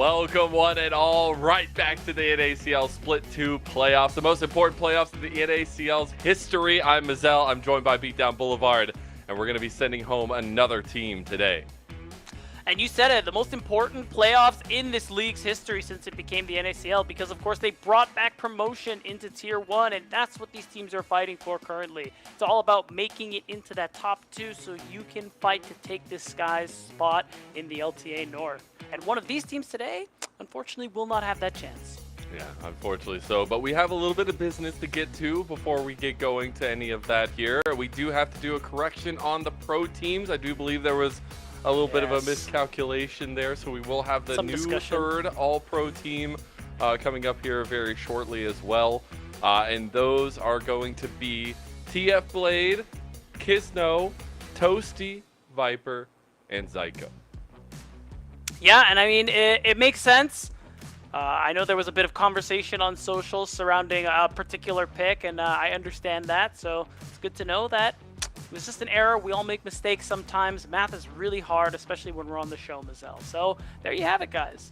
Welcome one and all right back to the NACL Split 2 playoffs, the most important playoffs in the NACL's history. I'm Mazel, I'm joined by Beatdown Boulevard, and we're going to be sending home another team today. And you said it, the most important playoffs in this league's history since it became the NACL, because of course they brought back promotion into Tier 1, and that's what these teams are fighting for currently. It's all about making it into that top 2 so you can fight to take this Sky's spot in the LTA North. And one of these teams today, unfortunately, will not have that chance. Yeah, unfortunately so. But we have a little bit of business to get to before we get going to any of that here. We do have to do a correction on the pro teams. I do believe there was a little bit of a miscalculation there, so we will have the new third all-pro team coming up here very shortly as well. And those are going to be TF Blade, Kisno, Toasty, Viper, and Zyko. Yeah, and I mean, it makes sense. I know there was a bit of conversation on socials surrounding a particular pick, and I understand that, so it's good to know that it was just an error. We all make mistakes sometimes. Math is really hard, especially when we're on the show, Mazel. So there you have it, guys.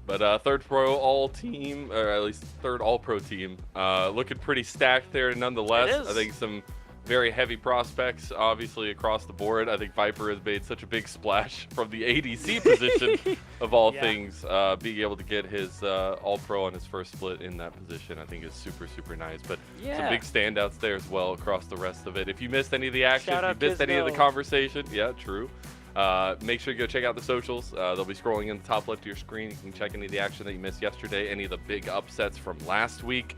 But third pro all team, or at least third all pro team, looking pretty stacked there nonetheless. It is. I think some very heavy prospects, obviously, across the board. I think Viper has made such a big splash from the ADC position of all things. Being able to get his all-pro on his first split in that position, I think is super, super nice. But some big standouts there as well across the rest of it. If you missed any of the action, if you missed any of the conversation, true. Make sure you go check out the socials. They'll be scrolling in the top left of your screen. You can check any of the action that you missed yesterday, any of the big upsets from last week.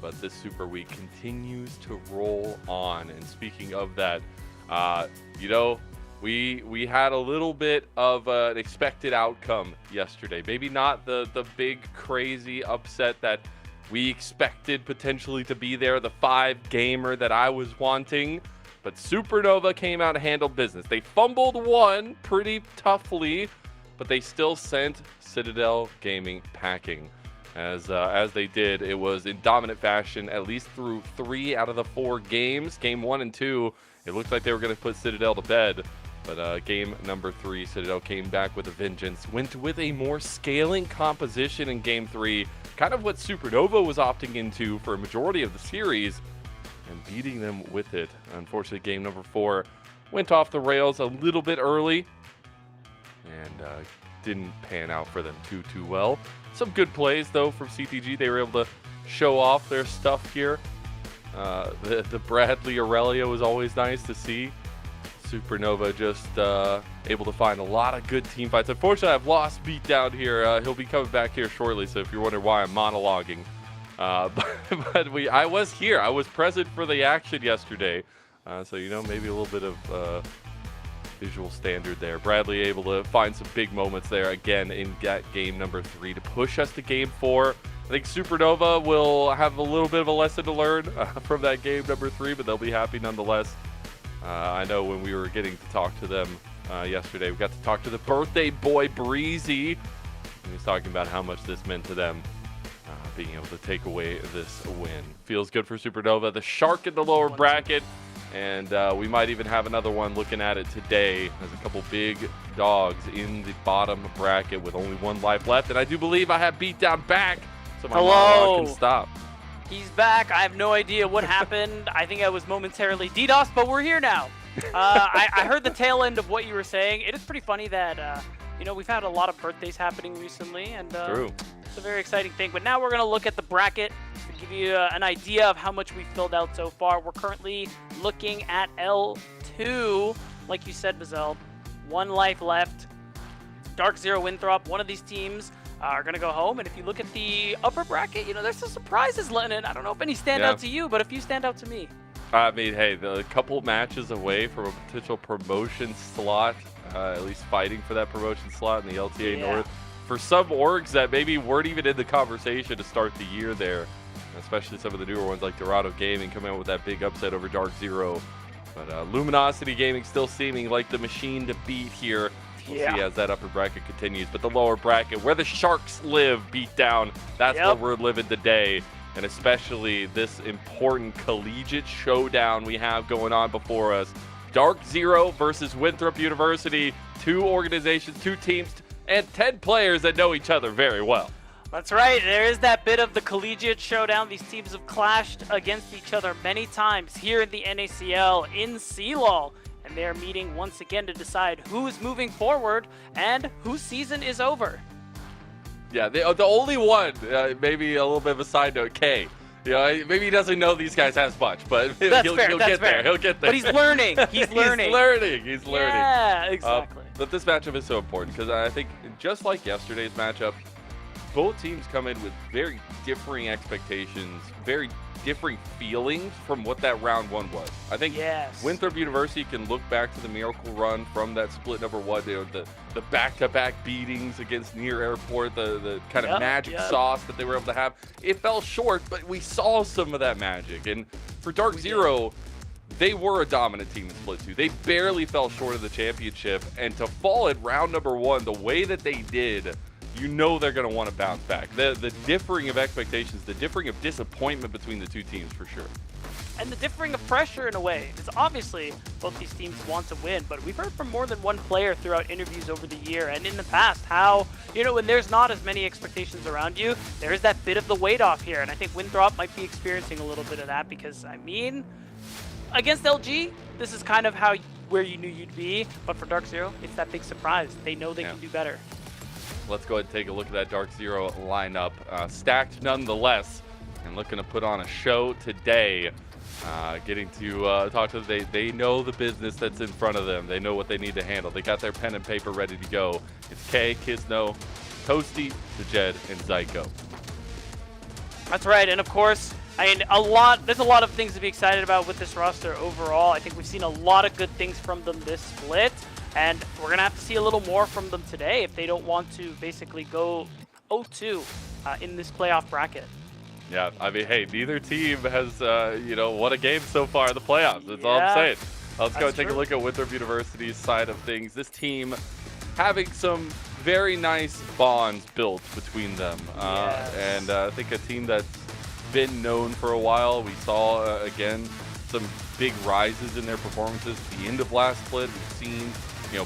But this Super Week continues to roll on. And speaking of that, we had a little bit of an expected outcome yesterday. Maybe not the big crazy upset that we expected potentially to be there, the 5-gamer that I was wanting. But Supernova came out and handled business. They fumbled one pretty toughly, but they still sent Citadel Gaming packing. As they did, it was in dominant fashion, at least through 3 out of the 4 games. Game 1 and 2, it looked like they were going to put Citadel to bed. But game number 3, Citadel came back with a vengeance. Went with a more scaling composition in game 3. Kind of what Supernova was opting into for a majority of the series. And beating them with it. Unfortunately, game number 4 went off the rails a little bit early. And didn't pan out for them too well. Some good plays, though, from CTG. They were able to show off their stuff here. The Bradley Aurelia was always nice to see. Supernova just able to find a lot of good team fights. Unfortunately, I've lost Beatdown here. He'll be coming back here shortly, so if you're wondering why I'm monologuing. But I was here. I was present for the action yesterday. So, maybe a little bit of visual standard there. Bradley able to find some big moments there again in game number 3 to push us to game 4. I think Supernova will have a little bit of a lesson to learn from that game number 3, but they'll be happy nonetheless. I know when we were getting to talk to them yesterday, we got to talk to the birthday boy Breezy. And he was talking about how much this meant to them, being able to take away this win. Feels good for Supernova. The Shark in the lower bracket. And we might even have another one looking at it today. There's a couple big dogs in the bottom bracket with only 1 life left. And I do believe I have Beatdown back, so my monologue can stop. He's back. I have no idea what happened. I think I was momentarily DDoS, but we're here now. I heard the tail end of what you were saying. It is pretty funny that, we've had a lot of birthdays happening recently. And True. It's a very exciting thing. But now we're going to look at the bracket. Give you an idea of how much we've filled out so far. We're currently looking at L2, like you said, Mazel. 1 life left. Dark Zero, Winthrop, one of these teams are going to go home. And if you look at the upper bracket, there's some surprises, Lennon. I don't know if any stand out to you, but a few stand out to me. I mean, hey, a couple matches away from a potential promotion slot, at least fighting for that promotion slot in the LTA North. For some orgs that maybe weren't even in the conversation to start the year there. Especially some of the newer ones like Dorado Gaming coming out with that big upset over Dark Zero. But Luminosity Gaming still seeming like the machine to beat here. We'll see as that upper bracket continues. But the lower bracket, where the Sharks live, beat down, that's where we're living today. And especially this important collegiate showdown we have going on before us. Dark Zero versus Winthrop University. 2 organizations, 2 teams and 10 players that know each other very well. That's right. There is that bit of the collegiate showdown. These teams have clashed against each other many times here in the NACL in CLOL. And they're meeting once again to decide who is moving forward and whose season is over. Yeah, the only one, maybe a little bit of a side note, K. You know, maybe he doesn't know these guys as much, but he'll get there. He'll get there. But he's learning. He's learning. He's learning. Yeah, exactly. But this matchup is so important because I think just like yesterday's matchup, both teams come in with very differing expectations, very differing feelings from what that round one was. I think Winthrop University can look back to the miracle run from that split number one, the back-to-back beatings against Near Airport, the kind of magic sauce that they were able to have. It fell short, but we saw some of that magic. And for Dark Zero, they were a dominant team in Split 2. They barely fell short of the championship, and to fall at round number one the way that they did, you know they're going to want to bounce back. The differing of expectations, the differing of disappointment between the two teams for sure. And the differing of pressure in a way. It's obviously both these teams want to win, but we've heard from more than one player throughout interviews over the year and in the past how, you know, when there's not as many expectations around you, there is that bit of the weight off here. And I think Winthrop might be experiencing a little bit of that because, I mean, against LG, this is kind of where you knew you'd be, but for Dark Zero, it's that big surprise. They know they can do better. Let's go ahead and take a look at that Dark Zero lineup. Stacked nonetheless, and looking to put on a show today. Getting to talk to them. They know the business that's in front of them. They know what they need to handle. They got their pen and paper ready to go. It's K, Kisno, Toasty, Sajed, and Zyko. That's right, and of course, I mean, there's a lot of things to be excited about with this roster overall. I think we've seen a lot of good things from them this split. And we're going to have to see a little more from them today if they don't want to basically go 0-2 in this playoff bracket. Yeah, I mean, hey, neither team has, won a game so far in the playoffs. That's all I'm saying. Let's go and take a look at Winthrop University's side of things. This team having some very nice bonds built between them. And I think a team that's been known for a while. We saw, again, some big rises in their performances at the end of last split. We've seen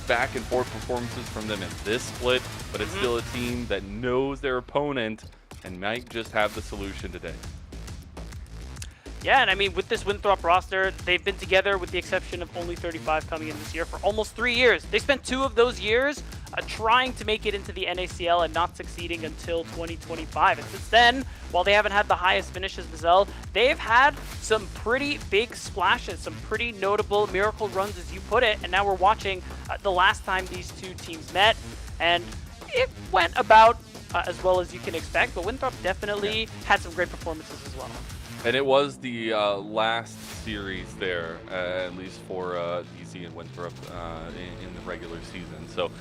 back and forth performances from them in this split, but it's still a team that knows their opponent and might just have the solution today. Yeah, and I mean, with this Winthrop roster, they've been together with the exception of only 35 coming in this year for almost 3 years. They spent 2 of those years trying to make it into the NACL and not succeeding until 2025. And since then, while they haven't had the highest finishes, Vizel, they've had some pretty big splashes, some pretty notable miracle runs, as you put it. And now we're watching the last time these two teams met, and it went about as well as you can expect. But Winthrop definitely had some great performances as well. And it was the last series there, at least for DC and Winthrop in the regular season. So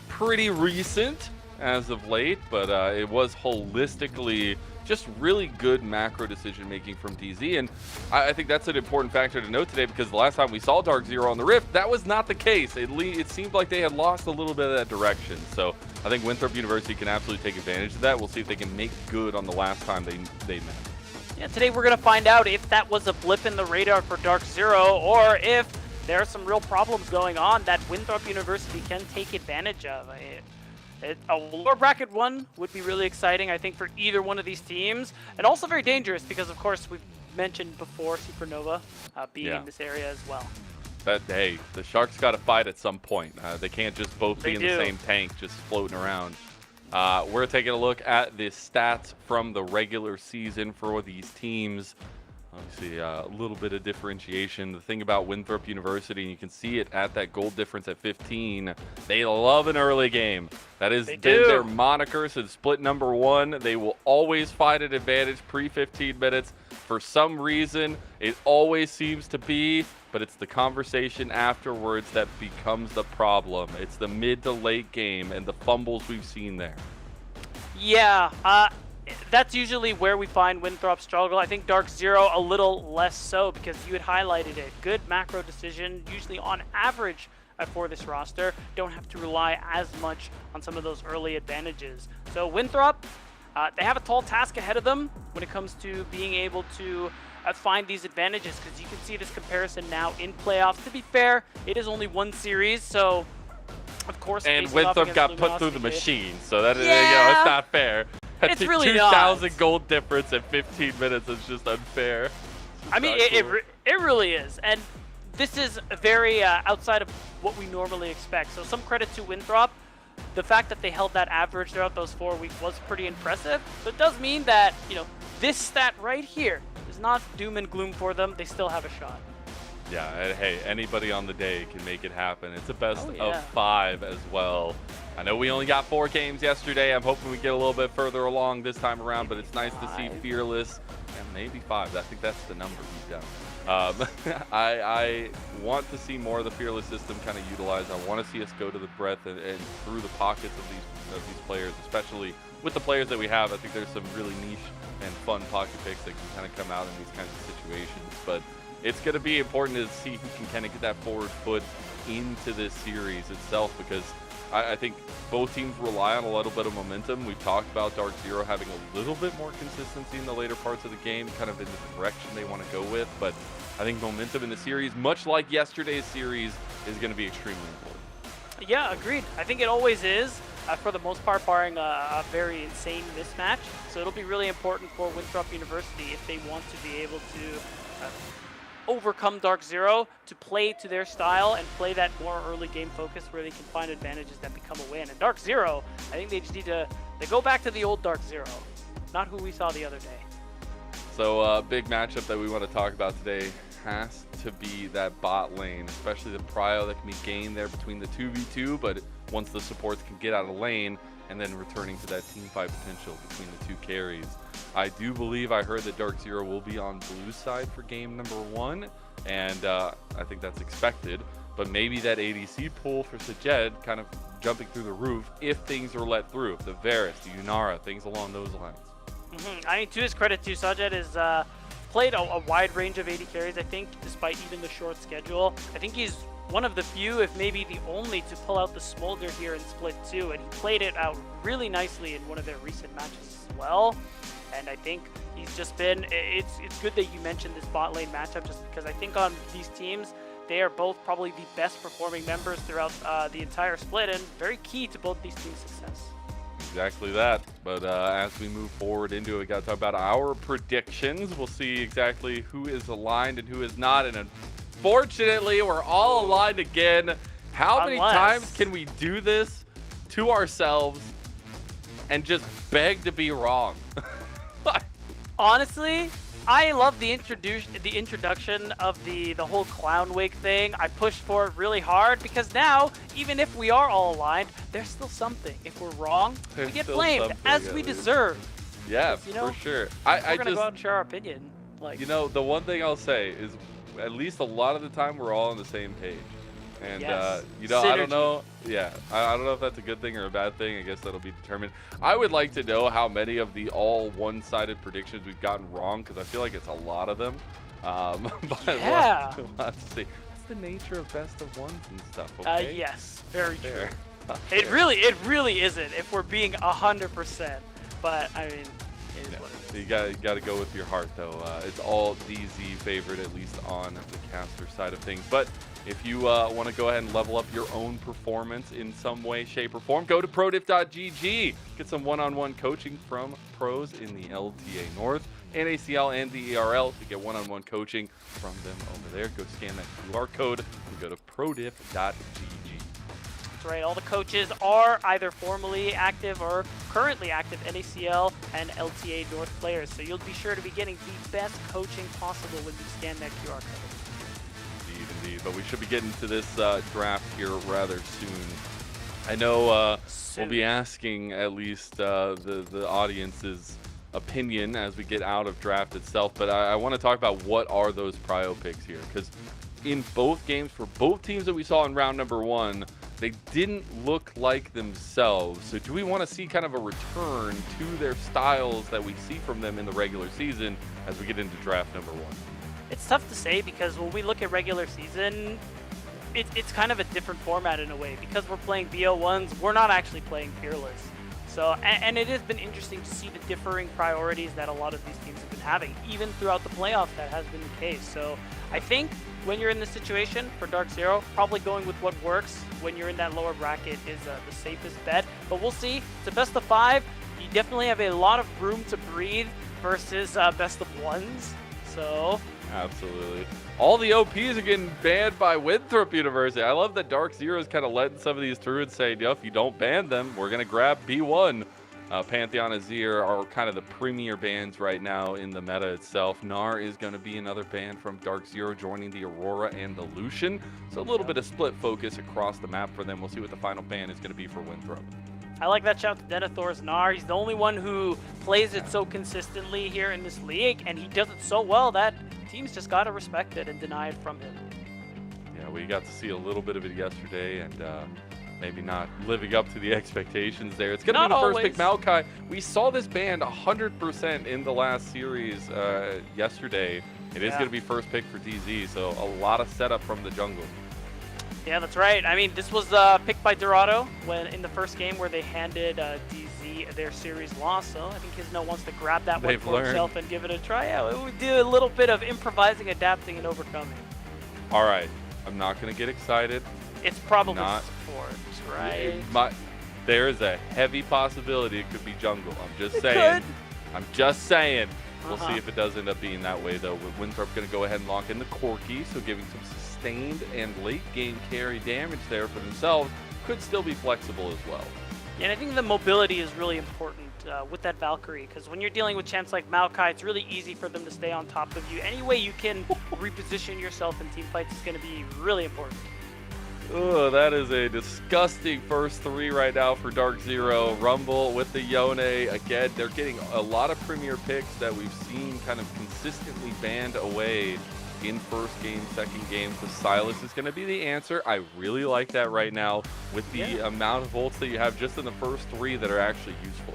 pretty recent as of late, but it was holistically just really good macro decision making from DZ. And I think that's an important factor to note today because the last time we saw Dark Zero on the Rift, that was not the case. It seemed like they had lost a little bit of that direction. So I think Winthrop University can absolutely take advantage of that. We'll see if they can make good on the last time they met. Yeah, today we're going to find out if that was a blip in the radar for Dark Zero or if there are some real problems going on that Winthrop University can take advantage of. A lower bracket one would be really exciting, I think, for either one of these teams, and also very dangerous because, of course, we've mentioned before Supernova being in this area as well. Hey, the Sharks got to fight at some point. They can't just both be in the same tank, just floating around. We're taking a look at the stats from the regular season for these teams. Obviously, a little bit of differentiation. The thing about Winthrop University, and you can see it at that goal difference at 15, they love an early game. That has been their moniker since split number one. They will always fight an advantage pre-15 minutes. For some reason, it always seems to be, but it's the conversation afterwards that becomes the problem. It's the mid to late game and the fumbles we've seen there. Yeah, that's usually where we find Winthrop struggle. I think Dark Zero a little less so because you had highlighted it. Good macro decision, usually on average for this roster. Don't have to rely as much on some of those early advantages. So Winthrop, they have a tall task ahead of them when it comes to being able to find these advantages because you can see this comparison now in playoffs. To be fair, it is only one series, so Of course, And facing off Winthrop against got put through Luminosity the machine, so that Yeah. it's not fair. That's It's a really 2,000 not. gold difference in 15 minutes is just unfair. I mean, it really is. And this is very outside of what we normally expect. So some credit to Winthrop. The fact that they held that average throughout those 4 weeks was pretty impressive. So it does mean that, this stat right here is not doom and gloom for them. They still have a shot. Yeah, and hey, anybody on the day can make it happen. It's a best Oh, yeah. of 5 as well. I know we only got 4 games yesterday. I'm hoping we get a little bit further along this time around, but it's nice to see 5. Fearless, and maybe 5. I think that's the number he's down. I want to see more of the Fearless system kind of utilized. I want to see us go to the breadth and through the pockets of these players, especially with the players that we have. I think there's some really niche and fun pocket picks that can kind of come out in these kinds of situations. But it's going to be important to see who can kind of get that forward foot into this series itself, because I think both teams rely on a little bit of momentum. We've talked about Dark Zero having a little bit more consistency in the later parts of the game, kind of in the direction they want to go with. But I think momentum in the series, much like yesterday's series, is going to be extremely important. Yeah, agreed. I think it always is, for the most part, barring a very insane mismatch. So it'll be really important for Winthrop University if they want to be able to overcome Dark Zero, to play to their style and play that more early game focus where they can find advantages that become a win. And Dark Zero, I think they just need to go back to the old Dark Zero, not who we saw the other day. So big matchup that we want to talk about today has to be that bot lane, especially the prio that can be gained there between the 2v2, but once the supports can get out of lane, and then returning to that team fight potential between the 2 carries. I do believe I heard that Dark Zero will be on blue side for game number 1, and I think that's expected. But maybe that ADC pool for Sajed kind of jumping through the roof if things are let through. The Varus, the Yunara, things along those lines. I mean, to his credit too, Sajed has played a wide range of AD carries, I think, despite even the short schedule. I think he's one of the few, if maybe the only, to pull out the Smolder here in Split 2, and he played it out really nicely in one of their recent matches as well. And I think he's just been, it's good that you mentioned this bot lane matchup, just because I think on these teams, they are both probably the best performing members throughout the entire split, and very key to both these teams' success. Exactly that. But as we move forward into it, we got to talk about our predictions. We'll see exactly who is aligned and who is not. And unfortunately, we're all aligned again. How many times can we do this to ourselves and just beg to be wrong? Honestly, I love the introduction of the whole clown wig thing. I pushed for it really hard because now, even if we are all aligned, there's still something. If we're wrong, we get blamed, as we deserve. Yeah, for sure. We're gonna go out and share our opinion. Like, the one thing I'll say is, at least a lot of the time, we're all on the same page. And, yes. I don't know. Yeah, I don't know if that's a good thing or a bad thing. I guess that'll be determined. I would like to know how many of the all one-sided predictions we've gotten wrong, because I feel like it's a lot of them. But yeah. we'll have to see. It's the nature of best of ones and stuff, okay? Yes, very true. It really isn't, if we're being 100%. But, I mean, it is what it is. You gotta go with your heart, though. It's all DZ favored, at least on the caster side of things. But if you want to go ahead and level up your own performance in some way, shape, or form, go to prodiff.gg. Get some one-on-one coaching from pros in the LTA North, NACL, and the ERL to get one-on-one coaching from them over there. Go scan that QR code and go to prodiff.gg. That's right. All the coaches are either formerly active or currently active NACL and LTA North players. So you'll be sure to be getting the best coaching possible when you scan that QR code. Indeed, but we should be getting to this draft here rather soon. I know we'll be asking at least the audience's opinion as we get out of draft itself, but I want to talk about what are those prio picks here, because in both games for both teams that we saw in round number 1, they didn't look like themselves. So do we want to see kind of a return to their styles that we see from them in the regular season as we get into draft number 1? It's tough to say, because when we look at regular season, it's kind of a different format in a way. Because we're playing BO1s, we're not actually playing Fearless. So, and it has been interesting to see the differing priorities that a lot of these teams have been having. Even throughout the playoffs, that has been the case. So I think when you're in this situation for Dark Zero, probably going with what works when you're in that lower bracket is the safest bet. But we'll see. It's a best of 5. You definitely have a lot of room to breathe versus best of 1s. So absolutely. All the OPs are getting banned by Winthrop University. I love that Dark Zero is kind of letting some of these through and saying, yo, if you don't ban them, we're going to grab B1. Pantheon Azir are kind of the premier bans right now in the meta itself. Gnar is going to be another ban from Dark Zero, joining the Aurora and the Lucian. So a little bit of split focus across the map for them. We'll see what the final ban is going to be for Winthrop. I like that shout to Denethor's Gnar. He's the only one who plays it so consistently here in this league, and he does it so well that teams just got to respect it and deny it from him. Yeah, we got to see a little bit of it yesterday, and maybe not living up to the expectations there. It's going to be the first pick, Maokai. We saw this band 100% in the last series yesterday. It is going to be first pick for DZ, so a lot of setup from the jungle. Yeah, that's right. I mean, this was picked by Dorado when in the first game where they handed DZ their series loss. So I think Hizno wants to grab that one for himself and give it a try. Yeah, we do a little bit of improvising, adapting, and overcoming. All right. I'm not going to get excited. It's probably support, right? There is a heavy possibility it could be jungle. I'm just saying. I'm just saying. We'll see if it does end up being that way, though. Winthrop going to go ahead and lock in the Corki, so giving some sustained and late game carry damage there for themselves. Could still be flexible as well. Yeah, and I think the mobility is really important with that Valkyrie, because when you're dealing with champs like Maokai, it's really easy for them to stay on top of you. Any way you can reposition yourself in team fights is going to be really important. Oh, that is a disgusting first 3 right now for Dark Zero. Rumble with the Yone. Again, they're getting a lot of premier picks that we've seen kind of consistently banned away in first game, second game. So Silas is going to be the answer. I really like that right now with the amount of ults that you have just in the first 3 that are actually useful.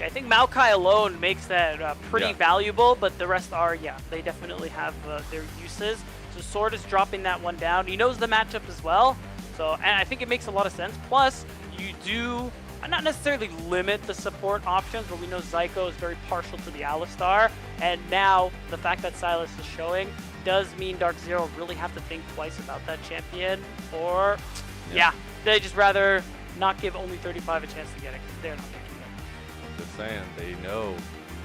I think Maokai alone makes that pretty valuable, but the rest are, they definitely have their uses. So Sword is dropping that one down. He knows the matchup as well. So, and I think it makes a lot of sense. Plus, you do not necessarily limit the support options, but we know Zyko is very partial to the Alistar. And now, the fact that Silas is showing does mean Dark Zero really have to think twice about that champion. Or, they just rather not give only 35 a chance to get it, because they're not picking it. Just saying, they know.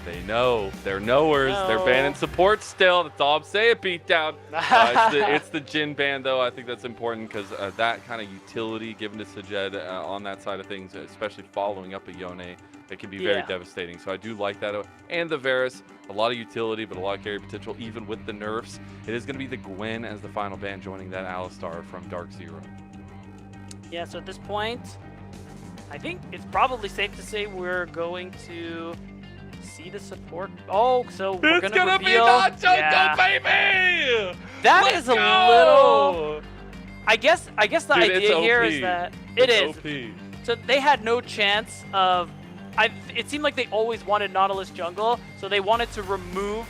They know. They're knowers. No. They're banning support still. That's all I'm saying, Beatdown. It's the Jhin ban, though. I think that's important because that kind of utility given to Sajed on that side of things, especially following up a Yone, it can be very devastating. So I do like that. And the Varus, a lot of utility, but a lot of carry potential, even with the nerfs. It is going to be the Gwen as the final ban, joining that Alistar from Dark Zero. Yeah, so at this point, I think it's probably safe to say we're going to see the support. Oh, so we're it's gonna reveal, be not Jungle, baby! That is a little. I guess the idea here is that it's OP. So they had no chance of. It seemed like they always wanted Nautilus jungle, so they wanted to remove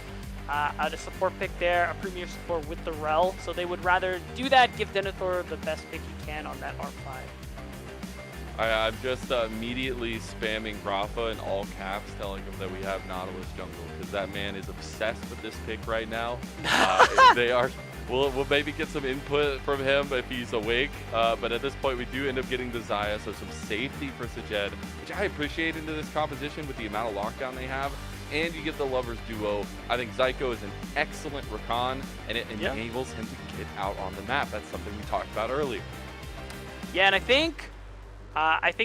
a support pick there, a premier support with the Rel. So they would rather do that, give Denethor the best pick he can on that R5. I'm just immediately spamming Rafa in all caps, telling him that we have Nautilus jungle, because that man is obsessed with this pick right now. They are. We'll maybe get some input from him if he's awake, but at this point we do end up getting the Xayah, so some safety for Sajed, which I appreciate into this composition with the amount of lockdown they have, and you get the Lovers duo. I think Zyko is an excellent Rakan, and it enables him to get out on the map. That's something we talked about earlier. Yeah, and I think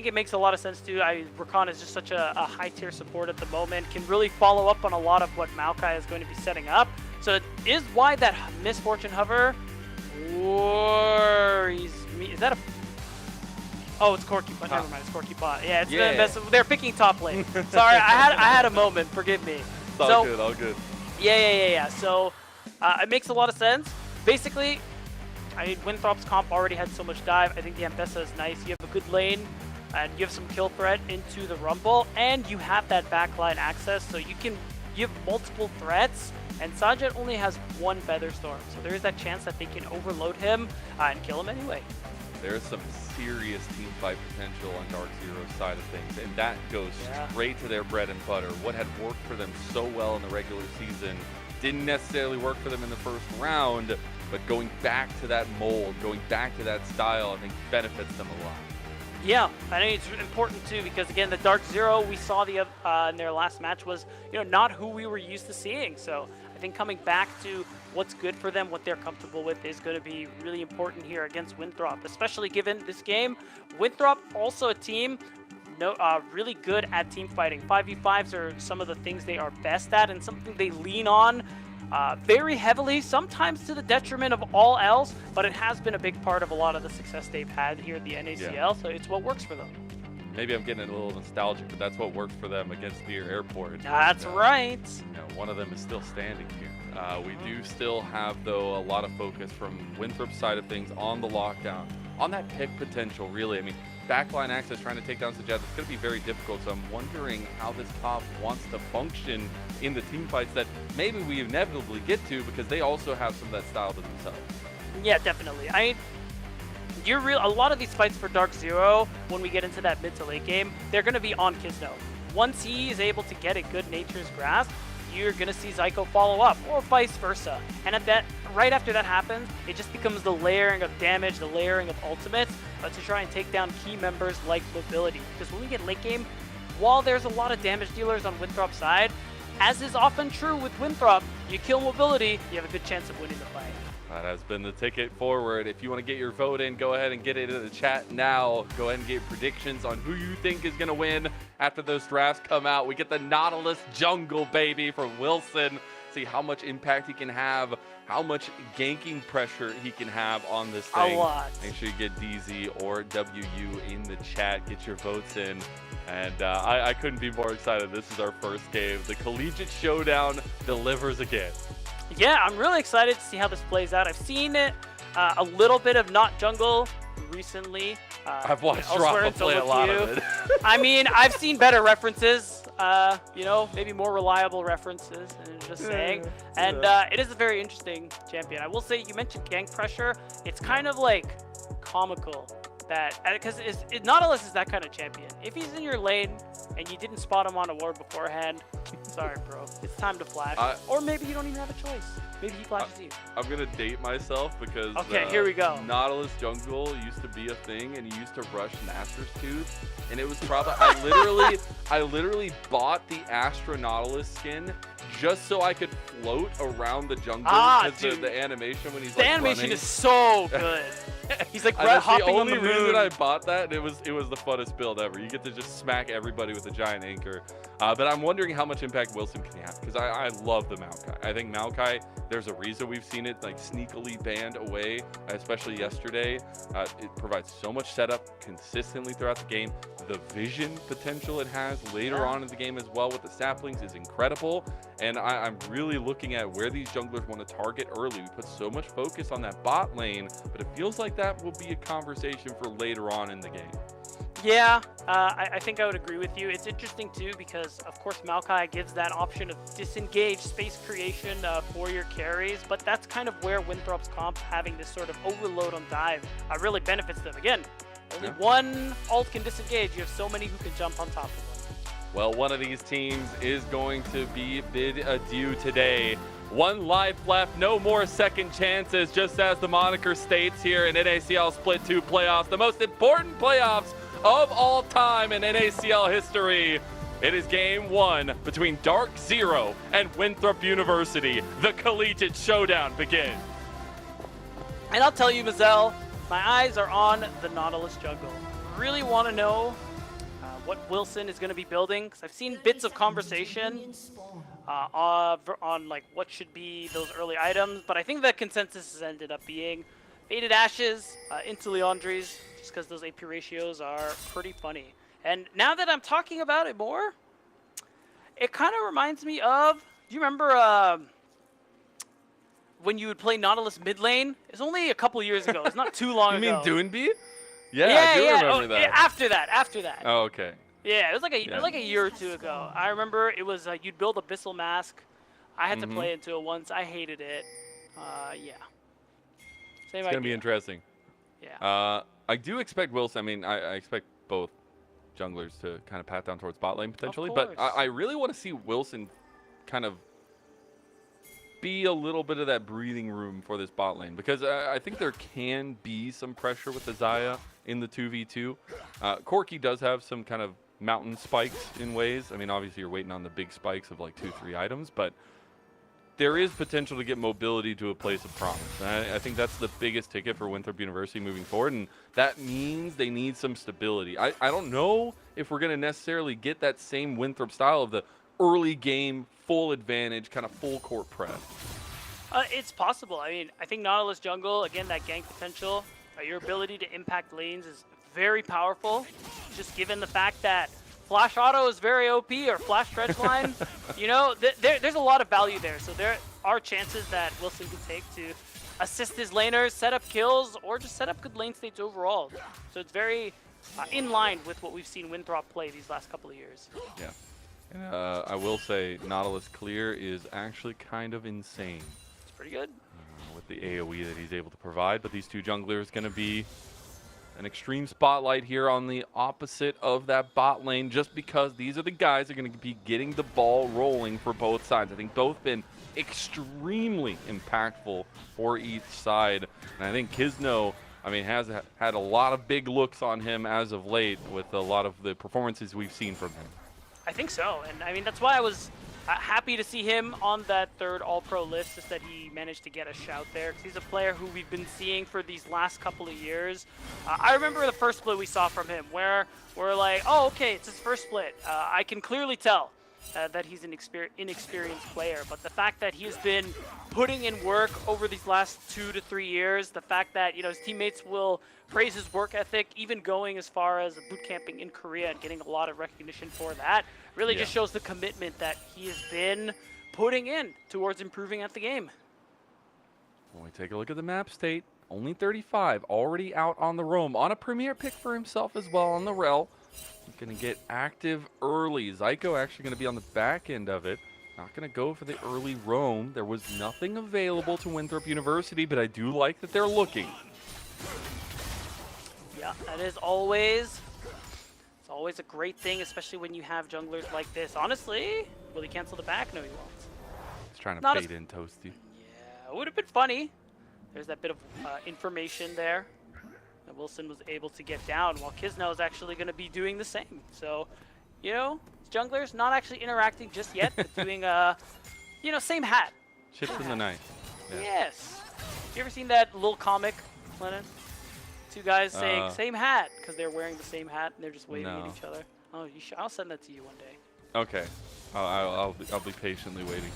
it makes a lot of sense too. Rakan is just such a high-tier support at the moment, can really follow up on a lot of what Maokai is going to be setting up. So it is why that Misfortune Hover worries me. Is that a... Oh, it's Corki Bot. Never mind, it's Corki Bot. Yeah, it's the best. They're picking top lane. Sorry, I had a moment. Forgive me. It's all good, all good. Yeah. So it makes a lot of sense. Basically, Winthrop's comp already had so much dive. I think the Ambessa is nice. You have a good lane, and you have some kill threat into the Rumble, and you have that backline access, so you can give multiple threats. And Sajed only has one Featherstorm, so there is that chance that they can overload him and kill him anyway. There's some serious team fight potential on Dark Zero's side of things, and that goes straight to their bread and butter. What had worked for them so well in the regular season didn't necessarily work for them in the first round. but going back to that mold, going back to that style, I think benefits them a lot. Yeah, I think it's important too because again, the Dark Zero we saw in their last match was not who we were used to seeing. So I think coming back to what's good for them, what they're comfortable with, is going to be really important here against Winthrop, especially given this game. Winthrop also a team really good at team fighting. 5v5s are some of the things they are best at and something they lean on very heavily, sometimes to the detriment of all else, but it has been a big part of a lot of the success they've had here at the NACL, so it's what works for them. Maybe I'm getting a little nostalgic, but that's what worked for them against Lear Airport. That's right. One of them is still standing here. We do still have, though, a lot of focus from Winthrop's side of things on the lockdown, on that pick potential, really. I mean, backline access trying to take down Sajad, it's going to be very difficult, so I'm wondering how this top wants to function in the team fights that maybe we inevitably get to, because they also have some of that style to themselves. Yeah, definitely. A lot of these fights for Dark Zero, when we get into that mid to late game, they're going to be on Kizno. Once he is able to get a good nature's grasp, you're going to see Zyko follow up, or vice versa. And right after that happens, it just becomes the layering of damage, the layering of ultimates, to try and take down key members like Mobility. Because when we get late game, while there's a lot of damage dealers on Winthrop's side, as is often true with Winthrop, you kill Mobility, you have a good chance of winning the fight. That has been the ticket forward. If you want to get your vote in, go ahead and get it in the chat now. Go ahead and get predictions on who you think is going to win after those drafts come out. We get the Nautilus Jungle, baby, from Wilson. See how much impact he can have, how much ganking pressure he can have on this thing. A lot. Make sure you get DZ or WU in the chat. Get your votes in. And I couldn't be more excited. This is our first game. The Collegiate Showdown delivers again. Yeah, I'm really excited to see how this plays out. I've seen it a little bit of Not Jungle recently. I've watched Rafa play a lot of it. I mean, I've seen better references, maybe more reliable references, and just saying. And it is a very interesting champion. I will say, you mentioned gank pressure. It's kind of like comical that, because Nautilus is that kind of champion. If he's in your lane and you didn't spot him on a ward beforehand, sorry, bro. It's time to flash. Or maybe you don't even have a choice. Maybe he flashes you. I'm going to date myself because here we go. Nautilus Jungle used to be a thing, and he used to rush Master's Tooth. And it was probably, I literally bought the Astra Nautilus skin just so I could float around the jungle. Because the animation when he's the animation running. Is so good. He's like hopping on the moon. The only reason I bought that, and it was the funnest build ever. You get to just smack everybody with a giant anchor. But I'm wondering how much impact Wilson can have, because I love the Maokai. I think Maokai, there's a reason we've seen it like sneakily banned away, especially yesterday. It provides so much setup consistently throughout the game. The vision potential it has later on in the game as well with the saplings is incredible. And I'm really looking at where these junglers want to target early. We put so much focus on that bot lane, but it feels like that will be a conversation for later on in the game. Yeah, I think I would agree with you. It's interesting too because, of course, Maokai gives that option of disengage space creation for your carries, but that's kind of where Winthrop's comp, having this sort of overload on dive, really benefits them. Again, only one ult can disengage. You have so many who can jump on top of them. Well, one of these teams is going to be bid adieu today. One life left, no more second chances, just as the moniker states here in NACL Split 2 playoffs, the most important playoffs of all time in NACL history. It is game one between Dark Zero and Winthrop University. The Collegiate Showdown begins. And I'll tell you, Mazel, my eyes are on the Nautilus Jungle. Really want to know what Wilson is going to be building, because I've seen bits of conversation on like what should be those early items, but I think the consensus has ended up being Faded Ashes into Leandries, just because those AP ratios are pretty funny. And now that I'm talking about it more, it kind of reminds me of, do you remember when you would play Nautilus mid lane? It's only a couple years ago. It's not too long ago. You mean Doonby? Yeah, I do remember that. Yeah, after that. Oh, okay. Yeah, it was like a year or two ago. I remember it was you'd build Abyssal Mask. I had to play into it once. I hated it. Yeah. Same it's going to be interesting. Yeah. I do expect Wilson. I mean, I expect both junglers to kind of pat down towards bot lane potentially, but I really want to see Wilson kind of be a little bit of that breathing room for this bot lane, because I think there can be some pressure with the Xayah in the 2v2. Corki does have some kind of mountain spikes in ways. I mean, obviously you're waiting on the big spikes of like 2-3 items, but there is potential to get mobility to a place of promise. And I think that's the biggest ticket for Winthrop University moving forward, and that means they need some stability. I don't know if we're going to necessarily get that same Winthrop style of the early game, full advantage, kind of full court press. It's possible. I mean, I think Nautilus jungle, again, that gank potential, your ability to impact lanes is very powerful, just given the fact that Flash Auto is very OP, or Flash Stretch Line. You know, there's a lot of value there. So there are chances that Wilson can take to assist his laners, set up kills, or just set up good lane states overall. So it's very in line with what we've seen Winthrop play these last couple of years. Yeah. And I will say Nautilus clear is actually kind of insane. It's pretty good. With the AoE that he's able to provide, but these two junglers going to be an extreme spotlight here on the opposite of that bot lane, just because these are the guys that are going to be getting the ball rolling for both sides. I think both been extremely impactful for each side. And I think Kisno, I mean, has had a lot of big looks on him as of late with a lot of the performances we've seen from him. I think so. And I mean, that's why I was happy to see him on that third All-Pro list, just that he managed to get a shout there. Because he's a player who we've been seeing for these last couple of years. I remember the first split we saw from him, where we're like, oh, okay, it's his first split. I can clearly tell that he's an inexperienced player. But the fact that he's been putting in work over these last 2 to 3 years, the fact that, you know, his teammates will praise his work ethic, even going as far as boot camping in Korea and getting a lot of recognition for that, really just shows the commitment that he has been putting in towards improving at the game. When we take a look at the map state, only 35, already out on the roam, on a premier pick for himself as well on the Rel. He's going to get active early. Zyko actually going to be on the back end of it. Not going to go for the early roam. There was nothing available to Winthrop University, but I do like that they're looking. Yeah, that is always... It's always a great thing, especially when you have junglers like this. Honestly, will he cancel the back? No, he won't. He's trying to Not bait in Toasty. Yeah, it would have been funny. There's that bit of information there that Wilson was able to get down, while Kisno is actually going to be doing the same. So, you know, junglers not actually interacting just yet, but doing, you know, same hat. Chips in the night. Yeah. Yes. You ever seen that little comic, Lennon? Two guys saying same hat because they're wearing the same hat and they're just waving at each other. Oh, you I'll send that to you one day. Okay, I'll be patiently waiting.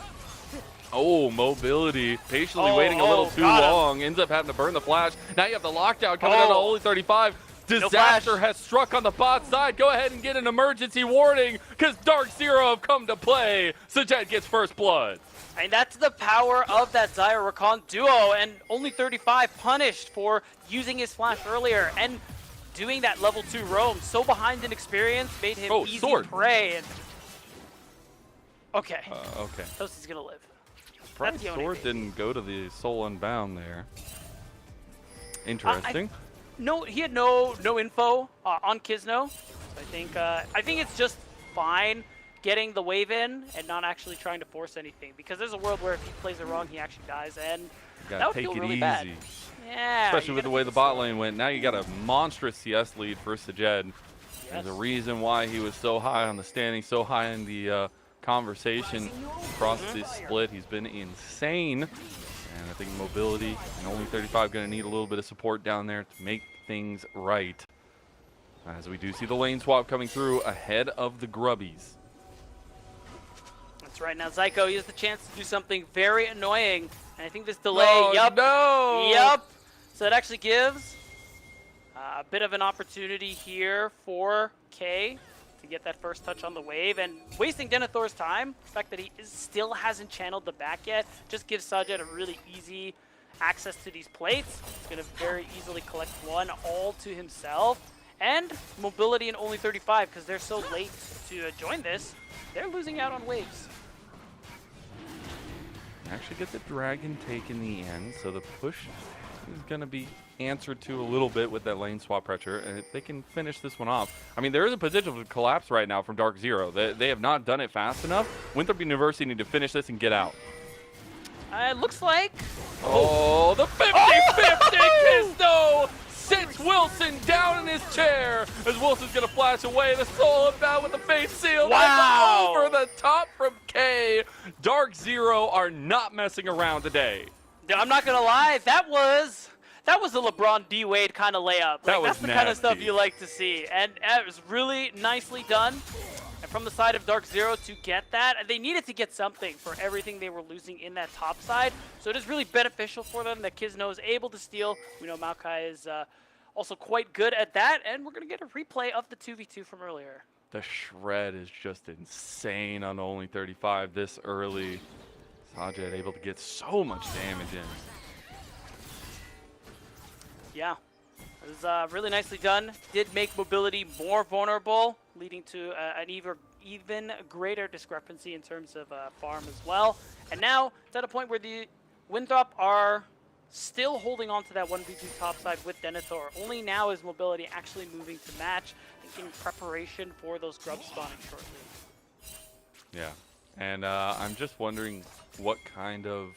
Oh, mobility, patiently waiting a little too long. Ends up having to burn the flash. Now you have the lockdown coming out of Holy 35. Disaster has struck on the bot side. Go ahead and get an emergency warning because Dark Zero have come to play. Sajed gets first blood. And that's the power of that Xayah Rakan duo, and only 35 punished for using his flash earlier and doing that level 2 roam. So behind in experience made him easy prey. And okay. Okay. Toasty's gonna live. That's the sword didn't go to the Soul Unbound there. Interesting. No, he had no info on Kisno. So I think it's just fine getting the wave in and not actually trying to force anything, because there's a world where if he plays it wrong, he actually dies, and that would feel really bad. Yeah, especially with the way the bot lane went. Now you got a monstrous CS lead for Sajed. Yes. There's a reason why he was so high on the standing, so high in the conversation across this split. He's been insane. And I think mobility and only 35 going to need a little bit of support down there to make things right. As we do see the lane swap coming through ahead of the Grubbies. That's right. Now Zyko, he has the chance to do something very annoying. And I think this delay, Yup. So it actually gives a bit of an opportunity here for K to get that first touch on the wave, and wasting Denethor's time, the fact that he still hasn't channeled the back yet, just gives Sajed a really easy access to these plates. He's going to very easily collect one all to himself, and mobility in only 35 because they're so late to join this. They're losing out on waves. Actually get the dragon take in the end, so the push is going to be answered to a little bit with that lane swap pressure, and if they can finish this one off. I mean, there is a potential to collapse right now from Dark Zero. They have not done it fast enough. Winthrop University need to finish this and get out. It looks like. Oh, the 50-50 Kisto sits Wilson down in his chair as Wilson's going to flash away. The soul about with the face sealed. Wow. Over the top from K. Dark Zero are not messing around today. I'm not going to lie. That was a LeBron D. Wade kind of layup. That was that's the kind of stuff nasty. you like to see. And it was really nicely done. And from the side of Dark Zero to get that, they needed to get something for everything they were losing in that top side. So it is really beneficial for them that Kizno is able to steal. We know Maokai is also quite good at that. And we're going to get a replay of the 2v2 from earlier. The shred is just insane on only 35 this early. Sajed able to get so much damage in. Yeah, it was really nicely done. Did make mobility more vulnerable, leading to an even greater discrepancy in terms of farm as well. And now it's at a point where the Winthrop are still holding on to that 1v2 topside with Denethor. Only now is mobility actually moving to match, in preparation for those grubs spawning shortly. Yeah, and I'm just wondering what kind of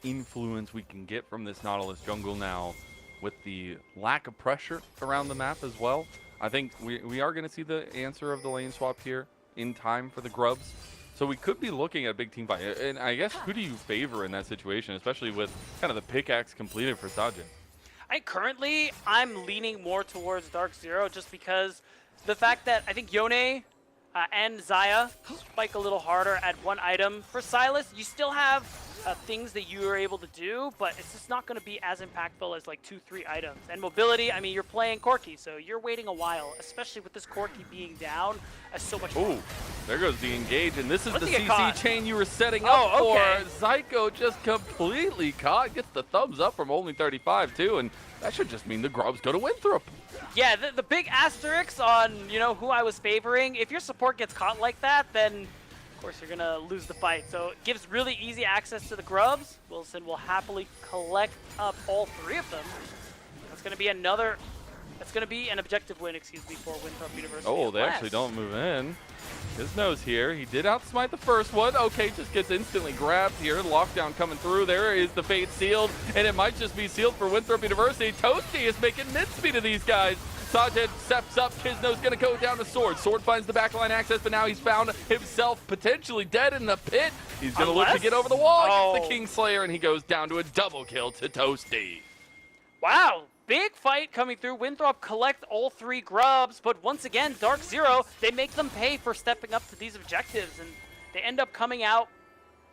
influence we can get from this Nautilus jungle now with the lack of pressure around the map as well. I think we are going to see the answer of the lane swap here in time for the grubs. So we could be looking at a big team fight. And I guess who do you favor in that situation, especially with kind of the pickaxe completed for Sajid? Currently, I'm leaning more towards Dark Zero just because the fact that I think Yone and Zaya spike a little harder at one item. For Silas, you still have things that you are able to do, but it's just not going to be as impactful as like 2-3 items. And mobility, I mean, you're playing Corki, so you're waiting a while, especially with this Corki being down. So much fun. Ooh, there goes the engage, and this is Let's the get CC caught. chain you were setting up okay. for. Zyko just completely caught, gets the thumbs up from only 35 too, and that should just mean the grubs go to Winthrop. Yeah, the big asterisk on, you know, who I was favoring. If your support gets caught like that, then of course you're gonna lose the fight. So it gives really easy access to the grubs. Wilson will happily collect up all 3 of them. That's gonna be another. That's gonna be an objective win, excuse me, for Winthrop University. Oh, they West. actually don't move in. His nose here. He did outsmite the first one. Okay, just gets instantly grabbed here. Lockdown coming through. There is the fate sealed, and it might just be sealed for Winthrop University. Toasty is making mincemeat of these guys. Sajid steps up. Kizno's going to go down to Sword. Sword finds the backline access, but now he's found himself potentially dead in the pit. He's going to look to get over the wall against the Kingslayer, and he goes down to a double kill to Toasty. Wow. Big fight coming through. Winthrop collect all 3 grubs, but once again, Dark Zero, they make them pay for stepping up to these objectives, and they end up coming out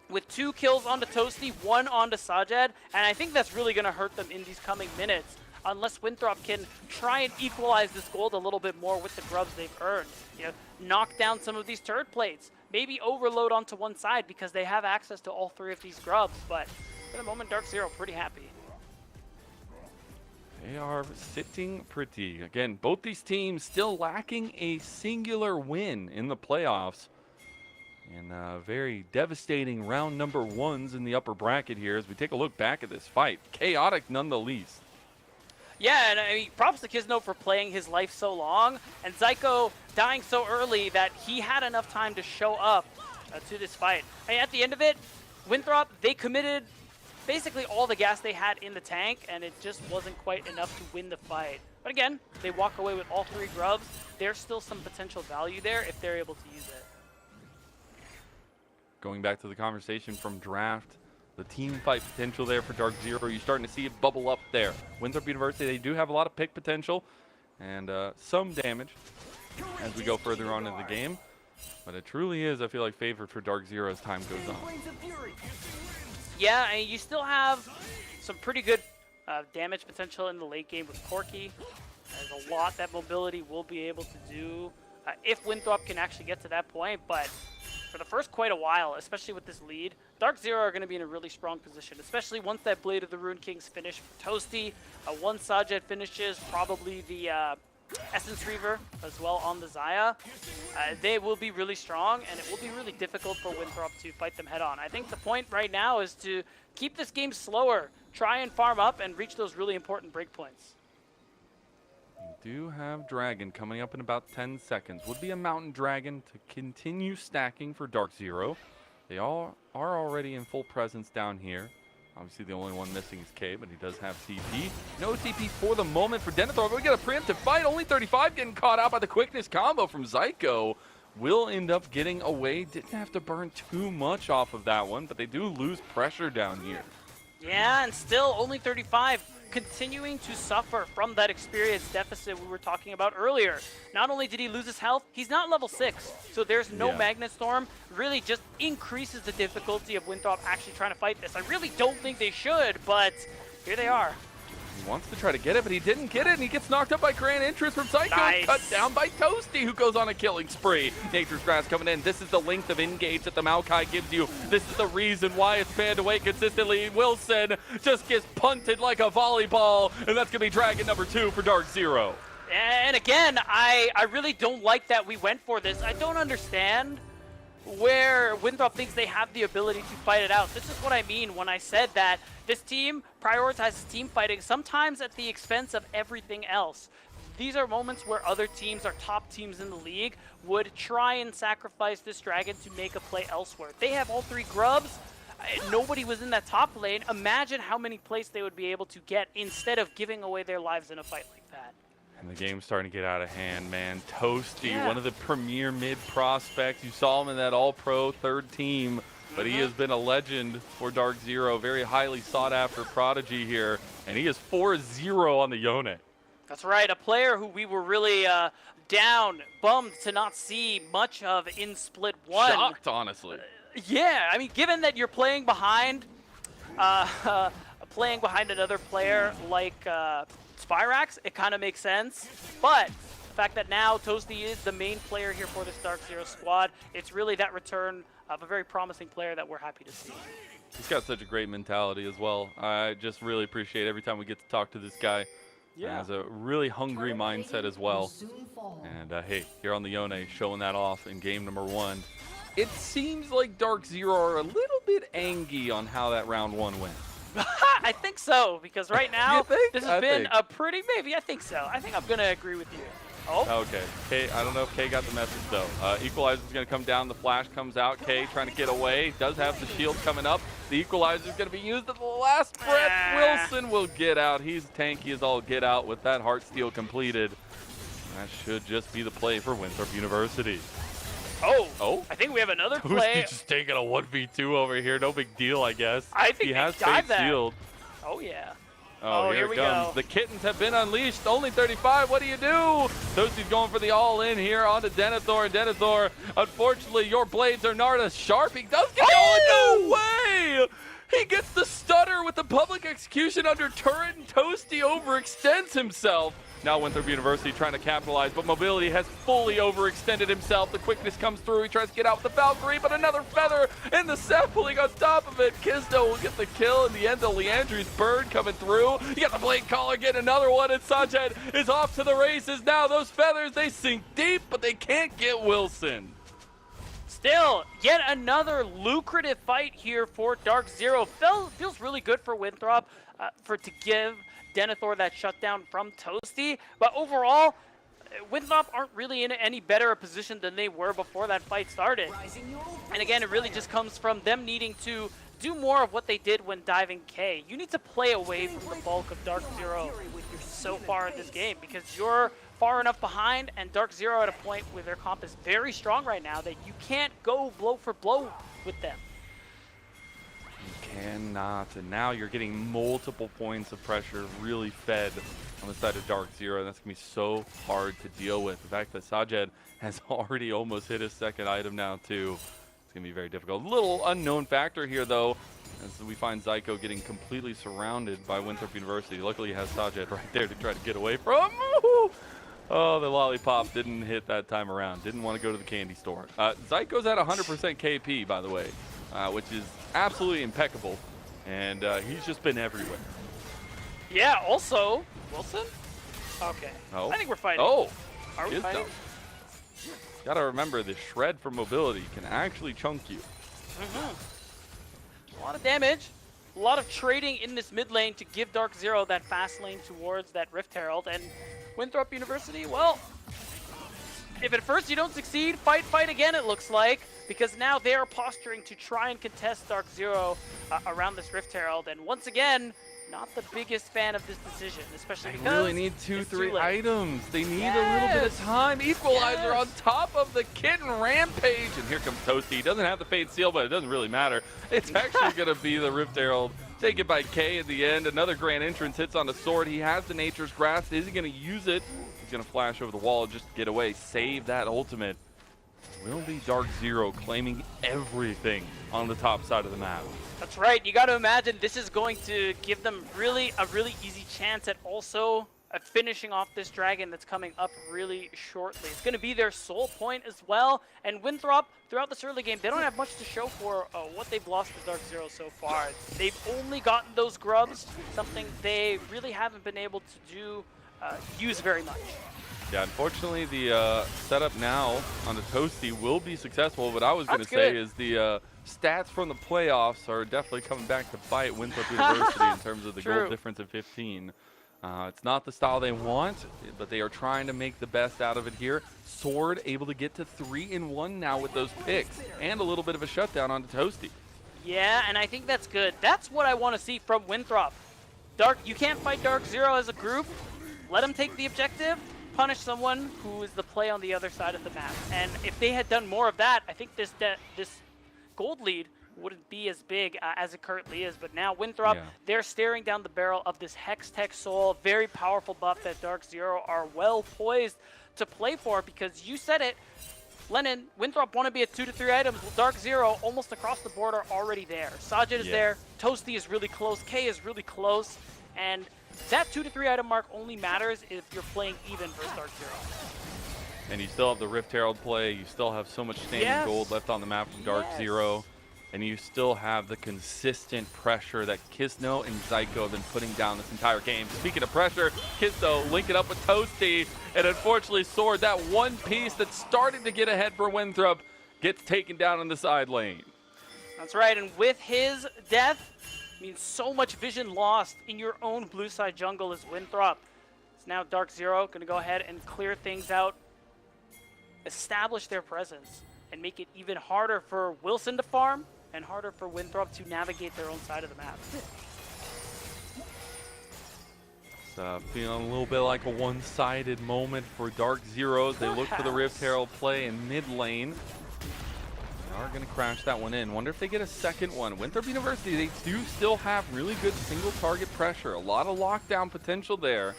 with 2 kills onto Toasty, 1 onto Sajed, and I think that's really going to hurt them in these coming minutes, unless Winthrop can try and equalize this gold a little bit more with the grubs they've earned. You know, knock down some of these turret plates, maybe overload onto one side because they have access to all 3 of these grubs, but for the moment, Dark Zero pretty happy. They are sitting pretty. Again, both these teams still lacking a singular win in the playoffs. And very devastating round number 1s in the upper bracket here as we take a look back at this fight. Chaotic none the least. Yeah, and I mean, props to Kizno for playing his life so long, and Zyko dying so early that he had enough time to show up to this fight. I mean, at the end of it, Winthrop, they committed basically all the gas they had in the tank, and it just wasn't quite enough to win the fight. But again, they walk away with all 3 grubs. There's still some potential value there if they're able to use it. Going back to the conversation from draft, the team fight potential there for Dark Zero, you're starting to see it bubble up there. Winthrop University, they do have a lot of pick potential and some damage as we go further on in the game. But it truly is, I feel like, favored for Dark Zero as time goes on. Yeah, and you still have some pretty good damage potential in the late game with Corki. There's a lot that mobility will be able to do if Winthrop can actually get to that point, but for the first quite a while, especially with this lead, Dark Zero are going to be in a really strong position, especially once that Blade of the Rune Kings finish for Toasty. Once Sajed finishes, probably the Essence Reaver as well on the Zaya. They will be really strong, and it will be really difficult for Winthrop to fight them head on. I think the point right now is to keep this game slower, try and farm up, and reach those really important breakpoints. We do have Dragon coming up in about 10 seconds. Would be a Mountain Dragon to continue stacking for Dark Zero. They all are already in full presence down here. Obviously, the only one missing is K, but he does have CP. No CP for the moment for Denethor, but we got a preemptive fight. Only 35 getting caught out by the quickness combo from Zyko. Will end up getting away. Didn't have to burn too much off of that one, but they do lose pressure down here. Yeah, and still only 35, continuing to suffer from that experience deficit we were talking about earlier. Not only did he lose his health, he's not level 6, so there's no Magnet Storm. Really just increases the difficulty of Winthrop actually trying to fight this. I really don't think they should, but here they are. He wants to try to get it, but he didn't get it, and he gets knocked up by Grand Entrance from Psycho. Nice. Cut down by Toasty, who goes on a killing spree. Nature's Grass coming in. This is the length of engage that the Maokai gives you. This is the reason why it's fanned away consistently. Wilson just gets punted like a volleyball, and that's going to be Dragon number 2 for Dark Zero. And again, I really don't like that we went for this. I don't understand where Winthrop thinks they have the ability to fight it out. This is what I mean when I said that this team prioritizes team fighting, sometimes at the expense of everything else. These are moments where other teams, our top teams in the league, would try and sacrifice this Dragon to make a play elsewhere. They have all 3 grubs. Nobody was in that top lane. Imagine how many plays they would be able to get instead of giving away their lives in a fight like that. And the game's starting to get out of hand, man. Toasty, one of the premier mid prospects. You saw him in that all-pro 3rd team, but he has been a legend for Dark Zero. Very highly sought-after prodigy here, and he is 4-0 on the Yone. That's right, a player who we were really bummed to not see much of in Split 1. Shocked, honestly. Yeah, I mean, given that you're playing behind another player like Spyrax, it kind of makes sense. But the fact that now Toasty is the main player here for this Dark Zero squad, it's really that return of a very promising player that we're happy to see. He's got such a great mentality as well. I just really appreciate every time we get to talk to this guy. Yeah. He has a really hungry mindset as well. And hey, here on the Yone, showing that off in game number 1. It seems like Dark Zero are a little bit angry on how that round 1 went. I think so, because right now, this has I been a pretty, maybe, I think so. I think I'm going to agree with you. Oh. Okay. K, I don't know if K got the message, though. Equalizer's going to come down. The flash comes out. K trying to get away. Does have the shield coming up. The Equalizer's going to be used at the last breath. Wilson will get out. He's tanky as all get out with that Heartsteel completed. That should just be the play for Winthrop University. Oh, I think we have another play. Toasty just taking a 1v2 over here. No big deal, I guess. I think he has Fate Sealed. Oh, yeah. Oh, here we go. The kittens have been unleashed. Only 35. What do you do? Toasty's going for the all-in here onto Denethor. Denethor, unfortunately, your blades are not as sharp. He does get no way! He gets the stutter with the public execution under turret, and Toasty overextends himself. Now Winthrop University trying to capitalize, but Mobility has fully overextended himself. The quickness comes through. He tries to get out with the Valkyrie, but another feather and the sapling on top of it. Kisdo will get the kill in the end of Leandri's bird coming through. You got the Blade Caller getting another one, and Sajed is off to the races. Now those feathers, they sink deep, but they can't get Wilson. Still, yet another lucrative fight here for Dark Zero. Feels really good for Winthrop to give Denethor that shutdown from Toasty, but overall, Winthrop aren't really in any better a position than they were before that fight started. And again, it really just comes from them needing to do more of what they did when diving K. You need to play away from the bulk of Dark Zero so far in this game, because you're far enough behind, and Dark Zero at a point where their comp is very strong right now that you can't go blow for blow with them. You cannot, and now you're getting multiple points of pressure really fed on the side of Dark Zero, and that's going to be so hard to deal with. The fact that Sajed has already almost hit his 2nd item now, too. It's going to be very difficult. A little unknown factor here, though, as we find Zyko getting completely surrounded by Winthrop University. Luckily, he has Sajed right there to try to get away from. Oh, the lollipop didn't hit that time around. Didn't want to go to the candy store. Zyko's at 100% KP, by the way, which is absolutely impeccable, and he's just been everywhere. Yeah, also, Wilson? Okay. Oh. I think we're fighting. Oh. Are we fighting? Gotta remember, the shred for mobility can actually chunk you. A lot of damage. A lot of trading in this mid lane to give Dark Zero that fast lane towards that Rift Herald. And Winthrop University, well, if at first you don't succeed, fight again, it looks like, because now they are posturing to try and contest Dark Zero around this Rift Herald, and once again, not the biggest fan of this decision, especially because they really need 2-3 items. They need a little bit of Yes. time. Equalizer on top of the Kitten Rampage, and here comes Toasty. He doesn't have the Fade Seal, but it doesn't really matter. It's actually going to be the Rift Herald taken by K at the end. Another Grand Entrance hits on the sword. He has the Nature's Grasp. Is he going to use it? He's going to flash over the wall just to get away. Save that ultimate. Will be Dark Zero claiming everything on the top side of the map. That's right. You got to imagine this is going to give them a really easy chance at also finishing off this dragon that's coming up really shortly. It's going to be their sole point as well. And Winthrop, throughout this early game, they don't have much to show for what they've lost to Dark Zero so far. They've only gotten those grubs, something they really haven't been able to use very much. Yeah, unfortunately, the setup now on the Toasty will be successful. What I was going to say is the stats from the playoffs are definitely coming back to bite Winthrop University in terms of the goal difference of 15. It's not the style they want, but they are trying to make the best out of it here. Sword able to get to 3-in-1 now with those picks and a little bit of a shutdown on the Toasty. Yeah, and I think that's good. That's what I want to see from Winthrop. You can't fight Dark Zero as a group. Let them take the objective. Punish someone who is the play on the other side of the map. And if they had done more of that, I think this gold lead wouldn't be as big as it currently is. But now Winthrop, they're staring down the barrel of this Hex Tech Soul, very powerful buff that Dark Zero are well poised to play for, because you said it, Lennon, Winthrop want to be at 2 to 3 items. Dark Zero almost across the board are already there. Sajid is there, Toasty is really close, K is really close, and that 2 to 3 item mark only matters if you're playing even versus Dark Zero. And you still have the Rift Herald play. You still have so much standing gold left on the map from Dark Zero. And you still have the consistent pressure that Kisno and Zyko have been putting down this entire game. Speaking of pressure, Kisno linking up with Toasty. And unfortunately, Sword, that one piece that's starting to get ahead for Winthrop, gets taken down in the side lane. That's right, and with his death, means so much vision lost in your own blue side jungle as Winthrop. It's now Dark Zero going to go ahead and clear things out, establish their presence, and make it even harder for Wilson to farm and harder for Winthrop to navigate their own side of the map. It's feeling a little bit like a one-sided moment for Dark Zero. They look for the Rift Herald play in mid lane. They are going to crash that one in. Wonder if they get a second one. Winthrop University, they do still have really good single target pressure. A lot of lockdown potential there.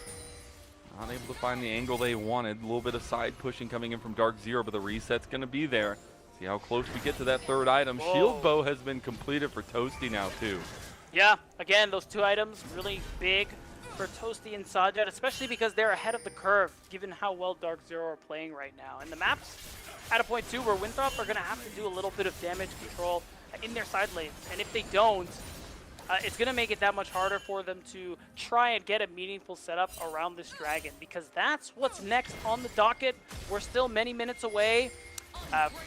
Not able to find the angle they wanted. A little bit of side pushing coming in from Dark Zero, but the reset's going to be there. See how close we get to that third item. Whoa. Shield Bow has been completed for Toasty now too. Yeah, again, those 2 items really big for Toasty and Sajid, especially because they're ahead of the curve, given how well Dark Zero are playing right now. And the map's at a point too where Winthrop are going to have to do a little bit of damage control in their side lanes. And if they don't, it's going to make it that much harder for them to try and get a meaningful setup around this dragon, because that's what's next on the docket. We're still many minutes away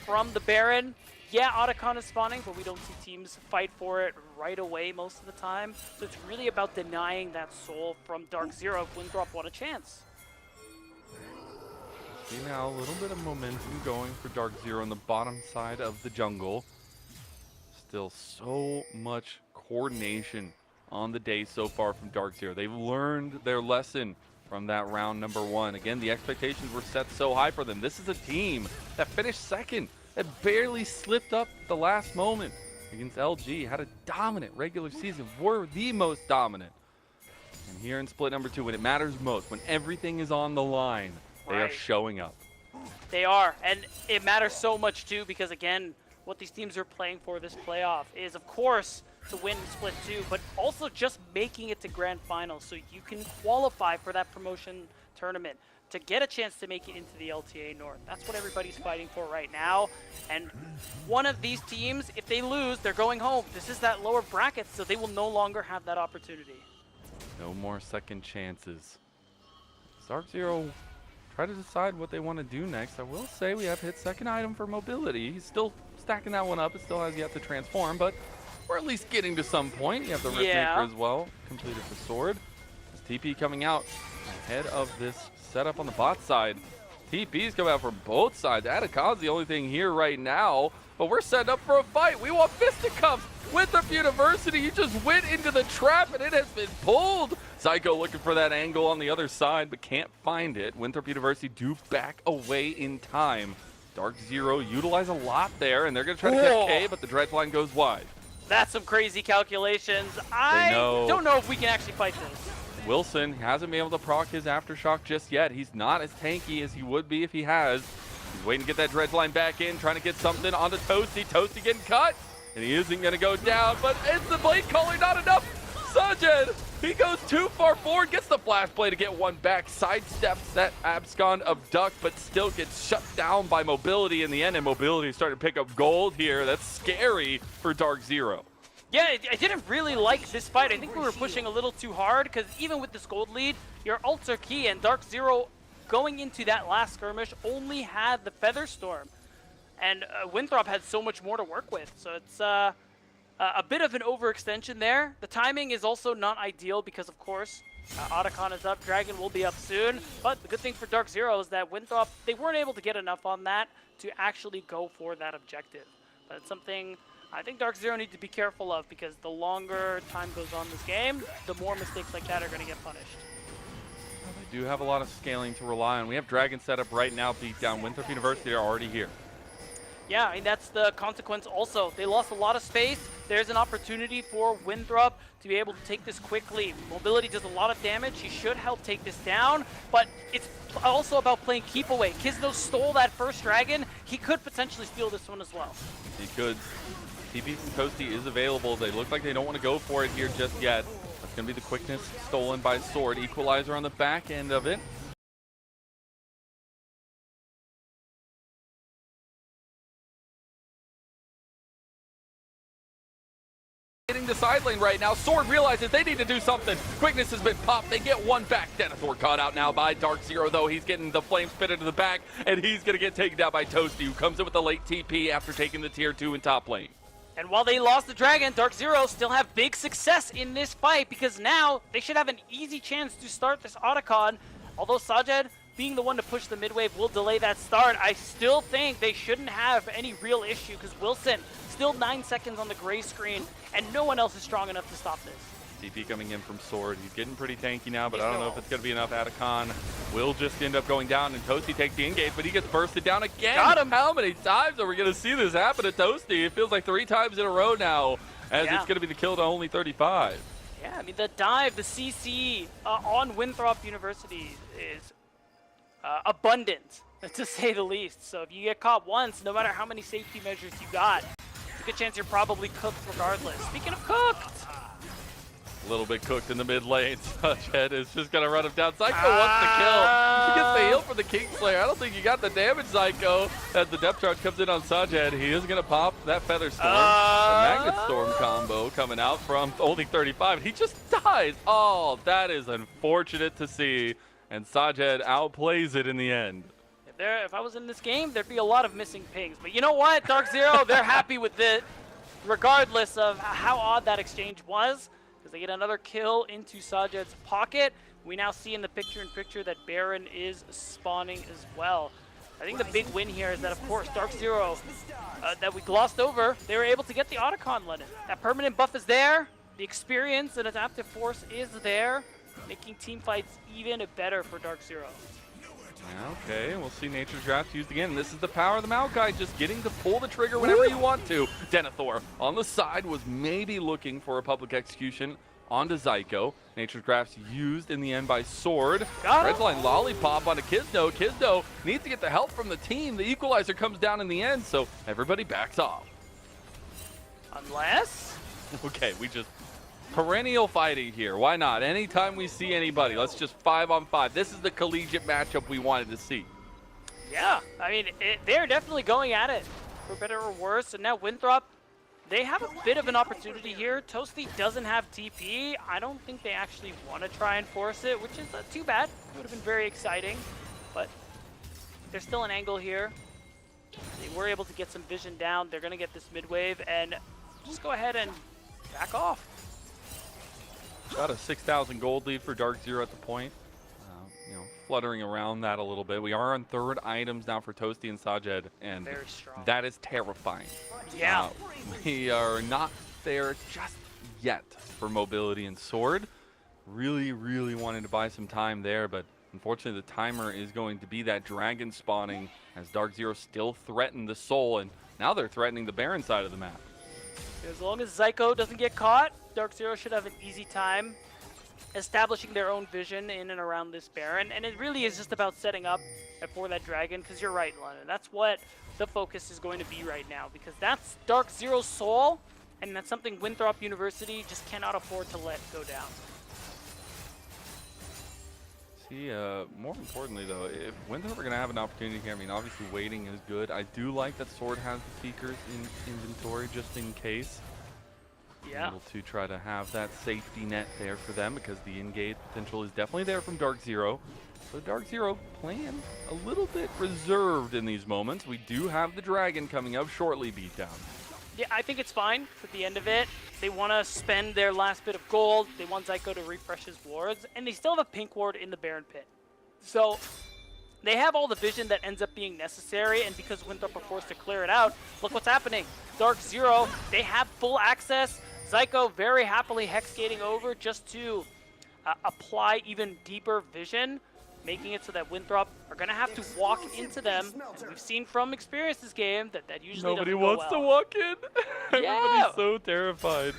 from the Baron. Yeah, Otacon is spawning, but we don't see teams fight for it right away most of the time. So it's really about denying that soul from Dark Zero if Winthrop want a chance. See now a little bit of momentum going for Dark Zero on the bottom side of the jungle. Still so much coordination on the day so far from Dark Zero. They've learned their lesson from that round number 1. Again, the expectations were set so high for them. This is a team that finished second, that barely slipped up at the last moment against LG, had a dominant regular season, were the most dominant. And here in split number 2, when it matters most, when everything is on the line, they are showing up. They are, and it matters so much too, because again, what these teams are playing for this playoff is, of course, to win split 2, but also just making it to grand finals so you can qualify for that promotion tournament to get a chance to make it into the LTA North. That's what everybody's fighting for right now. And one of these teams, if they lose, they're going home. This is that lower bracket, so they will no longer have that opportunity. No more second chances. Dark Zero try to decide what they want to do next. I will say we have hit second item for mobility. He's still stacking that one up. It still has yet to transform, but we're at least getting to some point. You have the Rift Maker as well. Completed the sword. There's TP coming out ahead of this setup on the bot side. TPs come out from both sides. Atacon's the only thing here right now, but we're setting up for a fight. We want fisticuffs. Winthrop University, you just went into the trap and it has been pulled. Zyko looking for that angle on the other side, but can't find it. Winthrop University do back away in time. Dark Zero utilize a lot there, and they're going to try to catch K, but the dredge line goes wide. That's some crazy calculations. I don't know if we can actually fight this. Wilson hasn't been able to proc his Aftershock just yet. He's not as tanky as he would be if he has. He's waiting to get that dredge line back in, trying to get something onto Toasty. Toasty getting cut, and he isn't going to go down, but it's the blade calling, not enough. Sajid, he goes too far forward, gets the flash play to get one back, sidesteps that Abscond abduct, but still gets shut down by Mobility in the end, and Mobility is starting to pick up gold here. That's scary for Dark Zero. Yeah, I didn't really like this fight. I think we were pushing a little too hard, because even with this gold lead, your ults are key, and Dark Zero going into that last skirmish only had the Feather Storm. And Winthrop had so much more to work with, so it's a bit of an overextension there. The timing is also not ideal because, of course, Otacon is up, Dragon will be up soon. But the good thing for Dark Zero is that Winthrop, they weren't able to get enough on that to actually go for that objective. But it's something I think Dark Zero need to be careful of, because the longer time goes on this game, the more mistakes like that are going to get punished. They do have a lot of scaling to rely on. We have Dragon set up right now, beat down. Winthrop University are already here. Yeah, I mean, that's the consequence also. They lost a lot of space. There's an opportunity for Winthrop to be able to take this quickly. Mobility does a lot of damage. He should help take this down, but it's also about playing keep away. Kizno stole that first dragon. He could potentially steal this one as well. He could. TP from Toasty is available. They look like they don't want to go for it here just yet. That's going to be the quickness stolen by Sword. Equalizer on the back end of it. Hitting the side lane right now. Sword realizes they need to do something. Quickness has been popped. They get one back. Denethor caught out now by Dark Zero, though. He's getting the flame spit into the back, and he's going to get taken down by Toasty, who comes in with a late TP after taking the tier 2 in top lane. And while they lost the dragon, Dark Zero still have big success in this fight, because now they should have an easy chance to start this Otacon. Although Sajid, being the one to push the mid wave, will delay that start, I still think they shouldn't have any real issue, because Wilson still 9 seconds on the gray screen, and no one else is strong enough to stop this. TP coming in from Sword. He's getting pretty tanky now, but I don't know if it's going to be enough. Atacon will just end up going down, and Toasty takes the engage, but he gets bursted down again. Got him. How many times are we going to see this happen to Toasty? It feels like 3 times in a row now, as it's going to be the kill to only 35. Yeah, I mean, the dive, the CC on Winthrop University is abundant, to say the least. So if you get caught once, no matter how many safety measures you got, there's a good chance you're probably cooked regardless. Speaking of cooked, a little bit cooked in the mid lane. Sajid is just going to run him down. Zyko wants the kill. He gets the heal for the Kingslayer. I don't think you got the damage, Zyko. As the depth charge comes in on Sajid, he is going to pop that Feather Storm. The Magnet Storm combo coming out from only 35. He just dies. Oh, that is unfortunate to see. And Sajid outplays it in the end. If I was in this game, there'd be a lot of missing pings. But you know what? Dark Zero, they're happy with it, regardless of how odd that exchange was, because they get another kill into Sajid's pocket. We now see in the picture-in-picture that Baron is spawning as well. I think the big win here is that, of course, Dark Zero, that we glossed over, they were able to get the Otacon Lennon. That permanent buff is there. The experience and adaptive force is there, making team fights even better for Dark Zero. Okay, we'll see Nature's Draft used again. This is the power of the Maokai, just getting to pull the trigger whenever you want to. Denethor on the side was maybe looking for a public execution onto Zyko. Nature's Draft's used in the end by Sword. Redline Lollipop onto Kizno. Kizno needs to get the help from the team. The equalizer comes down in the end, so everybody backs off. Unless? Okay, we just... perennial fighting here. Why not? Anytime we see anybody, let's just 5-on-5. This is the collegiate matchup we wanted to see. Yeah, I mean, they're definitely going at it, for better or worse. And now Winthrop, they have a bit of an opportunity here. Toasty doesn't have TP. I don't think they actually want to try and force it, which is too bad. It would have been very exciting. But there's still an angle here. They were able to get some vision down. They're going to get this mid wave and just go ahead and back off. About a 6,000 gold lead for Dark Zero at the point. fluttering around that a little bit. We are on third items now for Toasty and Sajed, and Very strong. that is terrifying. Yeah. We are not there just yet for mobility and sword. Really, really wanted to buy some time there, but unfortunately the timer is going to be that dragon spawning as Dark Zero still threatened the soul, and now they're threatening the Baron side of the map. As long as Zyko doesn't get caught, Dark Zero should have an easy time establishing their own vision in and around this Baron, and it really is just about setting up for that dragon, because you're right, London. That's what the focus is going to be right now, because that's Dark Zero's soul, and that's something Winthrop University just cannot afford to let go down. See, more importantly though, if Winthrop are going to have an opportunity here, I mean, obviously waiting is good. I do like that Sword has the Seekers in inventory just in case. Yeah. Able to try to have that safety net there for them, because the engage potential is definitely there from Dark Zero. So Dark Zero playing a little bit reserved in these moments. We do have the dragon coming up shortly, beatdown. Yeah, I think it's fine at the end of it. They want to spend their last bit of gold. They want Zyko to refresh his wards, and they still have a pink ward in the Baron Pit. So they have all the vision that ends up being necessary, and because Winthrop are forced to clear it out, look what's happening. Dark Zero, they have full access. Zyko very happily hexgating over just to apply even deeper vision, making it so that Winthrop are going to have to walk into them. And we've seen from experience this game that usually Nobody doesn't go wants well. to walk in. Yeah. Everybody's so terrified.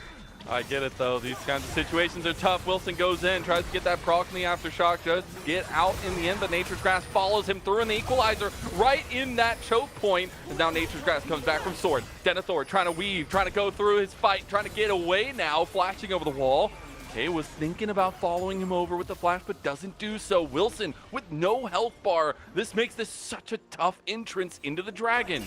I get it though. These kinds of situations are tough. Wilson goes in, tries to get that proc in the aftershock, does get out in the end, but Nature's Grass follows him through in the equalizer right in that choke point. And now Nature's Grass comes back from sword. Denethor trying to weave, trying to go through his fight, trying to get away now, flashing over the wall. Kay was thinking about following him over with the flash, but doesn't do so. Wilson with no health bar. This makes this such a tough entrance into the dragon.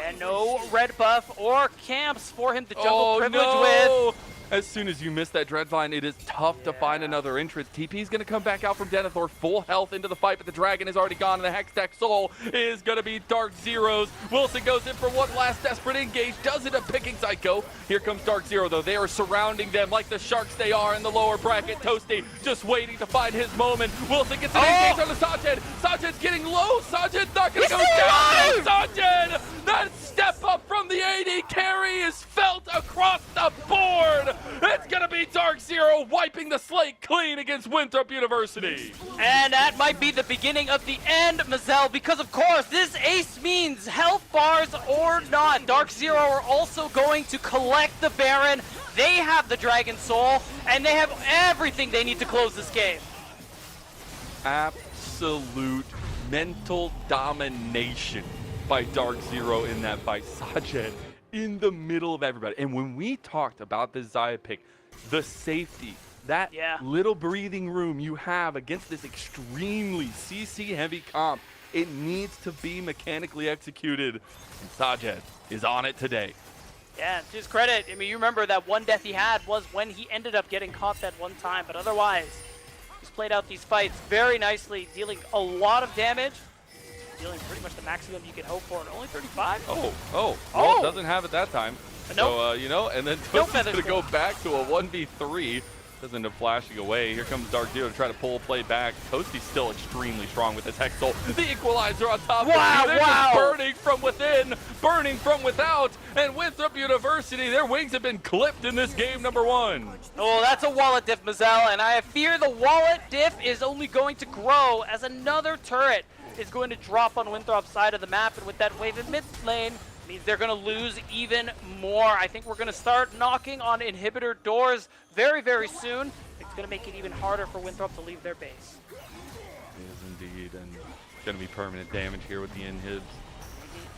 And no red buff or camps for him to jungle privilege with. As soon as you miss that Dreadvine, it is tough to find another entrance. TP is going to come back out from Denethor, full health into the fight, but the dragon is already gone, and the Hextech Soul is going to be Dark Zero's. Wilson goes in for one last desperate engage, does end up picking Zyko. Here comes Dark Zero, though. They are surrounding them like the sharks they are in the lower bracket. Toasty just waiting to find his moment. Wilson gets an engage on the Sajed. Sajed's getting low. Sajed's not going to go down. Sajed, that step up from the AD carry is felt across the board. It's going to be Dark Zero wiping the slate clean against Winthrop University. And that might be the beginning of the end, Mazel, because of course this ace means health bars or not. Dark Zero are also going to collect the Baron. They have the Dragon Soul, and they have everything they need to close this game. Absolute mental domination by Dark Zero in that fight. Sajed in the middle of everybody. And when we talked about this Xayah pick, the safety, that little breathing room you have against this extremely CC heavy comp, it needs to be mechanically executed. And Sajed is on it today. Yeah, to his credit, I mean, you remember that one death he had was when he ended up getting caught that one time, but otherwise, he's played out these fights very nicely, dealing a lot of damage. Dealing pretty much the maximum you can hope for, and only 35. Well, doesn't have it that time. Nope. So, you know, and then Toasty's going to go back to a 1v3. Doesn't end up flashing away. Here comes Dark Zero to try to pull a play back. Toasty's still extremely strong with his Hex Soul. The equalizer on top of it. They're just burning from within, burning from without. And Winthrop University, their wings have been clipped in this game number one. Oh, that's a wallet diff, Mazel, and I fear the wallet diff is only going to grow as another turret is going to drop on Winthrop's side of the map, and with that wave in mid lane, means they're going to lose even more. I think we're going to start knocking on inhibitor doors very, very soon. It's going to make it even harder for Winthrop to leave their base. It is indeed, and it's going to be permanent damage here with the inhibs.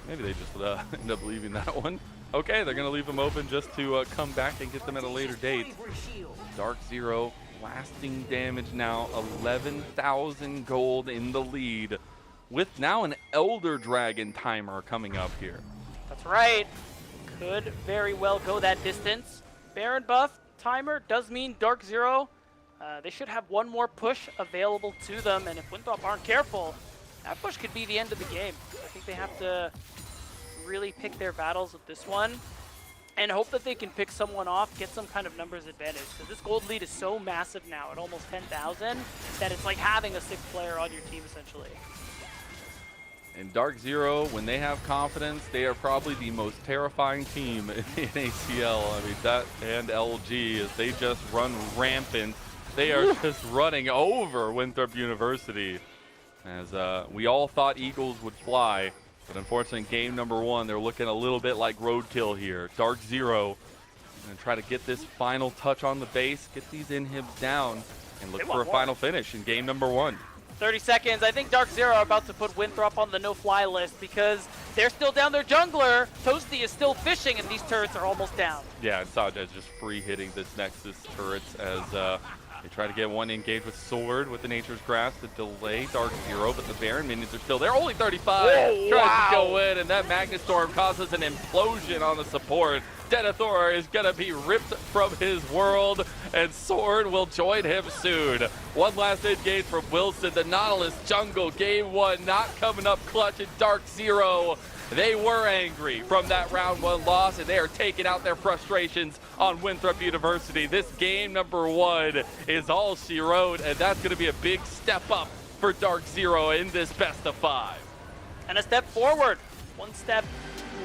Maybe they just end up leaving that one. Okay, they're going to leave them open just to come back and get them at a later date. Dark Zero, lasting damage now, 11,000 gold in the lead, with now an Elder Dragon timer coming up here. That's right. Could very well go that distance. Baron buff timer does mean Dark Zero. They should have one more push available to them, and if Winthrop aren't careful, that push could be the end of the game. I think they have to really pick their battles with this one. and hope that they can pick someone off, get some kind of numbers advantage. Because this gold lead is so massive now at almost 10,000 that it's like having a 6th player on your team essentially. And Dark Zero, when they have confidence, they are probably the most terrifying team in NACL. I mean, that and LG, as they just run rampant. They are just running over Winthrop University. As we all thought Eagles would fly, but unfortunately, in game number 1, they're looking a little bit like roadkill here. Dark Zero going to try to get this final touch on the base, get these inhibs down, and look for a final finish in game number 1. 30 seconds. I think Dark Zero are about to put Winthrop on the no-fly list because they're still down their jungler. Toasty is still fishing, and these turrets are almost down. Yeah, and Sajaz just free hitting this Nexus turrets as they try to get one engaged with Sword with the Nature's Grasp to delay Dark Zero, but the Baron minions are still there. Only 35. Whoa, tries to go in, and that Magnet Storm causes an implosion on the support. Denethor is going to be ripped from his world, and Sword will join him soon. One last engage from Wilson. The Nautilus jungle, game 1, not coming up clutch in Dark Zero. They were angry from that round 1 loss, and they are taking out their frustrations on Winthrop University. This game number 1 is all she wrote, and that's going to be a big step up for Dark Zero in this best of 5. And a step forward. One step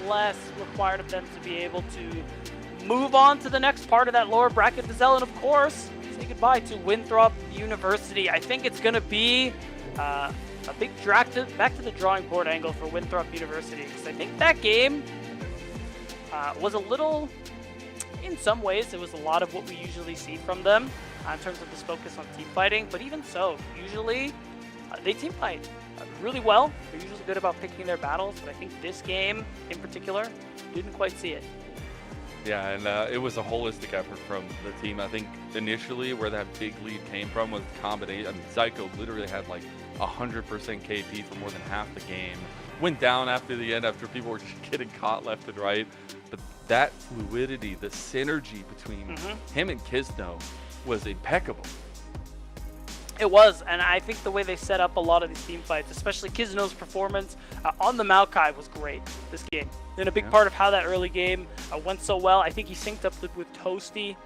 less required of them to be able to move on to the next part of that lower bracket, Vizel, and of course, say goodbye to Winthrop University. I think it's going to be a big back to the drawing board angle for Winthrop University, because I think that game was a little, in some ways, it was a lot of what we usually see from them in terms of this focus on team fighting, but even so, usually they team fight really well. They're usually good about picking their battles, but I think this game in particular didn't quite see it. Yeah, and it was a holistic effort from the team. I think initially where that big lead came from was the combination. I mean, Zyko literally had like 100% KP for more than half the game. Went down after the end after people were just getting caught left and right. But that fluidity, the synergy between him and Kisno was impeccable. It was, and I think the way they set up a lot of these team fights, especially Kisno's performance on the Maokai, was great this game. And a big part of how that early game went so well. I think he synced up with Toasty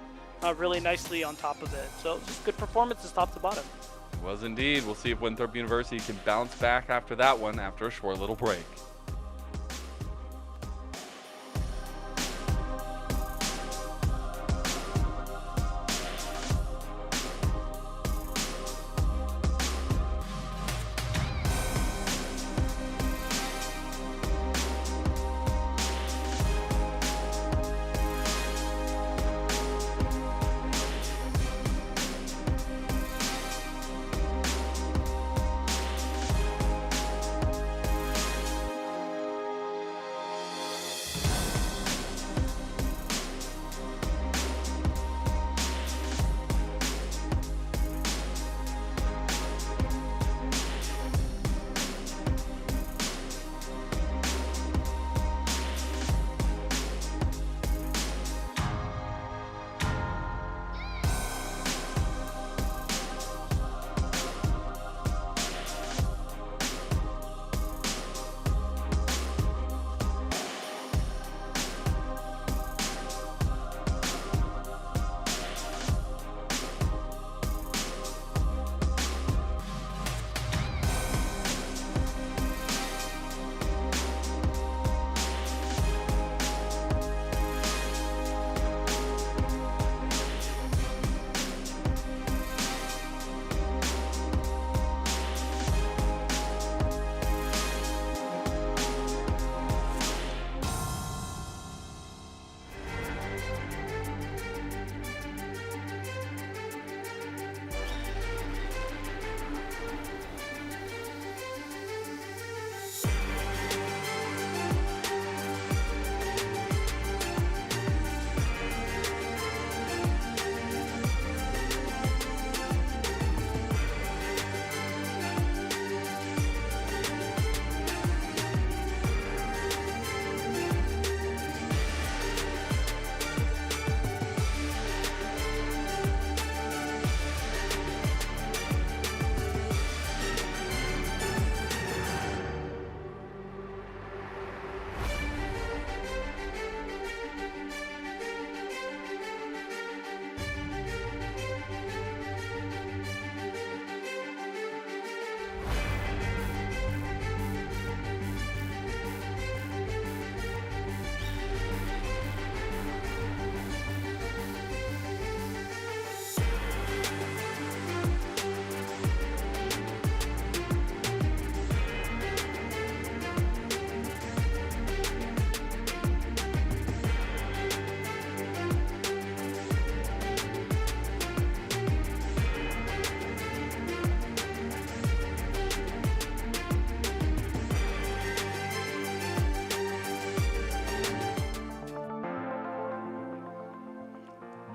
really nicely on top of it. So just good performances top to bottom. It was indeed. We'll see if Winthrop University can bounce back after that one after a short little break.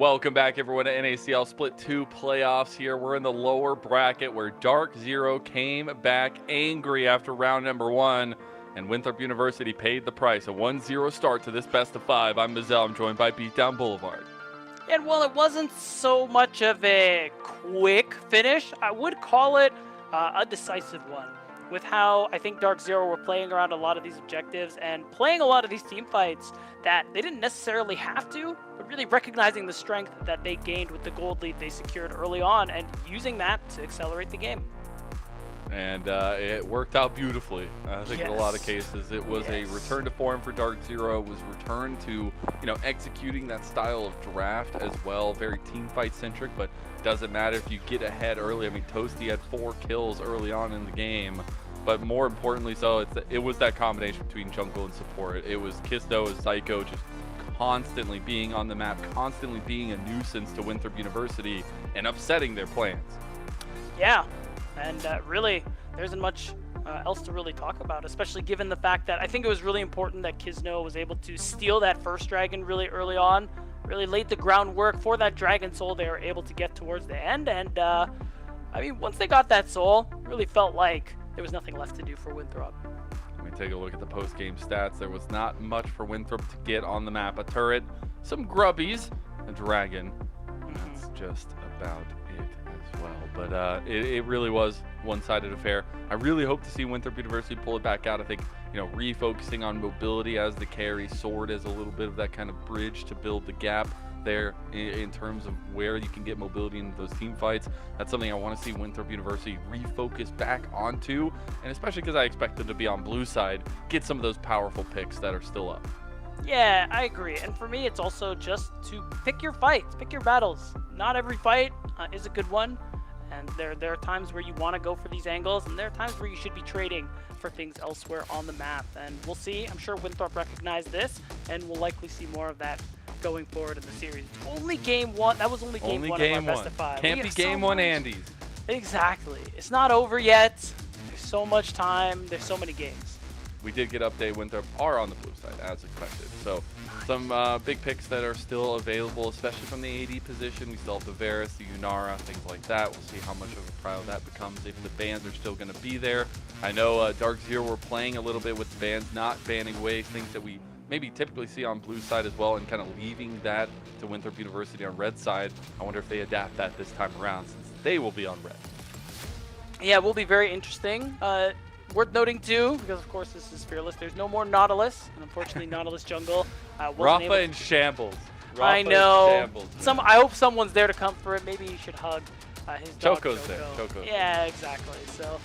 Welcome back, everyone, to NACL Split 2 playoffs here. We're in the lower bracket where Dark Zero came back angry after round number 1, and Winthrop University paid the price. A 1-0 start to this best of 5. I'm Mazel. I'm joined by Beatdown Boulevard. And while it wasn't so much of a quick finish, I would call it a decisive one. With how I think Dark Zero were playing around a lot of these objectives and playing a lot of these team fights that they didn't necessarily have to, but really recognizing the strength that they gained with the gold lead they secured early on and using that to accelerate the game. And it worked out beautifully. I think in a lot of cases it was a return to form for Dark Zero. It was return to, executing that style of draft as well. Very team fight centric, but doesn't matter if you get ahead early. I mean, Toasty had 4 kills early on in the game, but more importantly so, it was that combination between jungle and support. It was Kisto as Psycho just constantly being on the map, constantly being a nuisance to Winthrop University and upsetting their plans. Yeah. And really, there isn't much else to really talk about, especially given the fact that I think it was really important that Kisno was able to steal that first dragon really early on, really laid the groundwork for that dragon soul they were able to get towards the end. And, once they got that soul, it really felt like there was nothing left to do for Winthrop. Let me take a look at the post-game stats. There was not much for Winthrop to get on the map. A turret, some grubbies, a dragon. That's just about it as well. But it really was one-sided affair. I really hope to see Winthrop University pull it back out. I think, refocusing on mobility as the carry, sword as a little bit of that kind of bridge to build the gap there in terms of where you can get mobility in those team fights. That's something I want to see Winthrop University refocus back onto, and especially because I expect them to be on blue side, get some of those powerful picks that are still up. Yeah, I agree. And for me, it's also just to pick your fights, pick your battles. Not every fight is a good one. And there are times where you want to go for these angles, and there are times where you should be trading for things elsewhere on the map. And we'll see. I'm sure Winthrop recognized this, and we'll likely see more of that going forward in the series. Only game 1. That was only game 1 of our best of 5. Can't be game 1 Andes. Exactly. It's not over yet. There's so much time. There's so many games. We did get update. Winthrop are on the blue side as expected. So some big picks that are still available, especially from the AD position. We still have the Varus, the Unara, things like that. We'll see how much of a prio that becomes. Even the bans are still going to be there. I know Dark Zero were playing a little bit with the bans, not banning away things that we maybe typically see on blue side as well, and kind of leaving that to Winthrop University on red side. I wonder if they adapt that this time around, since they will be on red. Yeah, it will be very interesting. Worth noting too, because of course this is Fearless, there's no more Nautilus, and unfortunately Nautilus jungle Rafa in shambles. Rafa I know. Shambles, I hope someone's there to comfort him. Maybe you should hug his dog, Choco's there. Choco's yeah, exactly. So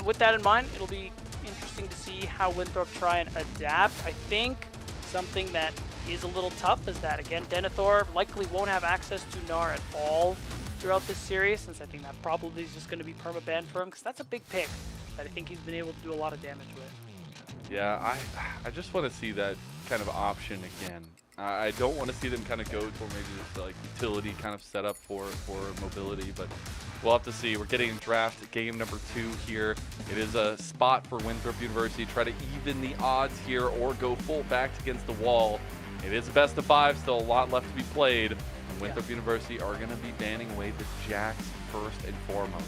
with that in mind, it'll be interesting to see how Winthrop try and adapt. I think something that is a little tough is that, again, Denethor likely won't have access to Gnar at all throughout this series, since I think that probably is just going to be perma-banned for him, because that's a big pick that I think he's been able to do a lot of damage with. Yeah, I just want to see that kind of option again. I don't want to see them kind of go for maybe this like utility kind of setup for mobility, but we'll have to see. We're getting draft game number 2 here. It is a spot for Winthrop University. Try to even the odds here or go full backs against the wall. It is a best of 5, still a lot left to be played. And Winthrop University are going to be banning away the Jacks first and foremost.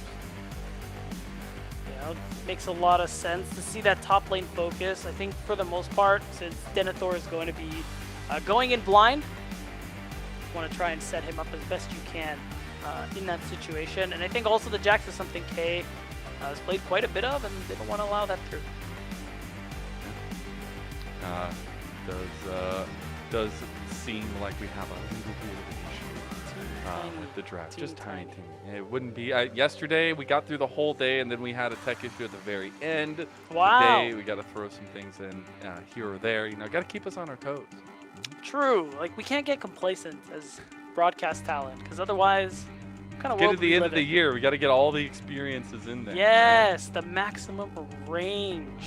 Yeah, it makes a lot of sense to see that top lane focus. I think for the most part, since Denethor is going to be going in blind, you want to try and set him up as best you can in that situation. And I think also the Jax is something K has played quite a bit of, and they don't want to allow that through. Does seem like we have a little bit of an issue with the draft. Just tiny. It wouldn't be. Yesterday we got through the whole day, and then we had a tech issue at the very end. Wow. Today we got to throw some things in here or there. Got to keep us on our toes. True. Like, we can't get complacent as broadcast talent, because otherwise, what kind of get world to the we end live of the in? year. We got to get all the experiences in there. Yes, the maximum range.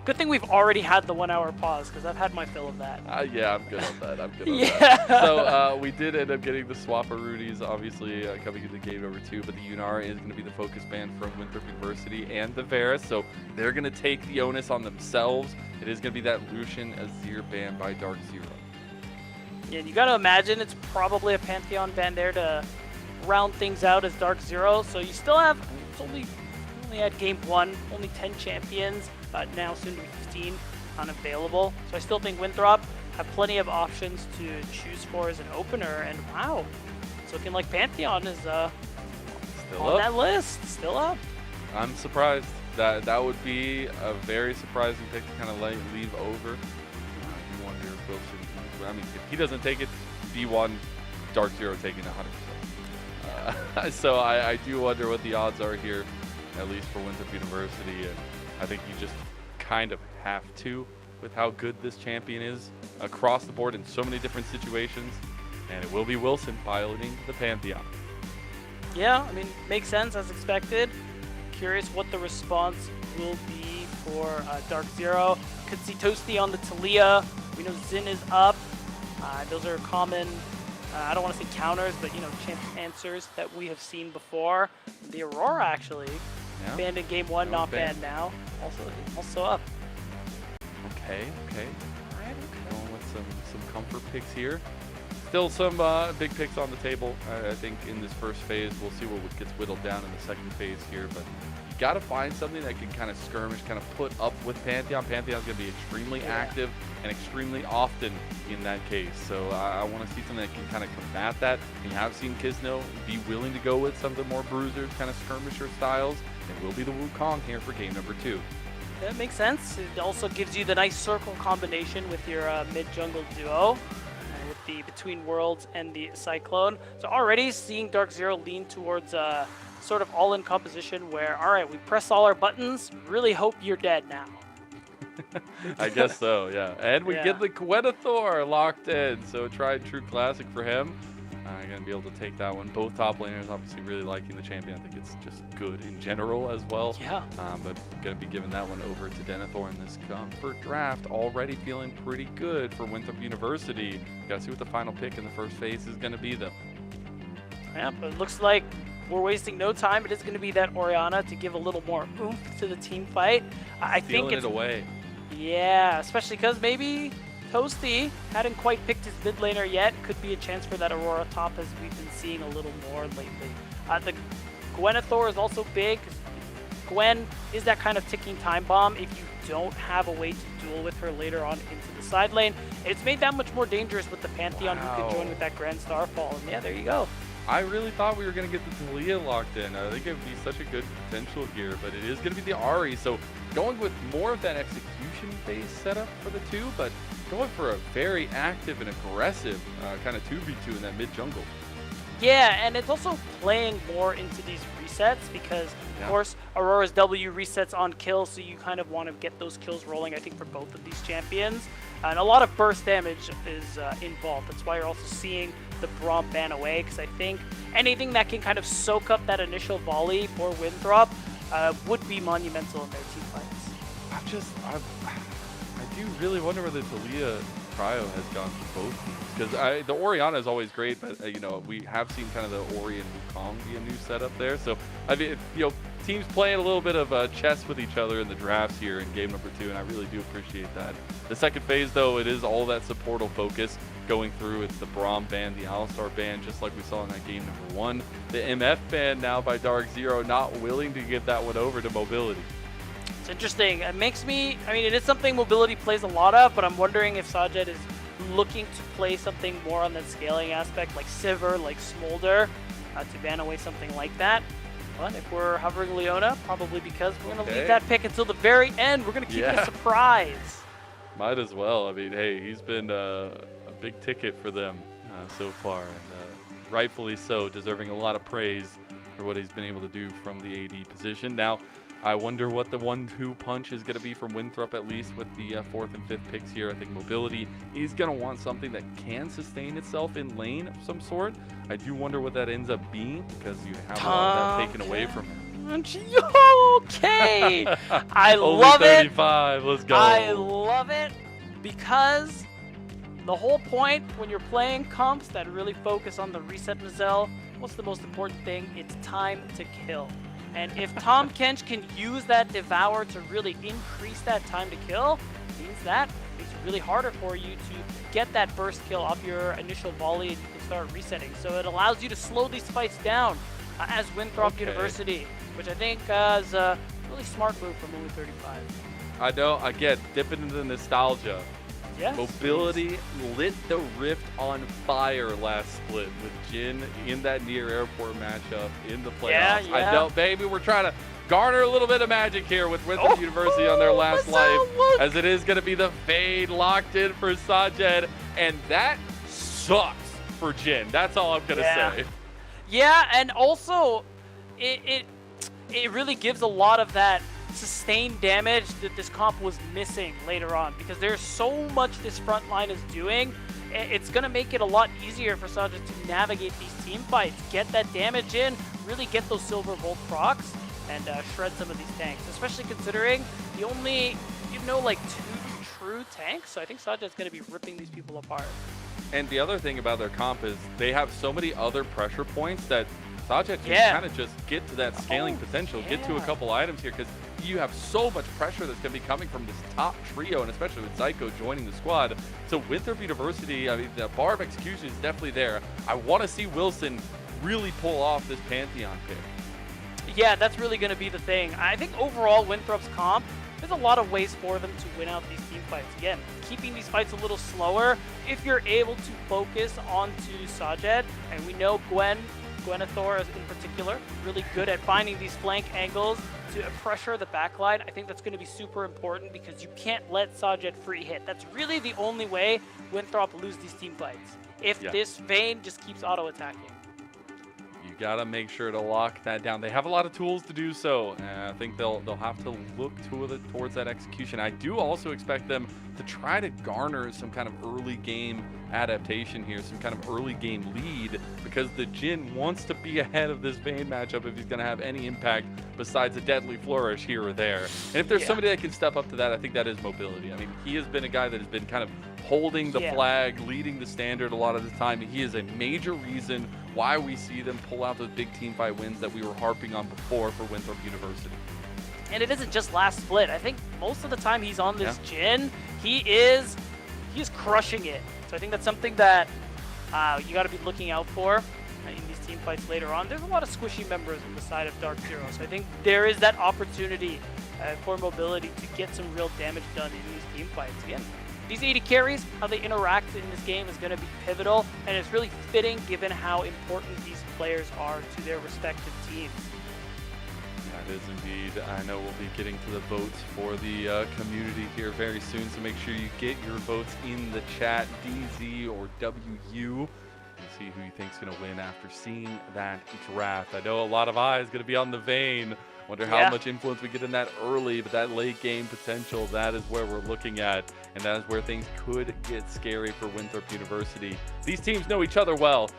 Good thing we've already had the 1 hour pause, because I've had my fill of that. Yeah, I'm good on that. I'm good on Yeah. that. So we did end up getting the Swapperoonies, obviously, coming into game number 2, but the Unara is going to be the focus band from Winthrop University and the Varus, so they're going to take the onus on themselves. It is going to be that Lucian Azir ban by Dark Zero. Yeah, you gotta imagine it's probably a Pantheon ban there to round things out as Dark Zero. So you still have, it's only had game 1, only 10 champions, now soon to be 15 unavailable. So I still think Winthrop have plenty of options to choose for as an opener. And wow, it's looking like Pantheon is Still on up. that list, still up. I'm surprised. That would be a very surprising pick to kind of leave over. You wonder if Wilson, I mean, if he doesn't take it, B1, Dark Zero taking 100%. So I do wonder what the odds are here, at least for Winthrop University. And I think you just kind of have to with how good this champion is across the board in so many different situations. And it will be Wilson piloting the Pantheon. Yeah, I mean, makes sense as expected. Curious what the response will be for Dark Zero. Could see Toasty on the Talia. We know Zin is up. Those are common, I don't want to say counters, but champ answers that we have seen before. The Aurora actually, banned in game 1, not banned now. Also up. Okay. All right. Going with some comfort picks here. Still some big picks on the table. I think in this first phase, we'll see what gets whittled down in the second phase here. But you got to find something that can kind of skirmish, kind of put up with Pantheon. Pantheon's going to be extremely active and extremely often in that case. So I want to see something that can kind of combat that. And you have seen Kisno be willing to go with some of the more bruiser, kind of skirmisher styles. It will be the Wukong here for game number 2. That makes sense. It also gives you the nice circle combination with your mid-jungle duo. With the Between Worlds and the Cyclone. So already seeing Dark Zero lean towards sort of all-in composition where, all right, we press all our buttons, really hope you're dead now. I guess so, yeah. And we get the Quedathor locked in, so a tried true classic for him. Going to be able to take that one. Both top laners obviously really liking the champion. I think it's just good in general as well. Yeah. But going to be giving that one over to Denethor in this comfort draft. Already feeling pretty good for Winthrop University. Got to see what the final pick in the first phase is going to be, though. Yeah, but it looks like we're wasting no time. It is going to be that Orianna to give a little more oomph to the team fight. I think it's it away. Yeah, especially because maybe Toasty hadn't quite picked his mid laner yet. Could be a chance for that Aurora top as we've been seeing a little more lately. The Gwenathor is also big. Gwen is that kind of ticking time bomb if you don't have a way to duel with her later on into the side lane. It's made that much more dangerous with the Pantheon who could join with that Grand Starfall. And yeah, there you go. I really thought we were going to get the Talia locked in. I think it would be such a good potential here, but it is going to be the Ahri. So going with more of that execution-based setup for the two, but going for a very active and aggressive kind of 2v2 in that mid-jungle. Yeah, and it's also playing more into these resets because, of course, Aurora's W resets on kills, so you kind of want to get those kills rolling, I think, for both of these champions. And a lot of burst damage is involved. That's why you're also seeing the Braum ban away, because I think anything that can kind of soak up that initial volley for Winthrop would be monumental in their team fights. I do really wonder where the Talia Cryo has gone for both teams, because the Orianna is always great, but we have seen kind of the Ori and Wukong be a new setup there. So I mean, teams playing a little bit of chess with each other in the drafts here in game number 2, and I really do appreciate that. The second phase, though, it is all that supportal focus going through. It's the Braum ban, the Alistar ban, just like we saw in that game number 1. The MF ban now by Dark Zero, not willing to give that one over to Mobility. It's interesting. It makes me, I mean, it is something Mobility plays a lot of, but I'm wondering if Sajed is looking to play something more on that scaling aspect, like Sivir, like Smolder, to ban away something like that. But if we're hovering Leona, probably because we're going to leave that pick until the very end. We're going to keep it a surprise. Might as well. I mean, hey, he's been a big ticket for them so far, and rightfully so, deserving a lot of praise for what he's been able to do from the AD position. Now, I wonder what the 1-2 punch is going to be from Winthrop, at least with the 4th and 5th picks here. I think Mobility is going to want something that can sustain itself in lane of some sort. I do wonder what that ends up being, because you have a lot of that taken away from him. Okay, I love it. 35, let's go. I love it, because the whole point when you're playing comps that really focus on the reset Mazel, what's the most important thing? It's time to kill. And if Tom Kench can use that Devour to really increase that time to kill, means that makes it really harder for you to get that burst kill off your initial volley, and you can start resetting. So it allows you to slow these fights down as Winthrop University, which I think is a really smart move from only 35. I know, again, dipping into the nostalgia. Yes, Mobility lit the Rift on fire last split with Jin in that near airport matchup in the playoffs. Yeah. I know, baby, we're trying to garner a little bit of magic here with Winthrop University on their last life, as it is going to be the fade locked in for Sajed, and that sucks for Jin. That's all I'm going to say. Yeah, and also it really gives a lot of that sustained damage that this comp was missing later on, because there's so much this front line is doing. It's going to make it a lot easier for Sajed to navigate these team fights, get that damage in, really get those silver volt procs, and shred some of these tanks, especially considering the only, like 2 true tanks. So I think Sajed's going to be ripping these people apart. And the other thing about their comp is they have so many other pressure points that Sajed can kind of just get to that scaling potential, get to a couple items here, because you have so much pressure that's going to be coming from this top trio, and especially with Zyko joining the squad. So Winthrop University, I mean, the bar of execution is definitely there. I want to see Wilson really pull off this Pantheon pick. Yeah, that's really going to be the thing. I think overall Winthrop's comp, there's a lot of ways for them to win out these team fights. Again, keeping these fights a little slower. If you're able to focus onto Sajed, and we know Gwenethor in particular, really good at finding these flank angles to pressure the backline. I think that's going to be super important, because you can't let Sajed free hit. That's really the only way Winthrop lose these team fights. If this Vayne just keeps auto-attacking. You gotta make sure to lock that down. They have a lot of tools to do so, and I think they'll have to look towards that execution. I do also expect them to try to garner some kind of early game adaptation here, some kind of early game lead, because the Jin wants to be ahead of this Vayne matchup if he's going to have any impact besides a deadly flourish here or there. And if there's somebody that can step up to that, I think that is Mobility. I mean, he has been a guy that has been kind of holding the flag, leading the standard a lot of the time. He is a major reason why we see them pull out those big team fight wins that we were harping on before for Winthrop University. And it isn't just last split. I think most of the time he's on this Jin, he's crushing it. So I think that's something that you got to be looking out for in these team fights later on. There's a lot of squishy members on the side of Dark Zero, so I think there is that opportunity for Mobility to get some real damage done in these team fights. Again, these 80 carries, how they interact in this game is going to be pivotal, and it's really fitting given how important these players are to their respective teams. That is indeed. I know we'll be getting to the votes for the community here very soon, so make sure you get your votes in the chat, DZ or WU, and see who you think is going to win after seeing that draft. I know a lot of eyes going to be on the Vayne. Wonder how much influence we get in that early, but that late game potential, that is where we're looking at, and that is where things could get scary for Winthrop University. These teams know each other well,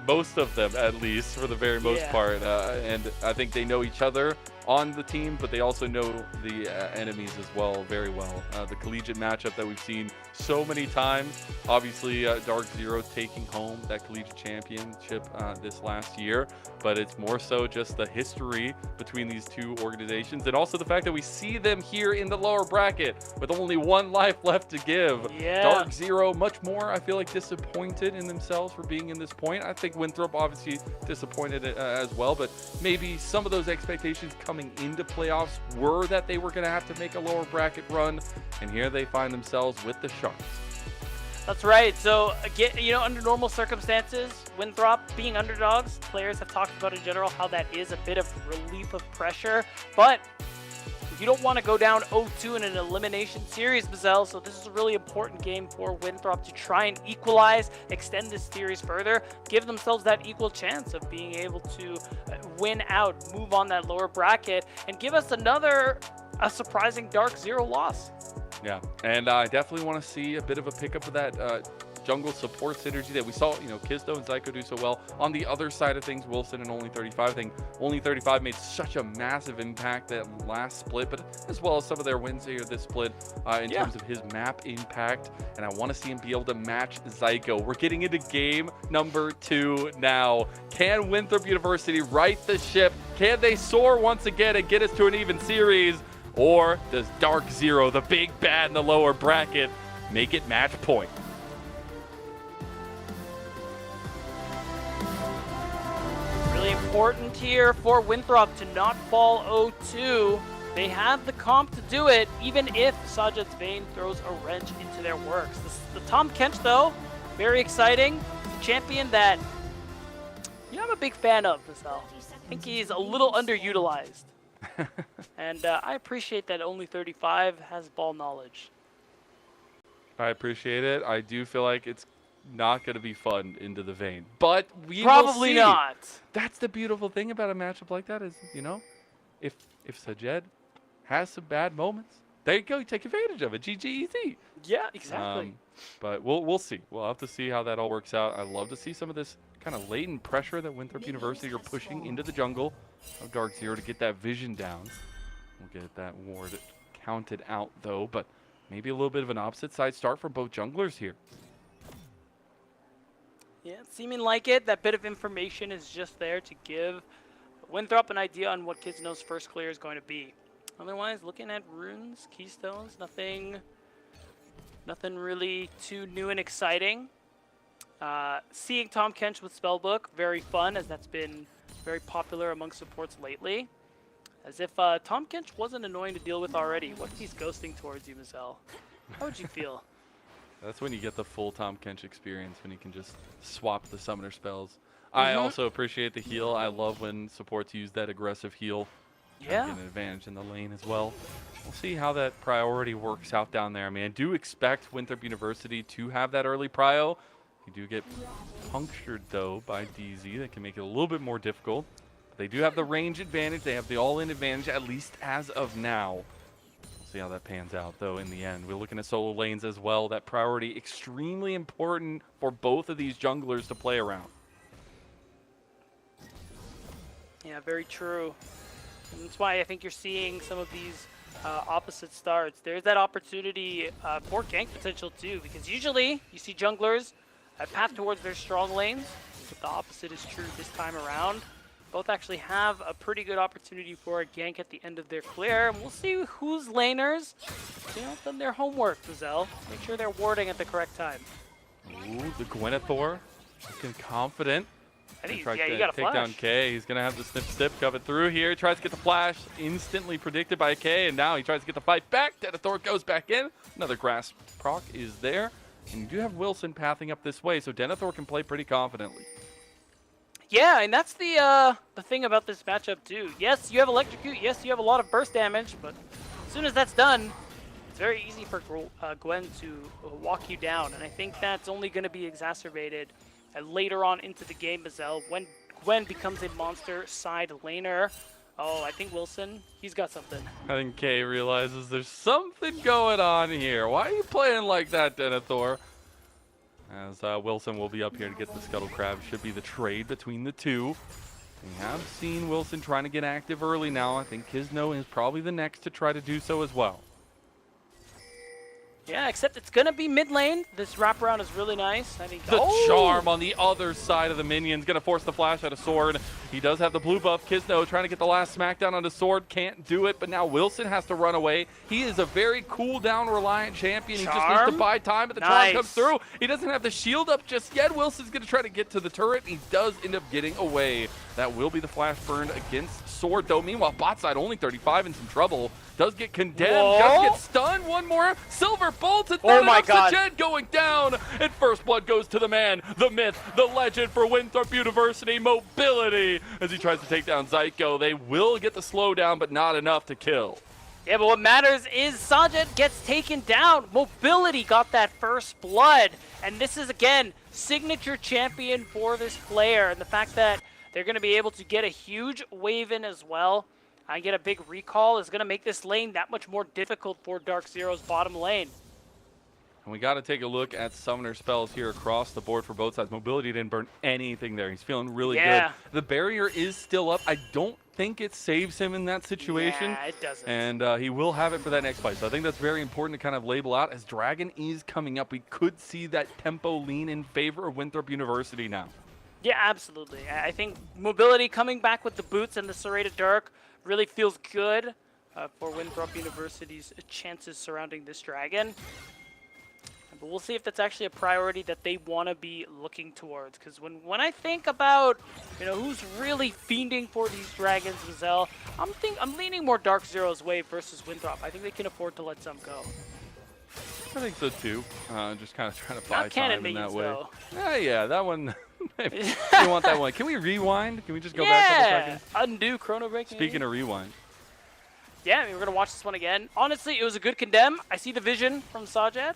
most of them at least, for the very most part, and I think they know each other on the team, but they also know the enemies as well very well. The collegiate matchup that we've seen so many times, obviously Dark Zero taking home that collegiate championship this last year, but it's more so just the history between these two organizations, and also the fact that we see them here in the lower bracket with only one life left to give. Dark Zero much more, I feel like, disappointed in themselves for being in this point. I think Winthrop obviously disappointed as well, but maybe some of those expectations coming into playoffs were that they were going to have to make a lower bracket run, and here they find themselves with the Sharks. That's right. So again, under normal circumstances, Winthrop being underdogs, players have talked about in general how that is a bit of relief of pressure, but you don't want to go down 0-2 in an elimination series, Bazell, so this is a really important game for Winthrop to try and equalize, extend this series further, give themselves that equal chance of being able to win out, move on that lower bracket, and give us a surprising Dark Zero loss. Yeah, and I definitely want to see a bit of a pickup of that jungle support synergy that we saw, Kisto and Zyko do so well. On the other side of things, Wilson and Only 35, I think Only 35 made such a massive impact that last split, but as well as some of their wins here this split in terms of his map impact, and I want to see him be able to match Zyko. We're getting into game number 2 now. Can Winthrop University right the ship? Can they soar once again and get us to an even series? Or does Dark Zero, the big bad in the lower bracket, make it match point. Really important here for Winthrop to not fall 0-2. They have the comp to do it, even if Sajid's Vayne throws a wrench into their works. The Tahm Kench, though, very exciting. Champion that I'm a big fan of, Vassell. I think he's a little underutilized. And I appreciate that only 35 has ball knowledge. I appreciate it. I do feel like it's not going to be fun into the Vayne, but we Probably will see. not. That's the beautiful thing about a matchup like that is, if Sajid has some bad moments, there you go. You take advantage of it. GG easy. Yeah, exactly. But we'll see. We'll have to see how that all works out. I love to see some of this kind of latent pressure that Winthrop University are pushing into the jungle of Dark Zero to get that vision down. We'll get that ward counted out though, but maybe a little bit of an opposite side start for both junglers here. Yeah, seeming like it. That bit of information is just there to give Winthrop an idea on what Kizno's first clear is going to be. Otherwise, looking at runes, keystones, nothing really too new and exciting. Seeing Tahm Kench with Spellbook, very fun, as that's been very popular among supports lately. As if Tahm Kench wasn't annoying to deal with already. What if he's ghosting towards you, Mazel? How would you feel? That's when you get the full Tahm Kench experience, when you can just swap the summoner spells. I also appreciate the heal. I love when supports use that aggressive heal. Yeah. Get an advantage in the lane as well. We'll see how that priority works out down there. I mean, I do expect Winthrop University to have that early prio. You do get punctured, though, by DZ. That can make it a little bit more difficult. But they do have the range advantage. They have the all-in advantage, at least as of now. We'll see how that pans out, though, in the end. We're looking at solo lanes as well. That priority extremely important for both of these junglers to play around. Yeah, very true. And that's why I think you're seeing some of these opposite starts. There's that opportunity for gank potential too, because usually you see junglers path towards their strong lanes, but the opposite is true this time around. Both actually have a pretty good opportunity for a gank at the end of their clear, and we'll see whose laners done their homework, Vassell. Make sure they're warding at the correct time. Ooh, the Gwenethor looking confident. I think, yeah, you got a take flash. down K. He's going to have the snip coming through here. He tries to get the flash, instantly predicted by K, and now he tries to get the fight back. Denethor goes back in. Another grasp proc is there. And you do have Wilson pathing up this way, so Denethor can play pretty confidently. Yeah, and that's the thing about this matchup too. Yes, you have Electrocute. Yes, you have a lot of burst damage, but as soon as that's done, it's very easy for Gwen to walk you down. And I think that's only going to be exacerbated later on into the game, Mazel, when Gwen becomes a monster side laner. Oh, I think Wilson, he's got something. I think Kay realizes there's something going on here. Why are you playing like that, Denethor? As Wilson will be up here to get the Scuttle Crab. Should be the trade between the two. We have seen Wilson trying to get active early now. I think Kizno is probably the next to try to do so as well. Yeah, except it's going to be mid lane. This wraparound is really nice. I think the charm on the other side of the minions. Going to force the flash out of Sword. He does have the blue buff. Kizno trying to get the last smackdown onto Sword. Can't do it, but now Wilson has to run away. He is a very cooldown reliant champion. He just needs to buy time, but the charm comes through. He doesn't have the shield up just yet. Wilson's going to try to get to the turret. He does end up getting away. That will be the flash burned against Sword, though. Meanwhile, bot side only 35 in some trouble. Does get condemned, does get stunned. One more silver bolt, and then Sajid going down. And first blood goes to the man, the myth, the legend for Winthrop University, Mobility. As he tries to take down Zyko, they will get the slowdown, but not enough to kill. Yeah, but what matters is Sajid gets taken down. Mobility got that first blood. And this is, again, signature champion for this player. And the fact that they're going to be able to get a huge wave in as well and get a big recall is going to make this lane that much more difficult for Dark Zero's bottom lane. And we got to take a look at summoner spells here across the board for both sides. Mobility didn't burn anything there. He's feeling really good. The barrier is still up. I don't think it saves him in that situation. Yeah, it doesn't. And he will have it for that next fight. So I think that's very important to kind of label out. As Dragon is coming up, we could see that tempo lean in favor of Winthrop University now. Yeah, absolutely. I think Mobility coming back with the boots and the Serrated Dirk really feels good for Winthrop University's chances surrounding this Dragon. But we'll see if that's actually a priority that they want to be looking towards. Because when I think about, who's really fiending for these dragons, Gazelle, I'm leaning more Dark Zero's way versus Winthrop. I think they can afford to let some go. I think so too. Just kind of trying to buy Not cannon time in minions, that way. though. Yeah, that one. Maybe. You want that one? Can we rewind? Can we just go back a couple seconds? Undo chrono breaking. Speaking of rewind. Yeah, I mean, we're going to watch this one again. Honestly, it was a good condemn. I see the vision from Sajad.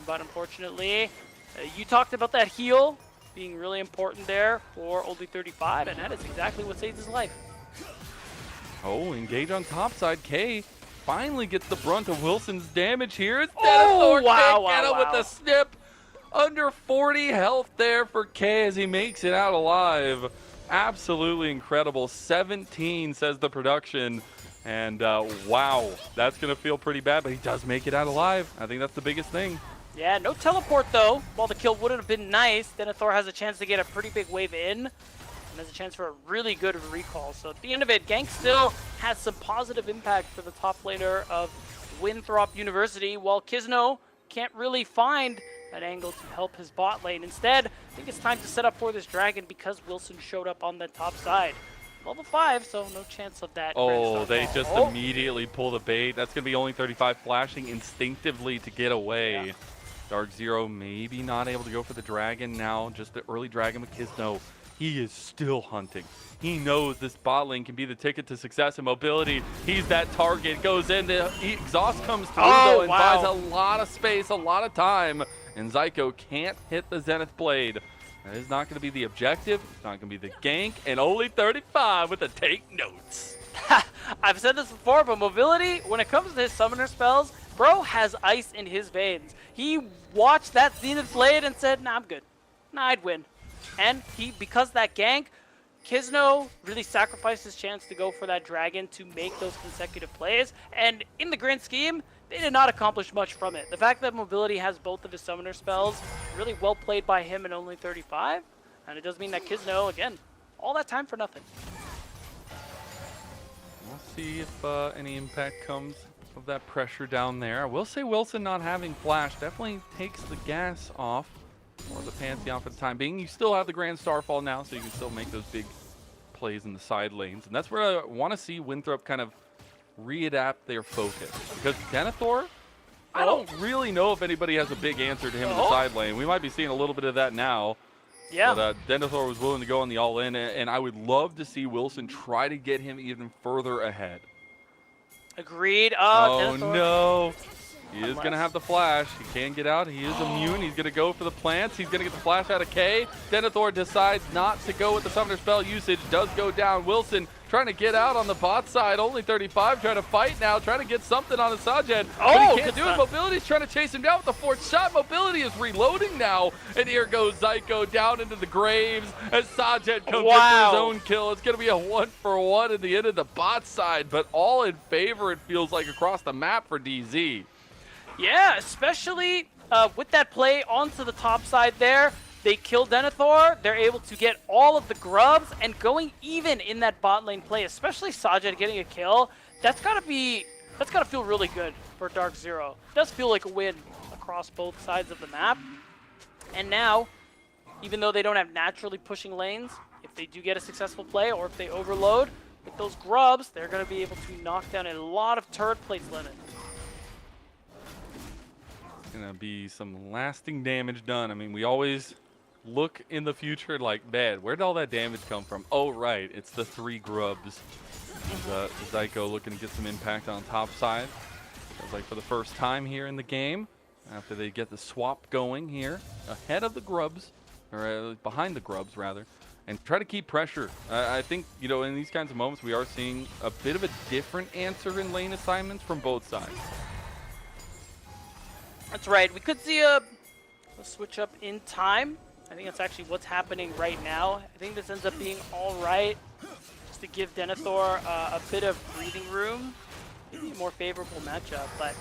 But unfortunately, you talked about that heal being really important there for only 35, and that is exactly what saves his life. Oh, engage on top side. K finally gets the brunt of Wilson's damage here. It's Oh, Denethor wow, can't get him wow. with the snip. Under 40 health there for K as he makes it out alive. Absolutely incredible. 17 says the production. And wow, that's going to feel pretty bad, but he does make it out alive. I think that's the biggest thing. Yeah, no teleport though. While the kill wouldn't have been nice, Denethor has a chance to get a pretty big wave in. And has a chance for a really good recall. So at the end of it, Gank still has some positive impact for the top laner of Winthrop University, while Kizno can't really find that angle to help his bot lane. Instead, I think it's time to set up for this dragon because Wilson showed up on the top side. Level 5, so no chance of that. Oh, they just immediately pull the bait. That's going to be only 35 flashing instinctively to get away. Yeah. Dark Zero maybe not able to go for the dragon now. Just the early dragon with Kizno. He is still hunting. He knows this bot lane can be the ticket to success and mobility. He's that target. Goes in. The exhaust comes through though and buys a lot of space, a lot of time. And Zyko can't hit the Zenith Blade. That is not going to be the objective. It's not going to be the gank. And only 35 with the take notes. I've said this before, but mobility, when it comes to his summoner spells, bro has ice in his veins. He watched that Zenith Blade and said, nah, I'm good. Nah, I'd win. And because that gank, Kizno really sacrificed his chance to go for that dragon to make those consecutive plays. And in the grand scheme, they did not accomplish much from it. The fact that mobility has both of his summoner spells, really well played by him in only 35. And it does mean that Kizno, again, all that time for nothing. We'll see if any impact comes of that pressure down there. I will say Wilson not having flash definitely takes the gas off, or the Pantheon for the time being. You still have the Grand Starfall now, so you can still make those big plays in the side lanes. And that's where I want to see Winthrop kind of readapt their focus. Because Denethor, I don't really know if anybody has a big answer to him in the side lane. We might be seeing a little bit of that now. Yeah. But Denethor was willing to go on the all-in, and I would love to see Wilson try to get him even further ahead. Agreed. Oh, no. He is going to have the flash. He can get out. He is immune. He's going to go for the plants. He's going to get the flash out of K. Denethor decides not to go with the summoner spell usage. Does go down. Wilson trying to get out on the bot side. Only 35. Trying to fight now. Trying to get something on the Sajed. But he can't do it. Mobility's trying to chase him down with the fourth shot. Mobility is reloading now. And here goes Zyko down into the graves as Sajed comes in for his own kill. It's going to be a 1-for-1 at the end of the bot side. But all in favor, it feels like, across the map for DZ. Yeah, especially with that play onto the top side there. They kill Denethor. They're able to get all of the grubs and going even in that bot lane play, especially Sajed getting a kill. That's gotta feel really good for Dark Zero. It does feel like a win across both sides of the map. And now, even though they don't have naturally pushing lanes, if they do get a successful play or if they overload with those grubs, they're gonna be able to knock down a lot of turret plates limit. Gonna be some lasting damage done. I mean, we always look in the future like, man, where did all that damage come from? Oh, right, it's the 3 grubs. Zyko looking to get some impact on top side. Feels like for the first time here in the game, after they get the swap going here, ahead of the grubs, or behind the grubs rather, and try to keep pressure. I think, in these kinds of moments, we are seeing a bit of a different answer in lane assignments from both sides. That's right. We could see a switch up in time. I think that's actually what's happening right now. I think this ends up being all right, just to give Denethor a bit of breathing room, maybe a more favorable matchup. But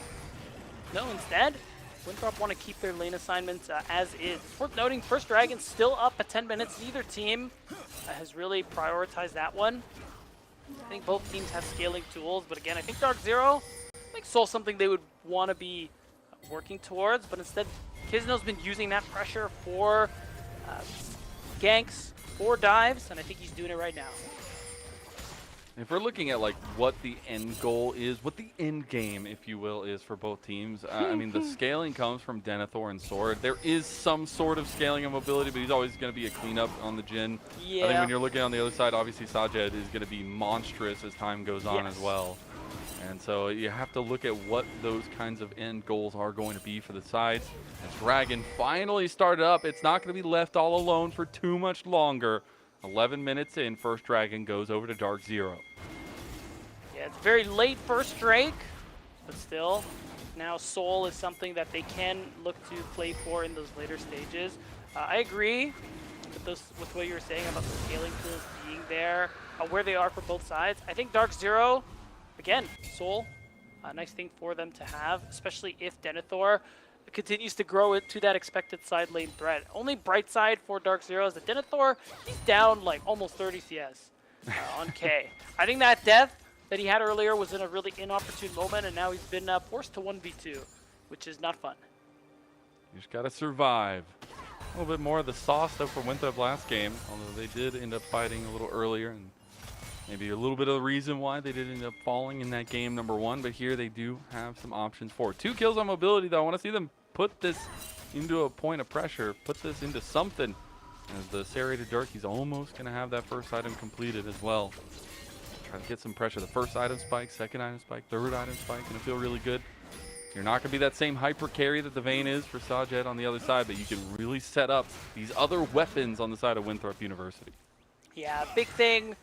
no, instead, Winthrop want to keep their lane assignments as is. It's worth noting, first dragon still up at 10 minutes. Neither team has really prioritized that one. I think both teams have scaling tools, but again, I think Dark Zero saw something they would want to be working towards, but instead Kizno's been using that pressure for ganks, for dives, and I think he's doing it right now. If we're looking at like what the end goal is, what the end game, if you will, is for both teams, I mean, the scaling comes from Denethor and Sword. There is some sort of scaling of mobility, but he's always going to be a cleanup on the Jhin. Yeah. I think when you're looking on the other side, obviously Sajed is going to be monstrous as time goes on as well. And so you have to look at what those kinds of end goals are going to be for the sides. As Dragon finally started up, it's not going to be left all alone for too much longer. 11 minutes in, first Dragon goes over to Dark Zero. Yeah, it's very late first Drake, but still, now Soul is something that they can look to play for in those later stages. I agree with what you were saying about the scaling tools being there, where they are for both sides. I think Dark Zero, again, Soul, a nice thing for them to have, especially if Denethor continues to grow into that expected side lane threat. Only bright side for Dark Zero is that Denethor, he's down like almost 30 CS on K. I think that death that he had earlier was in a really inopportune moment, and now he's been forced to 1v2, which is not fun. You just got to survive. A little bit more of the sauce though for Winthrop last game, although they did end up fighting a little earlier, and maybe a little bit of the reason why they did end up falling in that game #1, but here they do have some options for it. 2 kills on mobility though. I want to see them put this into a point of pressure, put this into something. As the serrated Dirk, he's almost going to have that first item completed as well. Try to get some pressure. The first item spike, second item spike, third item spike, going to feel really good. You're not going to be that same hyper carry that the Vayne is for Sajed on the other side, but you can really set up these other weapons on the side of Winthrop University. Yeah, big thing,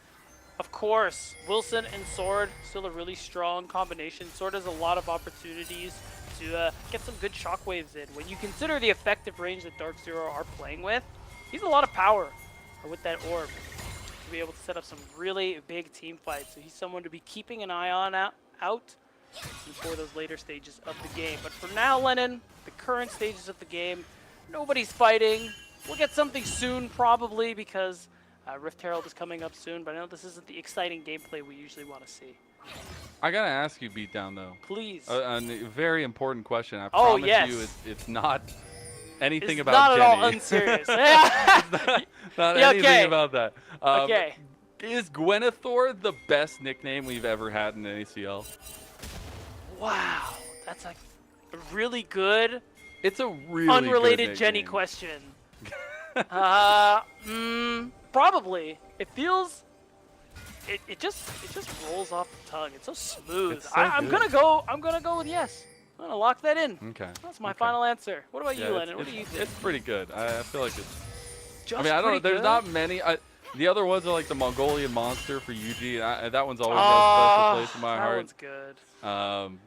of course, Wilson and Sword, still a really strong combination. Sword has a lot of opportunities to get some good shockwaves in. When you consider the effective range that Dark Zero are playing with, he's a lot of power with that orb to be able to set up some really big team fights. So he's someone to be keeping an eye on out for those later stages of the game. But for now, Lennon, the current stages of the game, nobody's fighting. We'll get something soon probably because Rift Herald is coming up soon, but I know this isn't the exciting gameplay we usually want to see. I gotta ask you, Beatdown, though. Please. A very important question. I promise you it's not anything about Jenny. It's not at all unserious. not anything about that. Okay. Is Gwenethor the best nickname we've ever had in NACL? Wow. That's a really good, it's a really unrelated good Jenny question. Probably. It feels... It just rolls off the tongue. It's so smooth. It's so I'm gonna go with yes. I'm gonna lock that in. Okay. That's my final answer. What about you, Lennon? What do you think? It's pretty good. I feel like it's. Just I mean, I don't know. There's good? not many. The other ones are like the Mongolian monster for UG. That one's always got a special place in my heart. That one's good.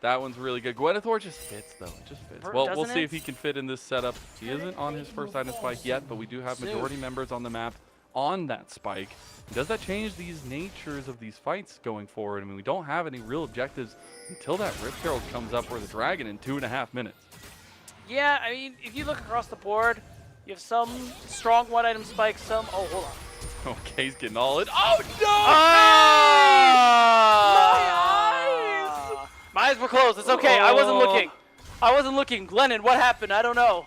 That one's really good. Gwenethor just fits though. It just fits. Well, we'll see if he can fit in this setup. He isn't on his first item spike yet, but we do have majority members on the map on that spike. Does that change these natures of these fights going forward? I mean, we don't have any real objectives until that Rift Herald comes up for the Dragon in 2.5 minutes. Yeah, I mean, if you look across the board, you have some strong one-item spikes, some... Oh, hold on. Okay, he's getting all in. Oh, no! My eyes! My eyes were closed. It's okay. I wasn't looking. I wasn't looking. Lennon, what happened? I don't know.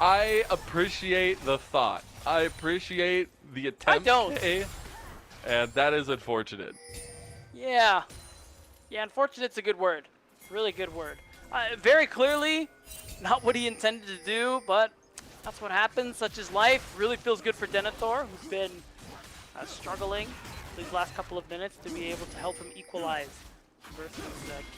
I appreciate the thought. I appreciate the attempt. I don't. And that is unfortunate. Yeah. Yeah, unfortunate's a good word. Really good word. Very clearly, not what he intended to do, but that's what happens. Such is life. Really feels good for Denethor, who's been struggling these last couple of minutes to be able to help him equalize versus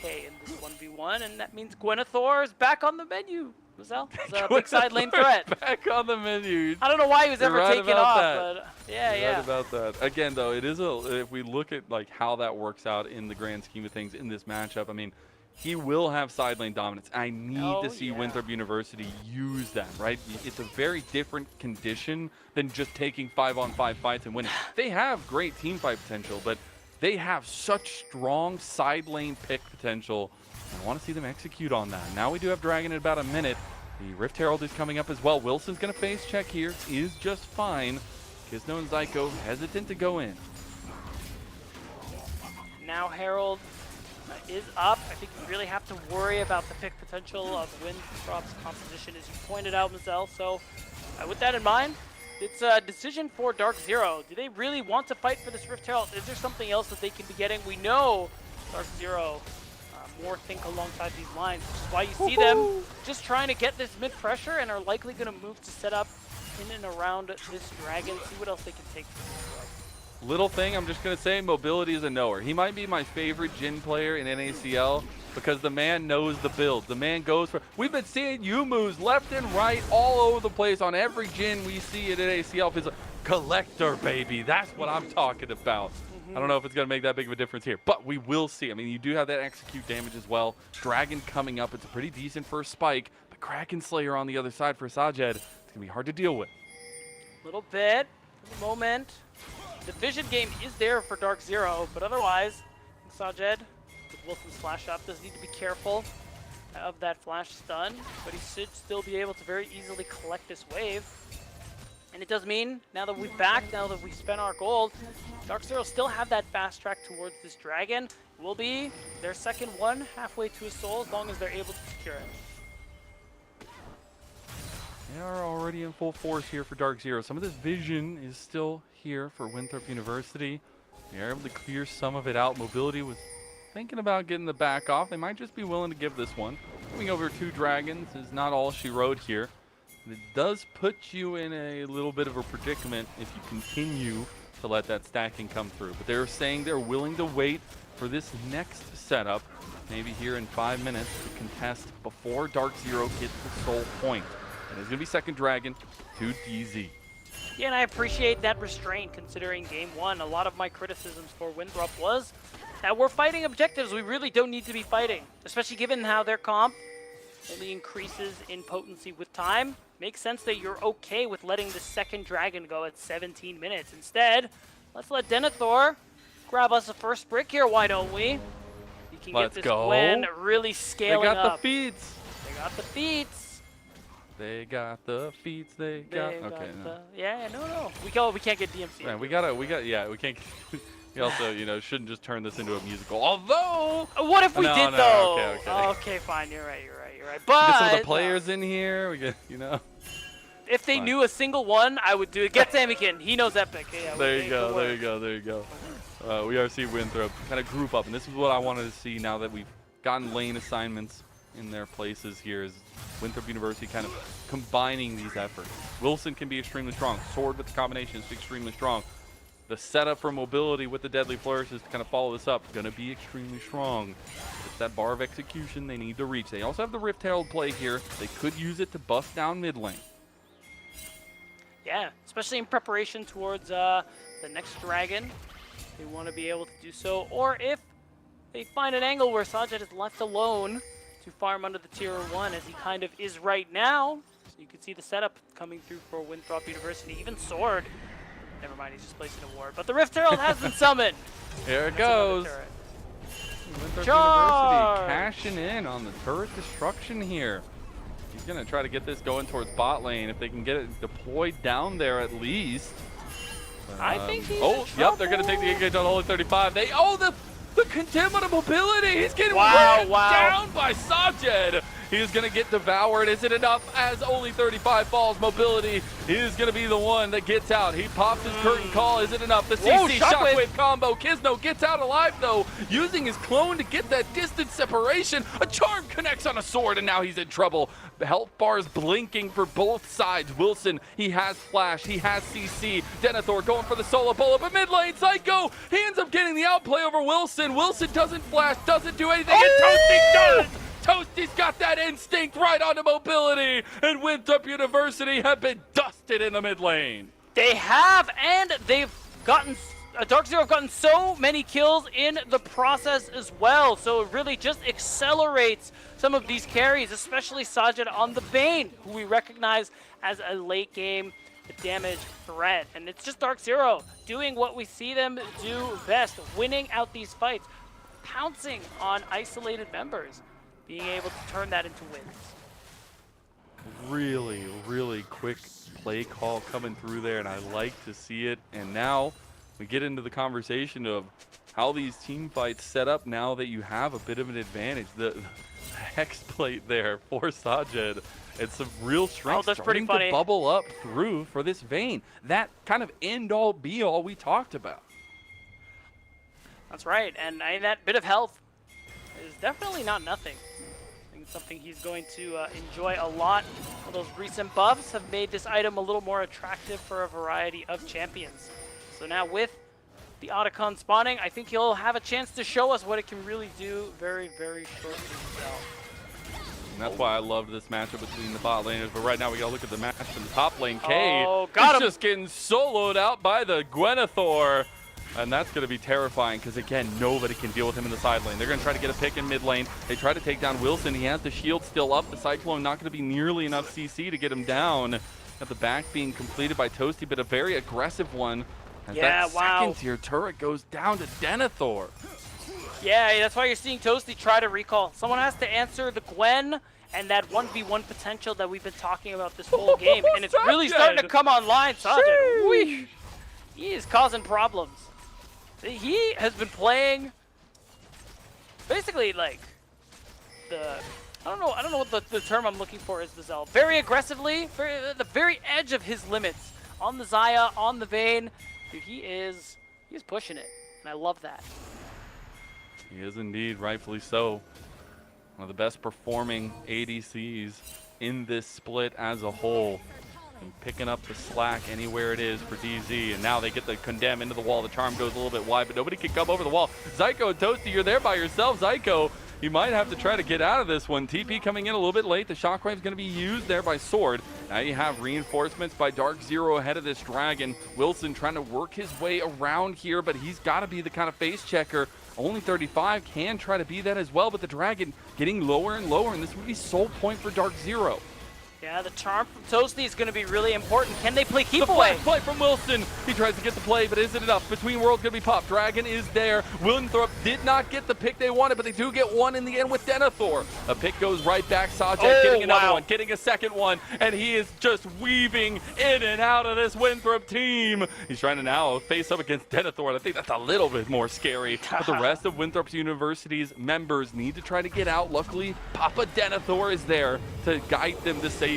K in this 1v1. And that means Gwenethor is back on the menu. It's a big side lane threat. Back on the menu. I don't know why he was ever taken off, but You're right about that. Again, though, it is if we look at like how that works out in the grand scheme of things in this matchup, I mean, he will have side lane dominance. I need to see Winthrop University use that, right? It's a very different condition than just taking 5-on-5 fights and winning. They have great team fight potential, but they have such strong side lane pick potential. I want to see them execute on that. Now we do have Dragon in about a minute. The Rift Herald is coming up as well. Wilson's going to face check here. Is just fine. Kizno and Zyko hesitant to go in. Now Herald is up. I think you really have to worry about the pick potential of Winthrop's composition, as you pointed out, Mazel. So with that in mind, it's a decision for Dark Zero. Do they really want to fight for this Rift Herald? Is there something else that they can be getting? We know Dark Zero more think alongside these lines, which is why you see them just trying to get this mid pressure and are likely going to move to set up in and around this dragon, see what else they can take from this drug. Little thing, I'm just going to say mobility is a knower. He might be my favorite Jhin player in NACL because the man knows the build. The man goes for... We've been seeing Yumu's left and right all over the place on every Jhin we see in NACL. It's a collector, baby. That's what I'm talking about. I don't know if it's going to make that big of a difference here, but we will see. I mean, you do have that execute damage as well. Dragon coming up. It's a pretty decent first spike, but Kraken Slayer on the other side for Sajed. It's going to be hard to deal with. Little bit for the moment. The vision game is there for Dark Zero, but otherwise, Sajed with Wilson's flash up does need to be careful of that flash stun, but he should still be able to very easily collect this wave. And it does mean, now that we've backed, now that we've spent our gold, Dark Zero still have that fast track towards this dragon. It will be their second one, halfway to a soul, as long as they're able to secure it. They are already in full force here for Dark Zero. Some of this vision is still here for Winthrop University. They're able to clear some of it out. Mobility was thinking about getting the back off. They might just be willing to give this one. Coming over 2 dragons is not all she wrote here. It does put you in a little bit of a predicament if you continue to let that stacking come through. But they're saying they're willing to wait for this next setup, maybe here in 5 minutes, to contest before Dark Zero gets the soul point. And it's going to be second dragon to DZ. Yeah, and I appreciate that restraint considering game 1. A lot of my criticisms for Winthrop was that we're fighting objectives we really don't need to be fighting, especially given how their comp only increases in potency with time. Makes sense that you're okay with letting the second dragon go at 17 minutes. Instead, let's let Denethor grab us a first brick here, why don't we? He can Let's get this go. win really scaling up. They got the feeds. They got the feats. They got the feeds. They got... Okay, no. Yeah, no. We can't get DMC. Man, we can't... We also, you know, shouldn't just turn this into a musical. Although... What if we did, though? Okay. Okay, fine. You're right. But... Get some of the players in here. We get, you know... If they knew a single one, I would do it. Get Samikin. He knows Epic. Yeah, there you go. We are seeing Winthrop kind of group up, and this is what I wanted to see now that we've gotten lane assignments in their places here, is Winthrop University kind of combining these efforts. Wilson can be extremely strong. Sword with the combination is extremely strong. The setup for mobility with the Deadly Flourishes to kind of follow this up, going to be extremely strong. It's that bar of execution they need to reach. They also have the Rift Herald play here. They could use it to bust down mid lane. Yeah, especially in preparation towards the next dragon. They want to be able to do so. Or if they find an angle where Sajed is left alone to farm under the tier 1, as he kind of is right now. So you can see the setup coming through for Winthrop University. Even Sword. Never mind, he's just placing a ward. But the Rift Herald has been summoned. Here it goes. Winthrop University cashing in on the turret destruction here. He's going to try to get this going towards bot lane if they can get it deployed down there at least. I think he's yep, they're going to take the engage on only 35. The containment of mobility. He's getting down by Sajed. He's going to get devoured. Is it enough as only 35 falls? Mobility is going to be the one that gets out. He pops his curtain call. Is it enough? The CC Shockwave combo. Kisno gets out alive, though, using his clone to get that distance separation. A charm connects on a sword, and now he's in trouble. The health bars blinking for both sides. Wilson, he has flash. He has CC. Denethor going for the solo bullet, but mid lane, Psycho, he ends up getting the outplay over Wilson. Wilson doesn't flash, doesn't do anything, and Toasty does! Toasty's got that instinct right onto mobility, and Winthrop University have been dusted in the mid lane. They have, and they've gotten... Dark Zero have gotten so many kills in the process as well, so it really just accelerates some of these carries, especially Sajed on the Bane, who we recognize as a late game damage threat. And it's just Dark Zero doing what we see them do best, winning out these fights, pouncing on isolated members, being able to turn that into wins. Really, really quick play call coming through there, and I like to see it. And now we get into the conversation of how these team fights set up now that you have a bit of an advantage. The hex plate there for Sajed. It's some real strength that's pretty starting funny. to bubble up through for this Vayne. That kind of end-all, be-all we talked about. That's right, and that bit of health is definitely not nothing. I think it's something he's going to enjoy a lot. Those recent buffs have made this item a little more attractive for a variety of champions. So now with the Otacon spawning, I think he'll have a chance to show us what it can really do very, very shortly. And that's why I loved this matchup between the bot laners. But right now we gotta look at the match in the top lane. K got him. just getting soloed out by the Gwenethor. And that's going to be terrifying because, again, nobody can deal with him in the side lane. They're going to try to get a pick in mid lane. They try to take down Wilson. He has the shield still up. The Cyclone not going to be nearly enough CC to get him down. At the back being completed by Toasty, but a very aggressive one. As that second tier turret goes down to Denethor. Yeah, that's why you're seeing Toasty try to recall. Someone has to answer the Gwen and that 1v1 potential that we've been talking about this whole game. And it's really starting to come online, Sajed. He is causing problems. He has been playing basically like I don't know what the term I'm looking for is, Vizel. Very aggressively, the very edge of his limits. On the Xayah, on the Vayne. Dude, he's pushing it. And I love that. He is indeed, rightfully so. One of the best performing ADCs in this split as a whole. And picking up the slack anywhere it is for DZ, and now they get the condemn into the wall. The charm goes a little bit wide, but nobody can come over the wall. Zyko and Toasty, you're there by yourself. Zyko, you might have to try to get out of this one. TP coming in a little bit late. The shockwave's going to be used there by Sword. Now you have reinforcements by Dark Zero ahead of this dragon. Wilson trying to work his way around here, but he's got to be the kind of face checker. Only 35 can try to be that as well, but the dragon getting lower and lower, and this would be sole point for Dark Zero. Yeah, the charm from Toasty is going to be really important. Can they play keep the away? Flash play from Wilson. He tries to get the play, but is it enough? Between Worlds going to be popped. Dragon is there. Winthrop did not get the pick they wanted, but they do get one in the end with Denethor. A pick goes right back. Sajed getting another one, getting a second one, and he is just weaving in and out of this Winthrop team. He's trying to now face up against Denethor, and I think that's a little bit more scary. But the rest of Winthrop's University's members need to try to get out. Luckily, Papa Denethor is there to guide them to safety.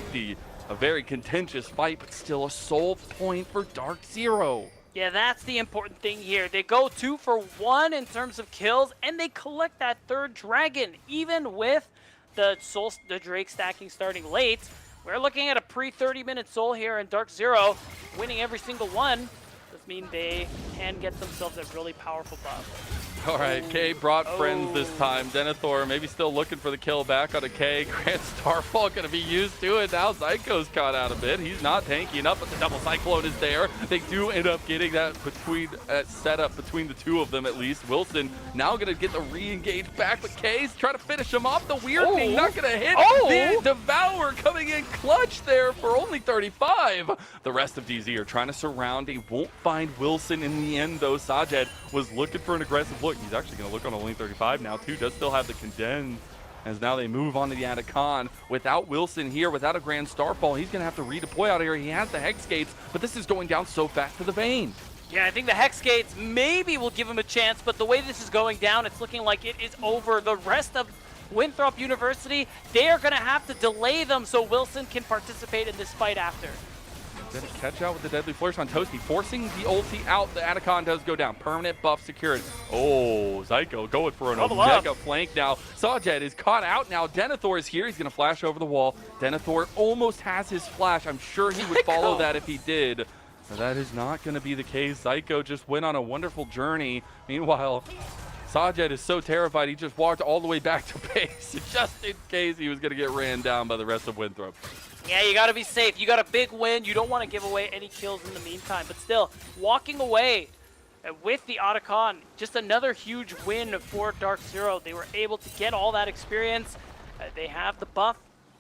A very contentious fight, but still a sole point for Dark Zero. Yeah, that's the important thing here. They go 2 for 1 in terms of kills, and they collect that third dragon. Even with the Drake stacking starting late, we're looking at a pre-30-minute Soul here, and Dark Zero winning every single one. Does mean they can get themselves a really powerful buff. All right, K brought friends this time. Denethor maybe still looking for the kill back on a K. Grant Starfall going to be used to it. Now Zyko's caught out a bit. He's not tanky enough, but the double Cyclone is there. They do end up getting that setup between the two of them at least. Wilson now going to get the re-engage back, but K's trying to finish him off. The weird thing not going to hit. The Devour coming in clutch there for only 35. The rest of DZ are trying to surround. They won't find Wilson in the end, though. Sajed was looking for an aggressive look. He's actually going to look on a lane 35 now, too. Does still have the condemn, as now they move on to the Atacon. Without Wilson here, without a Grand Starfall, he's going to have to redeploy out of here. He has the Hex Gates, but this is going down so fast for the Vayne. Yeah, I think the Hex Gates maybe will give him a chance, but the way this is going down, it's looking like it is over. The rest of Winthrop University, they are going to have to delay them so Wilson can participate in this fight after. Gonna catch out with the deadly flourish on Toasty, forcing the ulti out. The Atacon does go down. Permanent buff secured. Oh, Zyko going for an Omega flank now. Sajed is caught out now. Denethor is here. He's gonna flash over the wall. Denethor almost has his flash. I'm sure he would follow that if he did. But that is not gonna be the case. Zyko just went on a wonderful journey. Meanwhile, Sajed is so terrified he just walked all the way back to base just in case he was gonna get ran down by the rest of Winthrop. Yeah, you got to be safe. You got a big win. You don't want to give away any kills in the meantime. But still, walking away with the Otacon, just another huge win for Dark Zero. They were able to get all that experience. They have the buff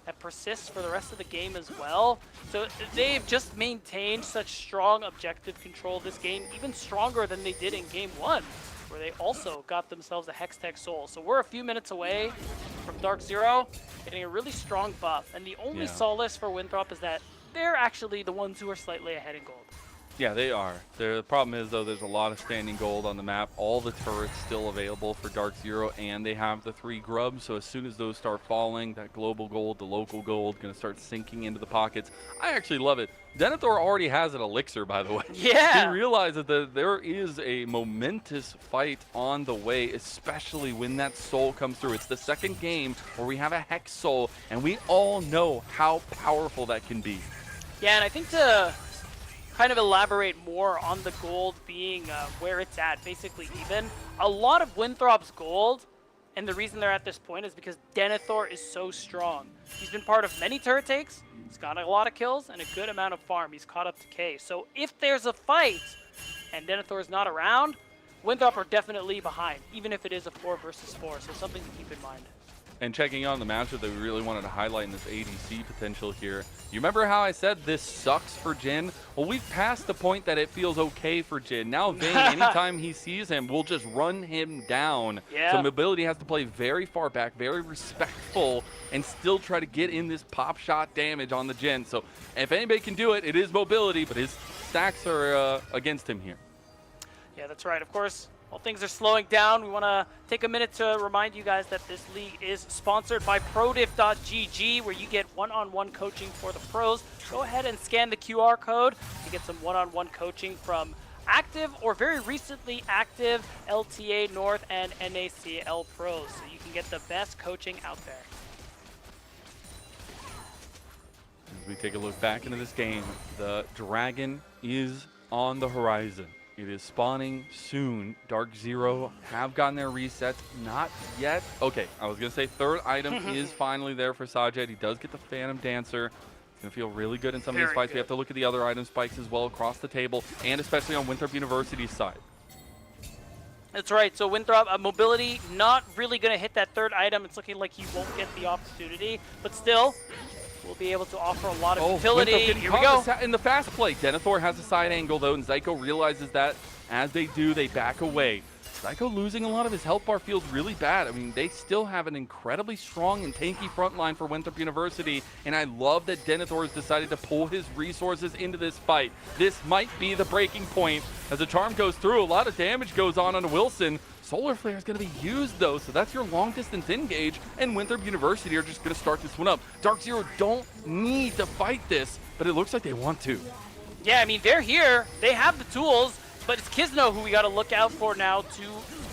that persists for the rest of the game as well. So they've just maintained such strong objective control this game, even stronger than they did in Game 1, where they also got themselves a Hextech Soul. So we're a few minutes away from Dark Zero getting a really strong buff. And the only solace for Winthrop is that they're actually the ones who are slightly ahead in gold. Yeah, they are. The problem is, though, there's a lot of standing gold on the map. All the turrets still available for Dark Zero, and they have the 3 grubs. So as soon as those start falling, that global gold, the local gold, going to start sinking into the pockets. I actually love it. Denethor already has an elixir, by the way. Yeah. He realizes that there is a momentous fight on the way, especially when that soul comes through. It's the second game where we have a Hex Soul, and we all know how powerful that can be. Yeah, and I think to kind of elaborate more on the gold being where it's at, basically even, a lot of Winthrop's gold, and the reason they're at this point is because Denethor is so strong. He's been part of many turret takes, he's got a lot of kills, and a good amount of farm. He's caught up to K. So if there's a fight, and Denethor is not around, Winthrop are definitely behind, even if it is a 4 versus 4, so something to keep in mind. And checking on the matchup that we really wanted to highlight in this ADC potential here. You remember how I said this sucks for Jhin? Well, we've passed the point that it feels okay for Jhin. Now Vayne, anytime he sees him, will just run him down. Yeah. So Mobility has to play very far back, very respectful, and still try to get in this pop shot damage on the Jhin. So if anybody can do it, it is Mobility, but his stacks are against him here. Yeah, that's right. Of course, while things are slowing down, we want to take a minute to remind you guys that this league is sponsored by ProDiff.gg, where you get one-on-one coaching for the pros. Go ahead and scan the QR code to get some one-on-one coaching from active or very recently active LTA North and NACL pros, so you can get the best coaching out there. As we take a look back into this game, the dragon is on the horizon. It is spawning soon. Dark Zero have gotten their resets. Not yet. Okay, I was going to say third item is finally there for Sajed. He does get the Phantom Dancer. It's going to feel really good in some of these fights. We have to look at the other item spikes as well across the table, and especially on Winthrop University's side. That's right. So Winthrop, Mobility, not really going to hit that third item. It's looking like he won't get the opportunity, but still, we'll be able to offer a lot of utility. Here we go. In the fast play, Denethor has a side angle though, and Zyko realizes that. As they do, they back away. Zyko losing a lot of his health bar feels really bad. I mean, they still have an incredibly strong and tanky front line for Winthrop University, and I love that Denethor has decided to pull his resources into this fight. This might be the breaking point. As the charm goes through, a lot of damage goes on Wilson. Solar Flare is going to be used, though, so that's your long-distance engage, and Winthrop University are just going to start this one up. Dark Zero don't need to fight this, but it looks like they want to. Yeah, I mean, they're here. They have the tools, but it's Kizno who we got to look out for now to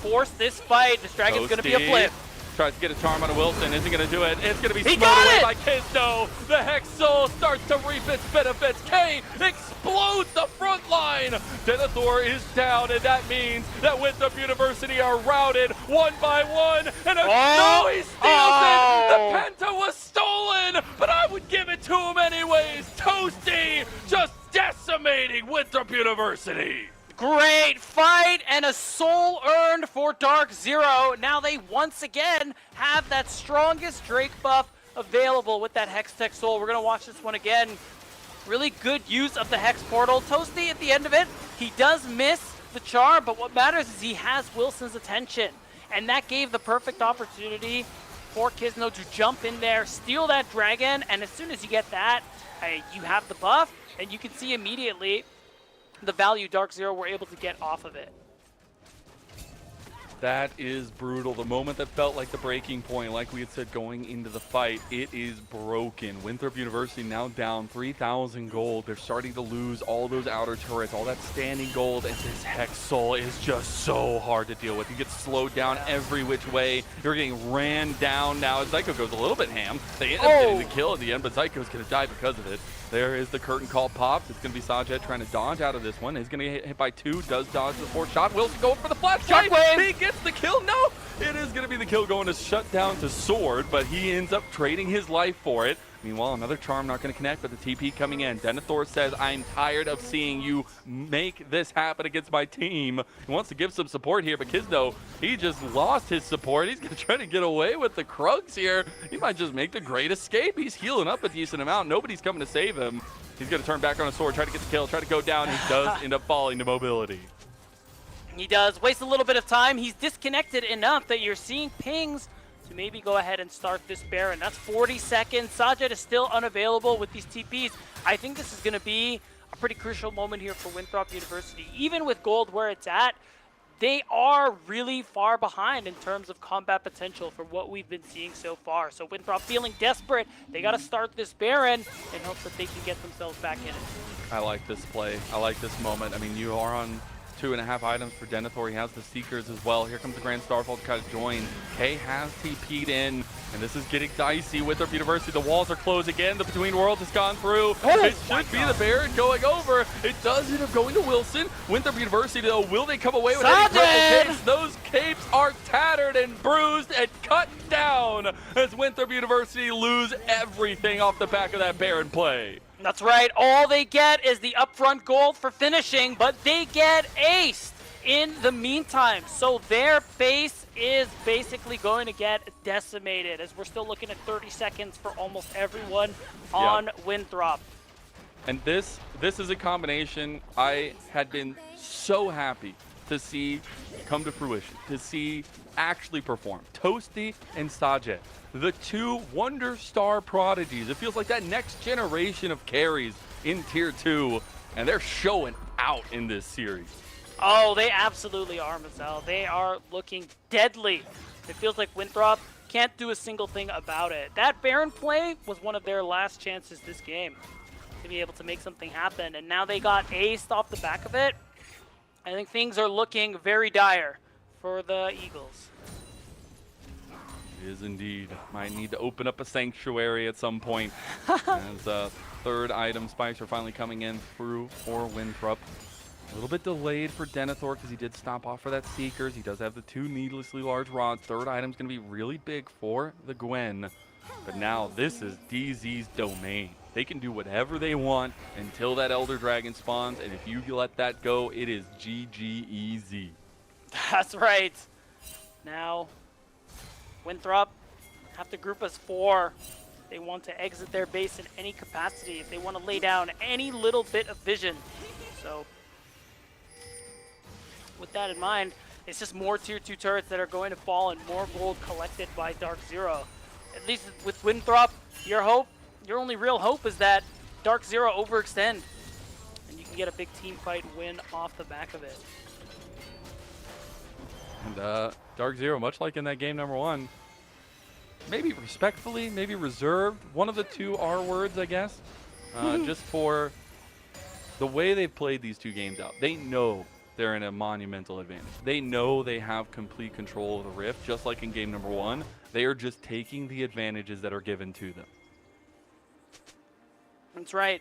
force this fight. This dragon's going to be a flip. Tries to get a charm on Wilson, isn't going to do it. It's going to be He smote got away it! by Kizno. The Hex Soul starts to reap its benefits. K explodes the front line. Denethor is down, and that means that Winthrop University are routed one by one. And no, he steals it. The Penta was stolen, but I would give it to him anyways. Toasty just decimating Winthrop University. Great fight and a soul earned for Dark Zero. Now they once again have that strongest Drake buff available with that Hex Tech Soul. We're going to watch this one again. Really good use of the Hex Portal. Toasty at the end of it, he does miss the charm, but what matters is he has Wilson's attention. And that gave the perfect opportunity for Kizno to jump in there, steal that dragon, and as soon as you get that, you have the buff, and you can see immediately the value Dark Zero were able to get off of it. That is brutal. The moment that felt like the breaking point, like we had said going into the fight, it is broken. Winthrop University now down 3,000 gold. They're starting to lose all those outer turrets, all that standing gold, and this Hex Soul is just so hard to deal with. You get slowed down every which way. You're getting ran down now. Zyko goes a little bit ham. They end up getting the kill at the end, but Zyko's going to die because of it. There is the curtain call pops. It's going to be Sajed trying to dodge out of this one. He's going to get hit by 2. Does dodge the 4th shot. Wilson going for the flash. Shockwave! He gets the kill. No! It is going to be the kill going to shut down to Sword, but he ends up trading his life for it. Meanwhile, another charm not going to connect, but the TP coming in. Denethor says, I'm tired of seeing you make this happen against my team. He wants to give some support here, but Kizno, he just lost his support. He's going to try to get away with the Krugs here. He might just make the great escape. He's healing up a decent amount. Nobody's coming to save him. He's going to turn back on a sword, try to get the kill, try to go down. He does end up falling to Mobility. He does. Waste a little bit of time. He's disconnected enough that you're seeing pings to maybe go ahead and start this Baron. That's 40 seconds. Sajed is still unavailable with these TPs. I think this is going to be a pretty crucial moment here for Winthrop University. Even with gold where it's at, they are really far behind in terms of combat potential for what we've been seeing so far. So Winthrop feeling desperate. They got to start this Baron in hopes that they can get themselves back in it. I like this play. I like this moment. I mean, you are on 2.5 items for Denethor. He has the Seekers as well. Here comes the Grand Starfall to kind of join. K has TP'd in, and this is getting dicey. Winthrop University, the walls are closed again. The Between Worlds has gone through. It should be the Baron going over. It does end up going to Wilson. Winthrop University, though, will they come away with any purple capes? Those capes are tattered and bruised and cut down as Winthrop University lose everything off the back of that Baron play. That's right. All they get is the upfront gold for finishing, but they get aced in the meantime. So their base is basically going to get decimated as we're still looking at 30 seconds for almost everyone on Winthrop. And this is a combination I had been so happy to see come to fruition, to see actually perform. Toasty and Sajed, the two Wonder Star prodigies. It feels like that next generation of carries in Tier 2, and they're showing out in this series. Oh, they absolutely are, Mazel. They are looking deadly. It feels like Winthrop can't do a single thing about it. That Baron play was one of their last chances this game to be able to make something happen, and now they got aced off the back of it. I think things are looking very dire for the Eagles. It is indeed. Might need to open up a sanctuary at some point. As third item spikes are finally coming in through for Winthrop. A little bit delayed for Denethor because he did stop off for that Seekers. He does have the two needlessly large rods. Third item's going to be really big for the Gwen. But now this is DZ's domain. They can do whatever they want until that Elder Dragon spawns, and if you let that go, it is GG easy. That's right. Now, Winthrop have to group as 4. They want to exit their base in any capacity, if they want to lay down any little bit of vision. So, with that in mind, it's just more Tier 2 turrets that are going to fall and more gold collected by Dark Zero. At least with Winthrop, your only real hope is that Dark Zero overextend, and you can get a big team fight win off the back of it. And Dark Zero, much like in that game number 1, maybe respectfully, maybe reserved, one of the two R words, I guess, just for the way they've played these two games out. They know they're in a monumental advantage. They know they have complete control of the Rift, just like in game number 1. They are just taking the advantages that are given to them. That's right.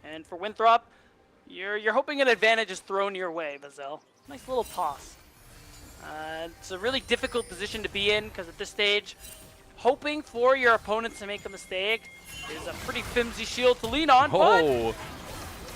And for Winthrop, you're hoping an advantage is thrown your way, Vazel. Nice little toss. It's a really difficult position to be in because at this stage, hoping for your opponents to make a mistake is a pretty flimsy shield to lean on. Oh,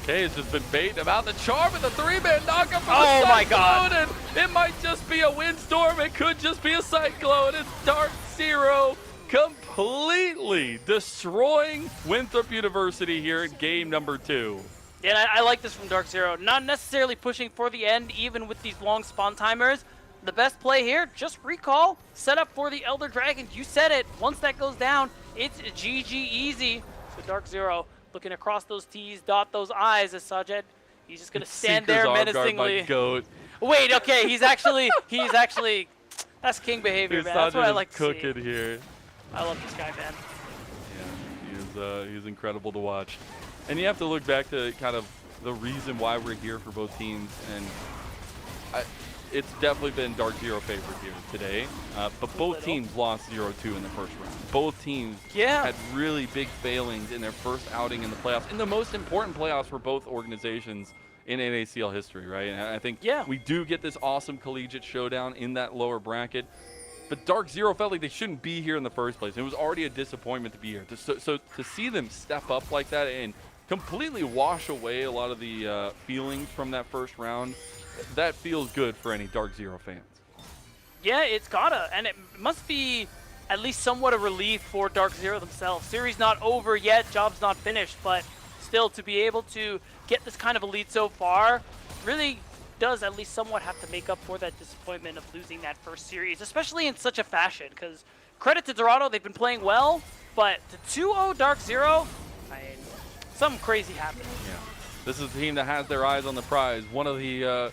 Kay has just been baiting about the charm and the 3-man knockup from Oh the my Cyclone, God. and it might just be a windstorm. It could just be a Cyclone. It's Dark Zero completely destroying Winthrop University here in game number 2. Yeah, and I like this from Dark Zero. Not necessarily pushing for the end, even with these long spawn timers. The best play here, just recall, set up for the Elder Dragon. You said it. Once that goes down, it's GG easy. So Dark Zero looking across those T's, dot those I's as Sajed. He's just going to stand there menacingly. Goat. Wait, okay, he's actually, that's king behavior, man. That's what I like to see. Cooking here. I love this guy, man. Yeah, he is incredible to watch. And you have to look back to kind of the reason why we're here for both teams, and it's definitely been Dark Zero favorite here today. But both teams lost 0-2 in the first round. Both teams had really big failings in their first outing in the playoffs, in the most important playoffs for both organizations in NACL history, right? And I think we do get this awesome collegiate showdown in that lower bracket. But Dark Zero felt like they shouldn't be here in the first place. It was already a disappointment to be here. So to see them step up like that and completely wash away a lot of the feelings from that first round, that feels good for any Dark Zero fans. Yeah, it's gotta, and it must be at least somewhat a relief for Dark Zero themselves. Series not over yet, job's not finished, but still to be able to get this kind of a lead so far really does at least somewhat have to make up for that disappointment of losing that first series, especially in such a fashion, because credit to Dorado, they've been playing well, but to 2-0 Dark Zero, I mean, something crazy happened. Yeah. This is a team that has their eyes on the prize. One of the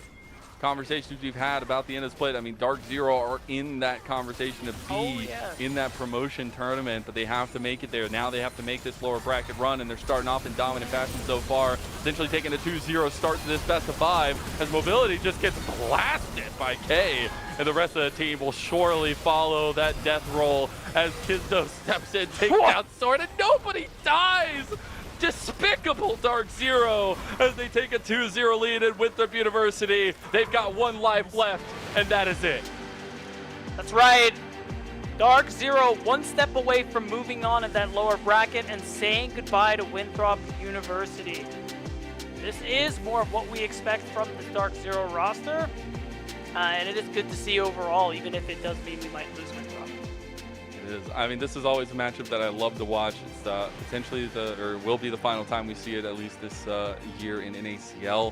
conversations we've had about the end of split. I mean, Dark Zero are in that conversation to be in that promotion tournament, but they have to make it there. Now they have to make this lower bracket run, and they're starting off in dominant fashion so far, essentially taking a 2-0 start to this best of 5 as Mobility just gets blasted by K, and the rest of the team will surely follow that death roll as Kizdo steps in, takes down Sword, and nobody dies! Despicable Dark Zero as they take a 2-0 lead at Winthrop University. They've got 1 life left, and that is it. That's right. Dark Zero 1 step away from moving on in that lower bracket and saying goodbye to Winthrop University. This is more of what we expect from the Dark Zero roster, and it is good to see overall, even if it does mean we might lose Winthrop. I mean, this is always a matchup that I love to watch. It's potentially will be the final time we see it, at least this year in NACL.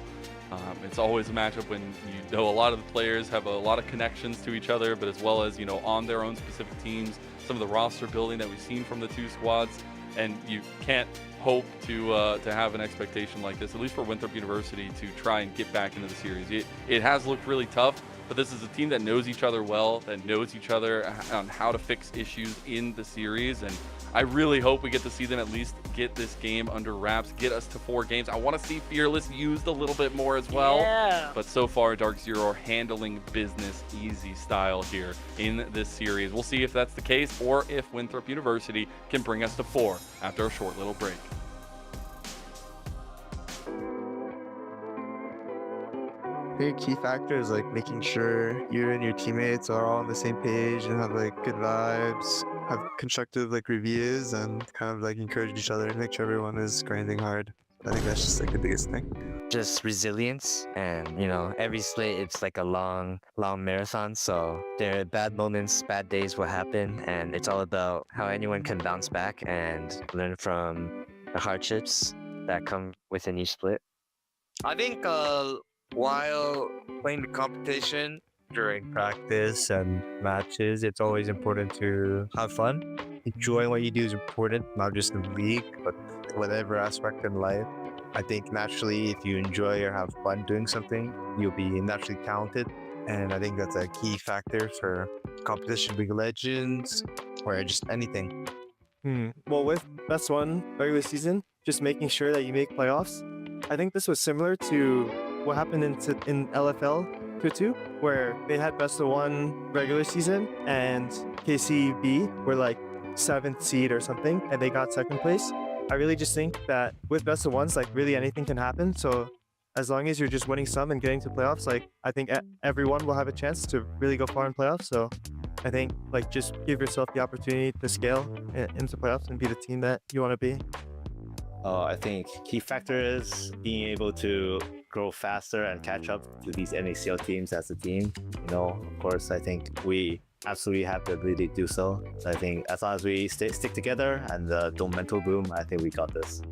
It's always a matchup when you know a lot of the players have a lot of connections to each other, but as well as, you know, on their own specific teams, some of the roster building that we've seen from the 2 squads, and you can't hope to have an expectation like this, at least for Winthrop University, to try and get back into the series. It has looked really tough, but this is a team that knows each other well, that knows each other on how to fix issues in the series, and I really hope we get to see them at least get this game under wraps, get us to 4 games. I want to see Fearless used a little bit more as well, but so far Dark Zero are handling business easy style here in this series. We'll see if that's the case or if Winthrop University can bring us to 4 after a short little break. I think a key factor is like making sure you and your teammates are all on the same page and have like good vibes, have constructive like reviews, and kind of like encourage each other and make sure everyone is grinding hard. I think that's just like the biggest thing. Just resilience, and you know, every split it's like a long marathon, so there are bad moments, bad days will happen, and it's all about how anyone can bounce back and learn from the hardships that come within each split. I think while playing the competition during practice and matches, it's always important to have fun. Enjoying what you do is important, not just in the league, but whatever aspect in life. I think naturally, if you enjoy or have fun doing something, you'll be naturally talented. And I think that's a key factor for competition, League of Legends, or just anything. Well, with Best One regular season, just making sure that you make playoffs. I think this was similar to what happened in LFL 2, where they had Best of 1 regular season and KCB were like 7th seed or something, and they got 2nd place. I really just think that with Best of 1s, like really anything can happen. So as long as you're just winning some and getting to playoffs, like I think everyone will have a chance to really go far in playoffs. So I think like just give yourself the opportunity to scale into playoffs and be the team that you want to be. I think key factor is being able to grow faster and catch up to these NACL teams as a team. You know, of course, I think we absolutely have the ability to do so. So I think as long as we stick together and don't mental boom, I think we got this.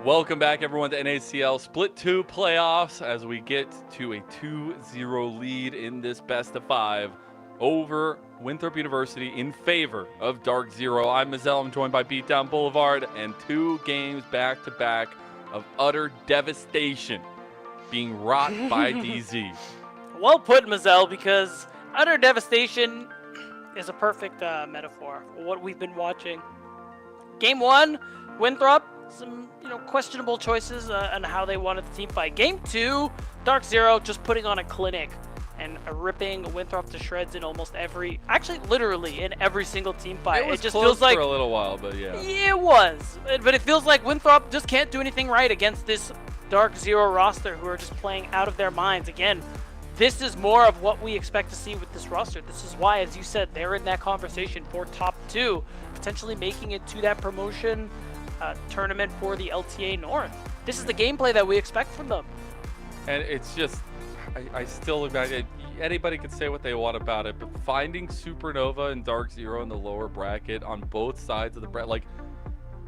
Welcome back, everyone, to NACL Split 2 playoffs as we get to a 2-0 lead in this best of 5. over Winthrop University in favor of Dark Zero. I'm Mazel. I'm joined by Beatdown Boulevard, and 2 games back-to-back of utter devastation being wrought by DZ. Well put, Mazel, because utter devastation is a perfect metaphor for what we've been watching. Game 1, Winthrop, some questionable choices on how they wanted the team fight. Game 2, Dark Zero just putting on a clinic and ripping Winthrop to shreds in almost literally in every single team fight. It was just close feels like for a little while, but yeah. Yeah, it was. But it feels like Winthrop just can't do anything right against this Dark Zero roster who are just playing out of their minds. Again, this is more of what we expect to see with this roster. This is why, as you said, they're in that conversation for top 2, potentially making it to that promotion tournament for the LTA North. This is the gameplay that we expect from them. And it's just, I still look back at, anybody could say what they want about it, but finding Supernova and Dark Zero in the lower bracket on both sides of the bracket, like,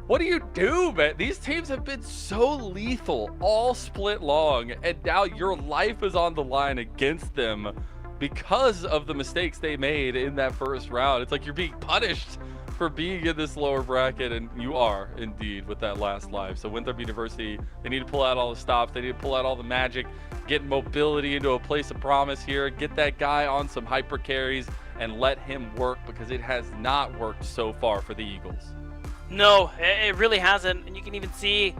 what do you do, man? These teams have been so lethal all split long, and now your life is on the line against them because of the mistakes they made in that first round. It's like you're being punished for being in this lower bracket, and you are indeed with that last life. So Winthrop University, they need to pull out all the stops, they need to pull out all the magic, get mobility into a place of promise here, get that guy on some hyper carries and let him work, because it has not worked so far for the Eagles. No, it really hasn't, and you can even see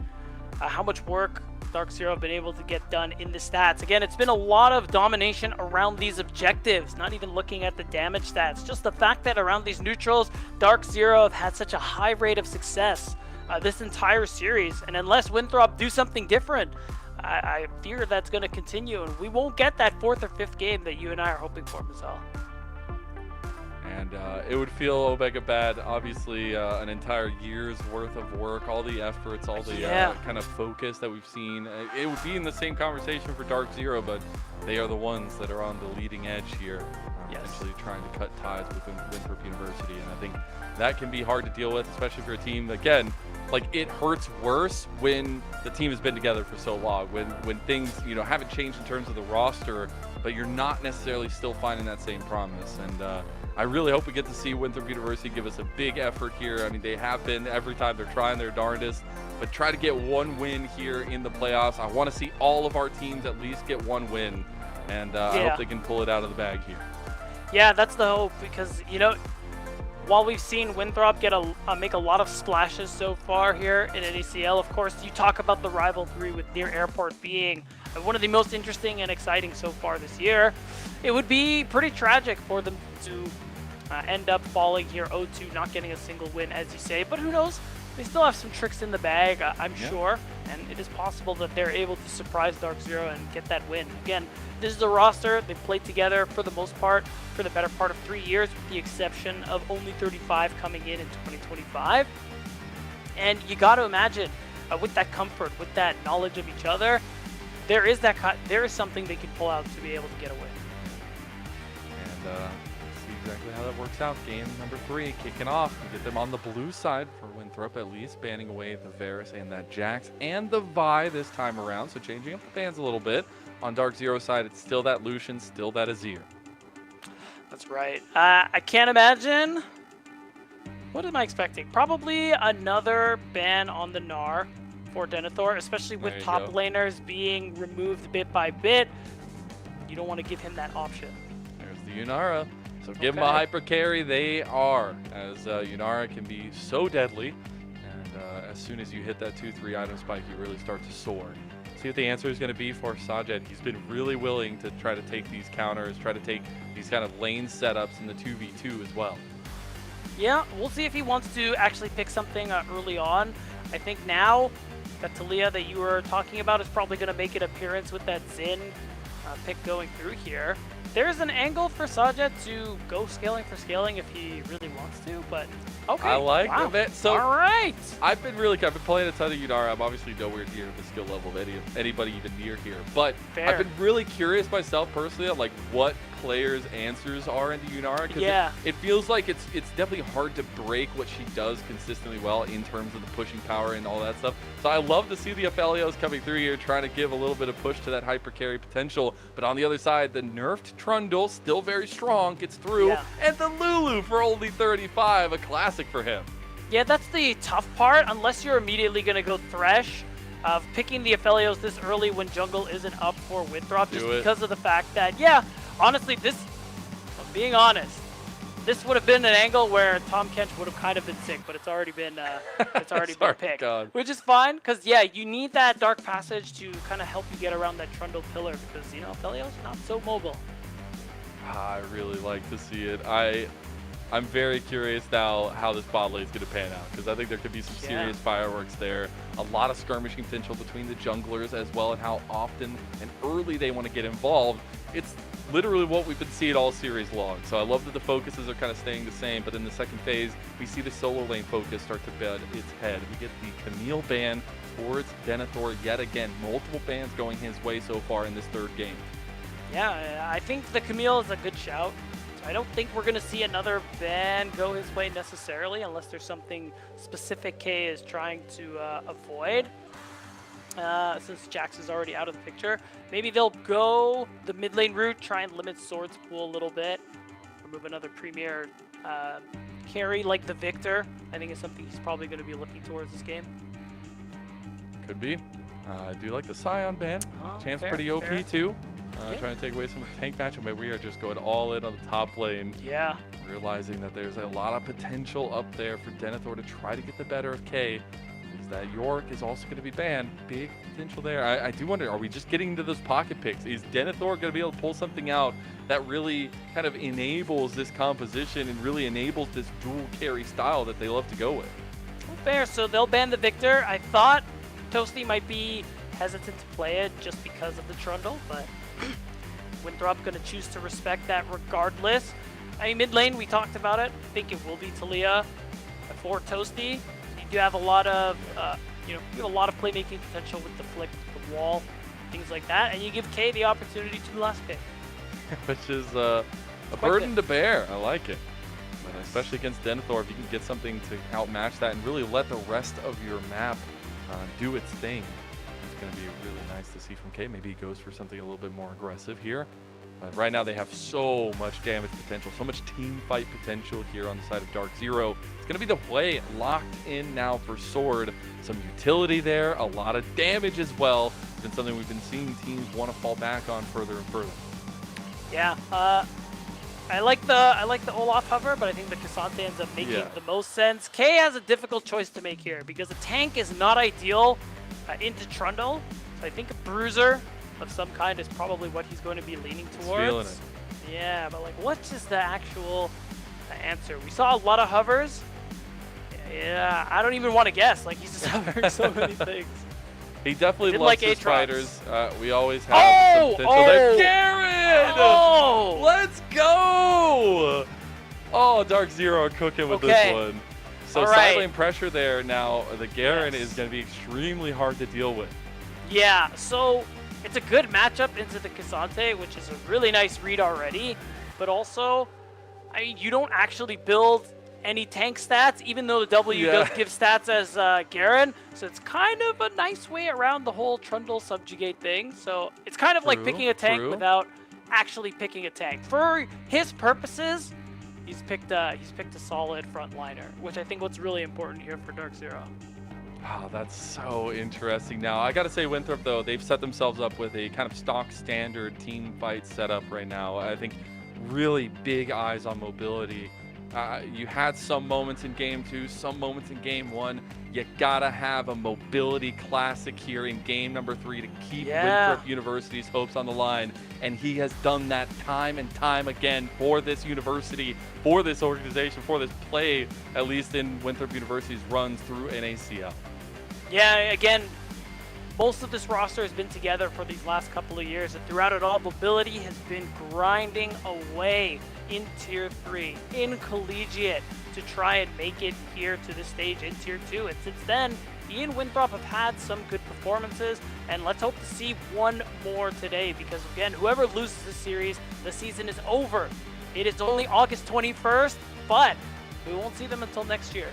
how much work Dark Zero have been able to get done in the stats. Again, it's been a lot of domination around these objectives, not even looking at the damage stats. Just the fact that around these neutrals, Dark Zero have had such a high rate of success this entire series, and unless Winthrop do something different, I fear that's going to continue, and we won't get that 4th or 5th game that you and I are hoping for, Mazel. And it would feel Omega bad, obviously, an entire year's worth of work, all the efforts, all the kind of focus that we've seen. It would be in the same conversation for Dark Zero, but they are the ones that are on the leading edge here, essentially trying to cut ties with Winthrop University. And I think that can be hard to deal with, especially for a team, again, like, it hurts worse when the team has been together for so long, when things, haven't changed in terms of the roster, but you're not necessarily still finding that same promise. And I really hope we get to see Winthrop University give us a big effort here. I mean, they have been every time. They're trying their darndest, but try to get one win here in the playoffs. I want to see all of our teams at least get one win, and I hope they can pull it out of the bag here. Yeah, that's the hope, because, while we've seen Winthrop make a lot of splashes so far here in NACL, of course, you talk about the rivalry with Near Airport being one of the most interesting and exciting so far this year. It would be pretty tragic for them to end up falling here 0-2, not getting a single win, as you say. But who knows? They still have some tricks in the bag, I'm sure. And it is possible that they're able to surprise Dark Zero and get that win. Again, this is a roster. They've played together for the most part for the better part of 3 years, with the exception of only 35 coming in 2025. And you got to imagine, with that comfort, with that knowledge of each other, there is something they can pull out to be able to get a win. And see exactly how that works out. Game number 3 kicking off. We get them on the blue side for Winthrop, at least, banning away the Varus and that Jax and the Vi this time around. So changing up the bans a little bit. On Dark Zero side, it's still that Lucian, still that Azir. That's right. I can't imagine. What am I expecting? Probably another ban on the Gnar for Denethor, especially with top laners being removed bit by bit. You don't want to give him that option. There's the Yunara. So give him a hyper carry. They are, as Yunara can be so deadly. And as soon as you hit that 2-3 item spike, you really start to soar. See what the answer is going to be for Sajed. He's been really willing to try to take these counters, try to take these kind of lane setups in the 2v2 as well. Yeah, we'll see if he wants to actually pick something early on. I think now that Talia that you were talking about is probably going to make an appearance with that Xin pick going through here. There's an angle for Sajed to go scaling for scaling if he really wants to, but okay. I like it. So all right. I've been playing a ton of Yunara. I'm obviously nowhere near the skill level of anybody even near here, but I've been really curious myself personally on like what players' answers are into Yunara. 'Cause Yeah. it feels like it's definitely hard to break what she does consistently well in terms of the pushing power and all that stuff. So I love to see the Aphelios coming through here, trying to give a little bit of push to that hyper carry potential. But on the other side, the nerfed Trundle, still very strong, gets through. Yeah. And the Lulu for only 35, a classic for him. Yeah, that's the tough part. Unless you're immediately going to go Thresh, of picking the Aphelios this early when jungle isn't up for Winthrop, just because of the fact that, yeah, honestly, this, if I'm being honest, this would have been an angle where Tom Kench would have kind of been sick, but it's already been been picked, which is fine, because yeah, you need that Dark Passage to kind of help you get around that Trundle pillar, because you know Aphelios not so mobile. I really like to see it. I'm very curious now how this bot lane is going to pan out, because I think there could be some serious fireworks there. A lot of skirmishing potential between the junglers as well, and how often and early they want to get involved. It's literally what we've been seeing all series long. So I love that the focuses are kind of staying the same, but in the second phase, we see the solo lane focus start to bed its head. We get the Camille ban towards Denethor yet again. Multiple bans going his way so far in this third game. Yeah, I think the Camille is a good shout. I don't think we're going to see another ban go his way necessarily, unless there's something specific K is trying to avoid. Since Jax is already out of the picture. Maybe they'll go the mid lane route, try and limit Sword's pool a little bit. Remove another premier carry like the Victor. I think it's something he's probably going to be looking towards this game. Could be. I do like the Scion ban. Champ's pretty OP too. Trying to take away some of the tank matchup, but we are just going all in on the top lane. Yeah. Realizing that there's a lot of potential up there for Denethor to try to get the better of K. Is that York is also going to be banned. Big potential there. I do wonder, are we just getting into those pocket picks? Is Denethor going to be able to pull something out that really kind of enables this composition and really enables this dual carry style that they love to go with? Fair, so they'll ban the Victor. I thought Toasty might be hesitant to play it just because of the Trundle, but Winthrop going to choose to respect that regardless. I mean, mid lane, we talked about it. I think it will be Talia for Toasty. You do have a lot of, you have a lot of playmaking potential with the flick, the wall, things like that, and you give K the opportunity to last pick. Which is a burden to bear. I like it. But especially against Denethor, if you can get something to outmatch that and really let the rest of your map do its thing, it's going to be really nice to see from K. Maybe he goes for something a little bit more aggressive here. But right now they have so much damage potential, so much team fight potential here on the side of Dark Zero. It's going to be the play locked in now for Sword. Some utility there, a lot of damage as well. It's been something we've been seeing teams want to fall back on further and further. Yeah, I like the Olaf hover, but I think the Cassante ends up making the most sense. K has a difficult choice to make here because a tank is not ideal into Trundle. So I think a bruiser of some kind is probably what he's going to be leaning towards. Feeling it. Yeah, but like, what is the actual answer? We saw a lot of hovers. Yeah, I don't even want to guess. Like, he's just hovering so many things. He definitely loves like his Aatrox. fighters. We always have some potential there. Garen! Oh! Let's go! Oh, Dark Zero are cooking with this one. So side lane pressure there now. The Garen is going to be extremely hard to deal with. Yeah, so it's a good matchup into the Cassante, which is a really nice read already. But also, I mean, you don't actually build any tank stats, even though the W does give stats as Garen. So it's kind of a nice way around the whole Trundle subjugate thing. So it's kind of like picking a tank without actually picking a tank. For his purposes, he's picked a solid frontliner, which I think what's really important here for Dark Zero. Wow, that's so interesting. Now, I got to say, Winthrop, though, they've set themselves up with a kind of stock standard team fight setup right now. I think really big eyes on mobility. You had some moments in game 2, some moments in game 1. You gotta have a mobility classic here in game number 3 to keep Winthrop University's hopes on the line. And he has done that time and time again for this university, for this organization, for this play, at least in Winthrop University's runs through NACL. Yeah, again, most of this roster has been together for these last couple of years, and throughout it all, mobility has been grinding away in Tier 3, in Collegiate, to try and make it here to the stage in Tier 2. And since then, Ian Winthrop have had some good performances, and let's hope to see one more today, because again, whoever loses this series, the season is over. It is only August 21st, but we won't see them until next year.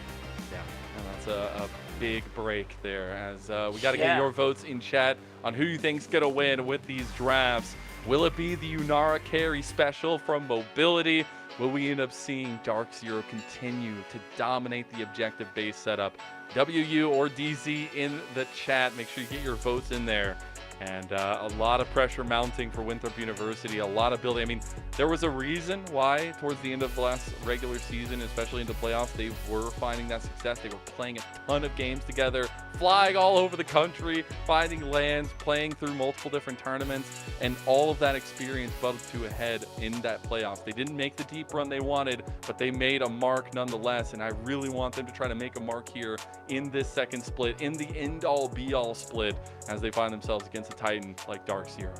Yeah, and that's a big break there, as we got to get your votes in chat on who you think's going to win with these drafts. Will it be the Yunara carry special from Mobility? Will we end up seeing Dark Zero continue to dominate the objective-based setup? WU or DZ in the chat. Make sure you get your votes in there. And a lot of pressure mounting for Winthrop University, a lot of building. I mean, there was a reason why towards the end of the last regular season, especially into playoffs, they were finding that success. They were playing a ton of games together, flying all over the country, finding lands, playing through multiple different tournaments, and all of that experience butted to a head in that playoffs. They didn't make the deep run they wanted, but they made a mark nonetheless, and I really want them to try to make a mark here in this second split, in the end-all be-all split, as they find themselves against a Titan like Dark Zero.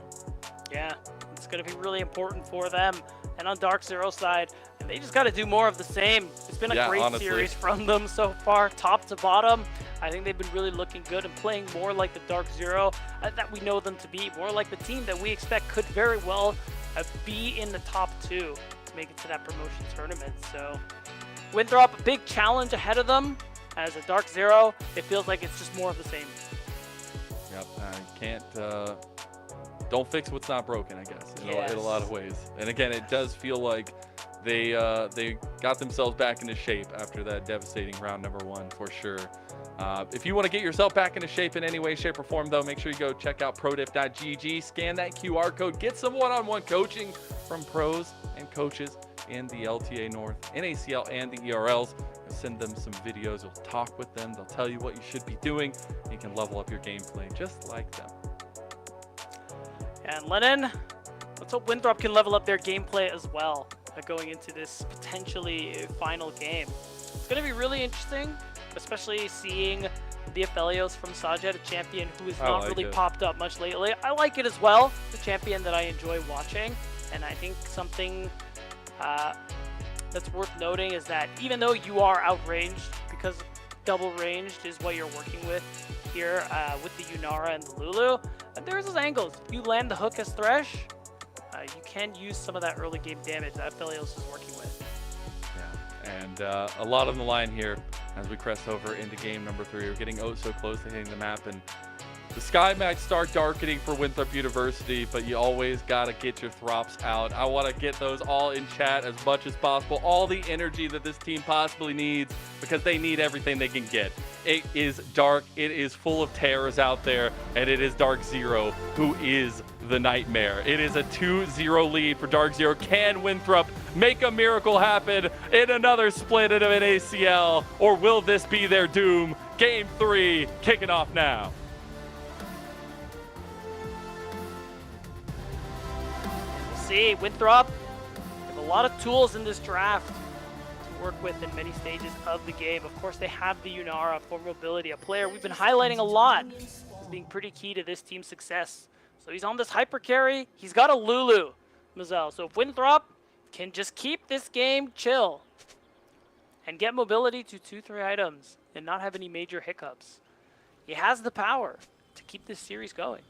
Yeah, it's going to be really important for them. And on Dark Zero's side, they just got to do more of the same. It's been a great series from them so far, top to bottom. I think they've been really looking good and playing more like the Dark Zero that we know them to be, more like the team that we expect could very well be in the top 2 to make it to that promotion tournament. So Winthrop, a big challenge ahead of them. As a Dark Zero, it feels like it's just more of the same. Yep, don't fix what's not broken, I guess, in a lot of ways. And again, it does feel like they got themselves back into shape after that devastating round number 1 for sure. If you want to get yourself back into shape in any way, shape, or form, though, make sure you go check out prodiff.gg, scan that QR code, get some one-on-one coaching from pros and coaches in the LTA North, NACL, and the ERLs. Send them some videos, you'll talk with them, they'll tell you what you should be doing, and you can level up your gameplay just like them. And Lennon, let's hope Winthrop can level up their gameplay as well going into this potentially final game. It's going to be really interesting, especially seeing the Aphelios from Sajid, a champion who has not really popped up much lately. I like it as well. It's a champion that I enjoy watching, and I think something that's worth noting is that even though you are outranged, because double ranged is what you're working with here with the Yunara and the Lulu, there's those angles. If you land the hook as Thresh, you can use some of that early game damage that Aphelios is working with. Yeah, and a lot on the line here as we crest over into game number 3. We're getting oh so close to hitting the map, and the sky might start darkening for Winthrop University, but you always gotta get your throps out. I want to get those all in chat as much as possible. All the energy that this team possibly needs, because they need everything they can get. It is dark, it is full of terrors out there, and it is Dark Zero who is the nightmare. It is a 2-0 lead for Dark Zero. Can Winthrop make a miracle happen in another split of an ACL, or will this be their doom? Game 3 kicking off now. See, Winthrop have a lot of tools in this draft to work with in many stages of the game. Of course, they have the Yunara for mobility, a player we've been highlighting a lot as being pretty key to this team's success. So he's on this hyper carry. He's got a Lulu, Mazel. So if Winthrop can just keep this game chill and get mobility to 2-3 items and not have any major hiccups, he has the power to keep this series going.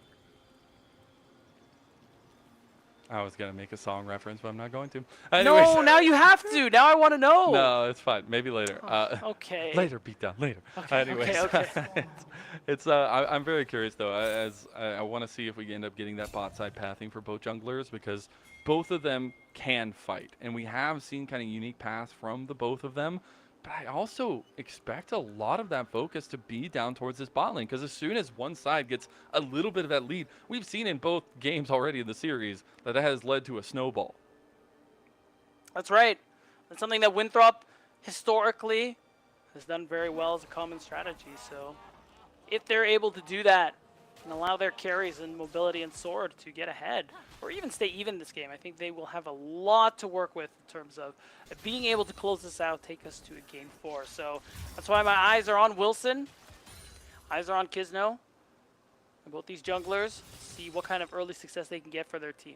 I was going to make a song reference, but I'm not going to. Anyways. No, now you have to. Now I want to know. No, it's fine. Maybe later. Okay. Later, beatdown, later. Okay, Anyways, okay. I'm very curious, though, as I want to see if we end up getting that bot side pathing for both junglers, because both of them can fight. And we have seen kind of unique paths from the both of them. But I also expect a lot of that focus to be down towards this bot lane, because as soon as one side gets a little bit of that lead, we've seen in both games already in the series that has led to a snowball. That's right. That's something that Winthrop historically has done very well as a common strategy. So if they're able to do that and allow their carries and mobility and sword to get ahead, or even stay even this game, I think they will have a lot to work with in terms of being able to close this out, take us to a game 4. So that's why my eyes are on Wilson, eyes are on Kisno, and both these junglers, see what kind of early success they can get for their team.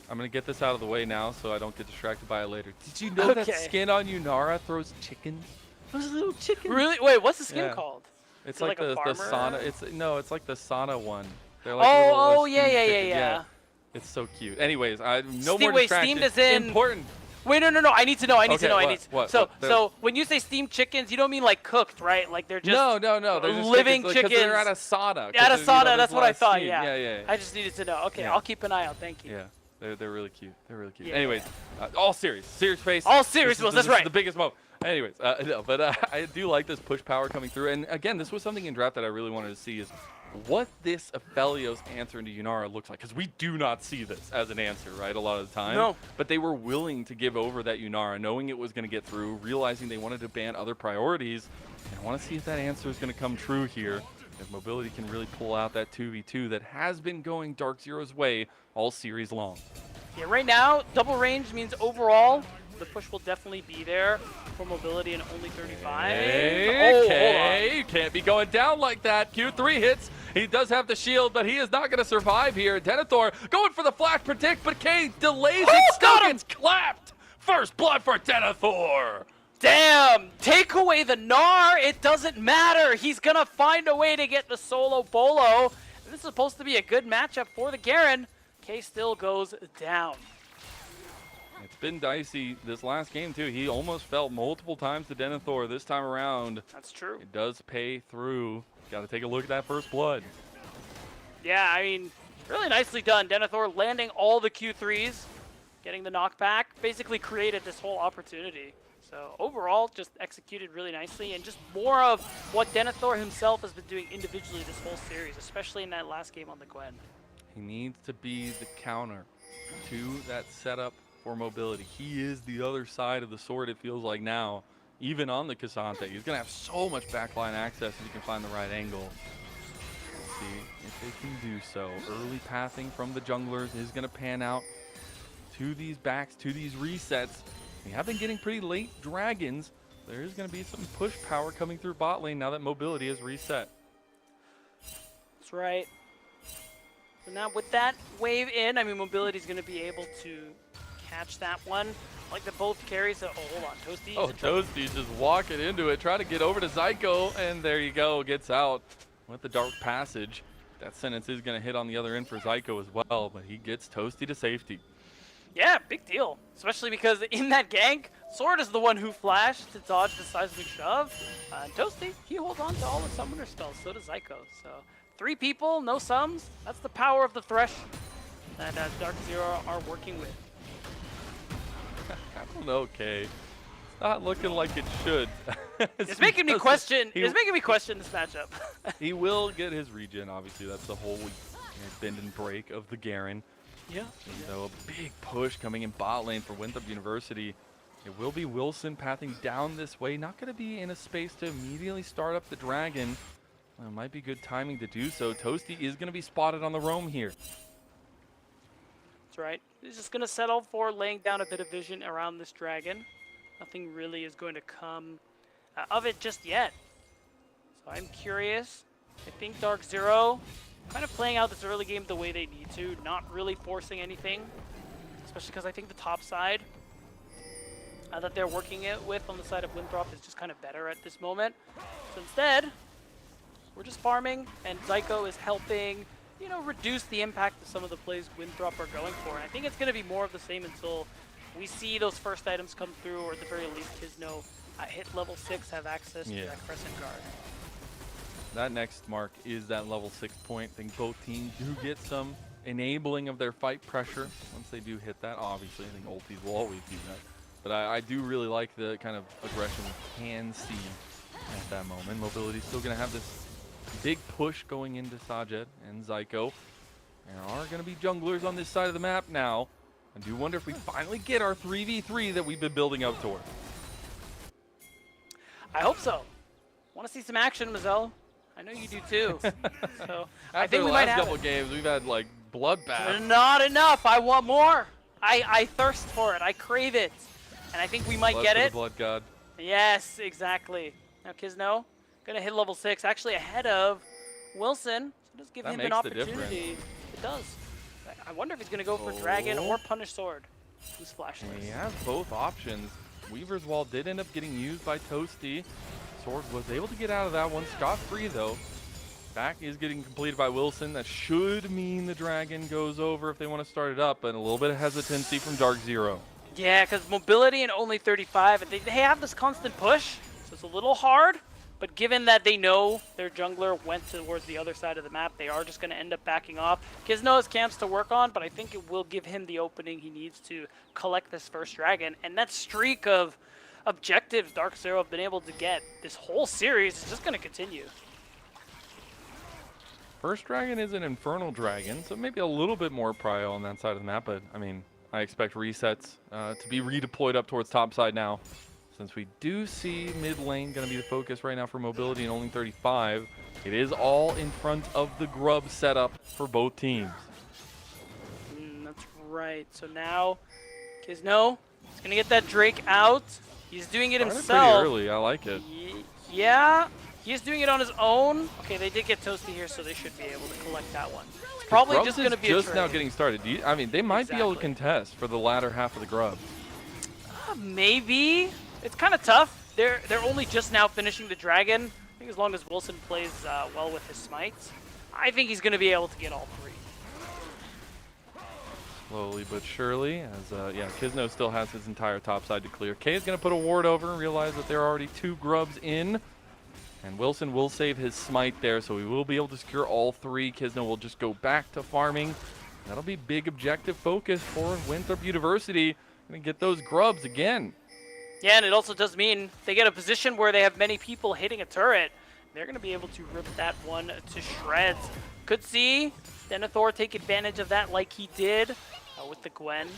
I'm going to get this out of the way now so I don't get distracted by it later. Did you know that skin on Yunara throws chickens Those little chickens. Really? Wait, what's the skin Yeah. called? It's Is it like, like a the farmer? sauna. It's like the sauna one. They're like Oh, little, yeah, steamed yeah, chickens. yeah. It's so cute. Anyways, no Steam- more wait, distractions. steamed as in- Important. Wait, no. I need to know. I need to Okay, know. I what? need to. What? So, What? so when you say steamed chickens, you don't mean like cooked, right? Like they're just No. They're just living chickens. Like, 'cause they're at a chickens. sauna. 'cause At a there's, you know, sauna. there's That's a what lot I of thought. steam. Yeah. Yeah. I just needed to know. Okay, Yeah. I'll keep an eye out. Thank you. Yeah. They're really cute. They're really cute. Yeah. Anyways, all serious face. All serious, This is that's this is right. the biggest moment. Anyways, no, but I do like this push power coming through. And again, this was something in draft that I really wanted to see is what this Aphelios answer into Yunara looks like. Because we do not see this as an answer, right, a lot of the time. No. But they were willing to give over that Yunara, knowing it was going to get through, realizing they wanted to ban other priorities. And I want to see if that answer is going to come true here. If Mobility can really pull out that 2v2 that has been going Dark Zero's way all series long. Yeah, right now, double range means overall, the push will definitely be there for Mobility and only 35. Hold on. You can't be going down like that. Q3 hits. He does have the shield, but he is not going to survive here. Denethor going for the flash predict, but K delays it. Still got him! gets clapped. First blood for Denethor. Damn! Take away the Gnar, it doesn't matter. He's gonna find a way to get the solo bolo. This is supposed to be a good matchup for the Garen. K still goes down. It's been dicey this last game, too. He almost fell multiple times to Denethor this time around. That's true. It does pay through. Got to take a look at that first blood. Yeah, I mean, really nicely done. Denethor landing all the Q3s, getting the knockback, basically created this whole opportunity. So overall, just executed really nicely, and just more of what Denethor himself has been doing individually this whole series, especially in that last game on the Gwen. He needs to be the counter to that setup for Mobility. He is the other side of the sword, it feels like now. Even on the Cassante, he's going to have so much backline access if he can find the right angle. Let's see if they can do so. Early pathing from the junglers is going to pan out to these backs, to these resets. We have been getting pretty late dragons. There is going to be some push power coming through bot lane now that Mobility is reset. That's right. So now with that wave in, I mean, Mobility is going to be able to catch that one. Like the both carries. Oh, hold on, Toasty. Oh, Toasty's just walking into it, trying to get over to Zyko, and there you go, gets out with the Dark Passage. That sentence is going to hit on the other end for Zyko as well, but he gets Toasty to safety. Yeah, big deal. Especially because in that gank, Sword is the one who flashed to dodge the seismic shove. And Toasty, he holds on to all the summoner spells, so does Zyko. So 3 people, no sums. That's the power of the Thresh that Dark Zero are working with. I don't know, Kay. It's not looking like it should. It's making me question. It's making me question this matchup. He will get his regen, obviously. That's the whole bend and break of the Garen. Yeah. So a big push coming in bot lane for Winthrop University. It will be Wilson pathing down this way. Not going to be in a space to immediately start up the dragon. It might be good timing to do so. Toasty is going to be spotted on the roam here. That's right. He's just going to settle for laying down a bit of vision around this dragon. Nothing really is going to come of it just yet. So I'm curious. I think Dark Zero kind of playing out this early game the way they need to, not really forcing anything, especially because I think the top side that they're working it with on the side of Winthrop is just kind of better at this moment. So instead, we're just farming, and Zyko is helping, you know, reduce the impact of some of the plays Winthrop are going for. And I think it's going to be more of the same until we see those first items come through, or at the very least, Kisno hit level 6, have access to that Crescent Guard. That next mark is that level 6 point. I think both teams do get some enabling of their fight pressure once they do hit that. Obviously, I think ultis will always do that. But I do really like the kind of aggression we can see at that moment. Mobility's still going to have this big push going into Sajet and Zyko. There are going to be junglers on this side of the map now. I do wonder if we finally get our 3v3 that we've been building up toward. I hope so. Want to see some action, Mazel? I know you do too. So I After think the we might last have couple it. games, we've had like bloodbath. Not enough. I want more. I thirst for it. I crave it. And I think we might Blood get for the it. Blood God. Yes, exactly. Now Kisno gonna hit level 6, actually ahead of Wilson. So does give That him an makes the difference. opportunity. It does. I wonder if he's gonna go for Dragon or Punish Sword. Who's flashing? He has both options. Weaver's Wall did end up getting used by Toasty. Sword was able to get out of that one scot-free though. Back is getting completed by Wilson. That should mean the Dragon goes over if they want to start it up, but a little bit of hesitancy from Dark Zero. Yeah, because mobility and only 35, and they have this constant push, so it's a little hard. But given that they know their jungler went towards the other side of the map, they are just going to end up backing off. Kizno has camps to work on, but I think it will give him the opening he needs to collect this first dragon. And that streak of objectives Dark Zero have been able to get this whole series is just going to continue. First dragon is an Infernal Dragon, so maybe a little bit more prio on that side of the map, but I mean, I expect resets to be redeployed up towards top side now. Since we do see mid lane going to be the focus right now for mobility and only 35, it is all in front of the grub setup for both teams. That's right. So now Kizno is going to get that Drake out. He's doing it himself. Pretty early, I like it. Yeah, he's doing it on his own. Okay, they did get Toasty here, so they should be able to collect that one. It's probably Grubs just going to be just a now trade. getting started. I mean, they might be able to contest for the latter half of the grub. Maybe. It's kind of tough. They're only just now finishing the dragon. I think as long as Wilson plays well with his smites, I think he's going to be able to get all three. Slowly but surely, as yeah, Kizno still has his entire top side to clear. K is going to put a ward over and realize that there are already 2 grubs in. And Wilson will save his smite there, so we will be able to secure all 3. Kizno will just go back to farming. That'll be big objective focus for Winthrop University. Going to get those grubs again. Yeah, and it also does mean they get a position where they have many people hitting a turret. They're going to be able to rip that one to shreds. Could see Denethor take advantage of that like he did with the Gwen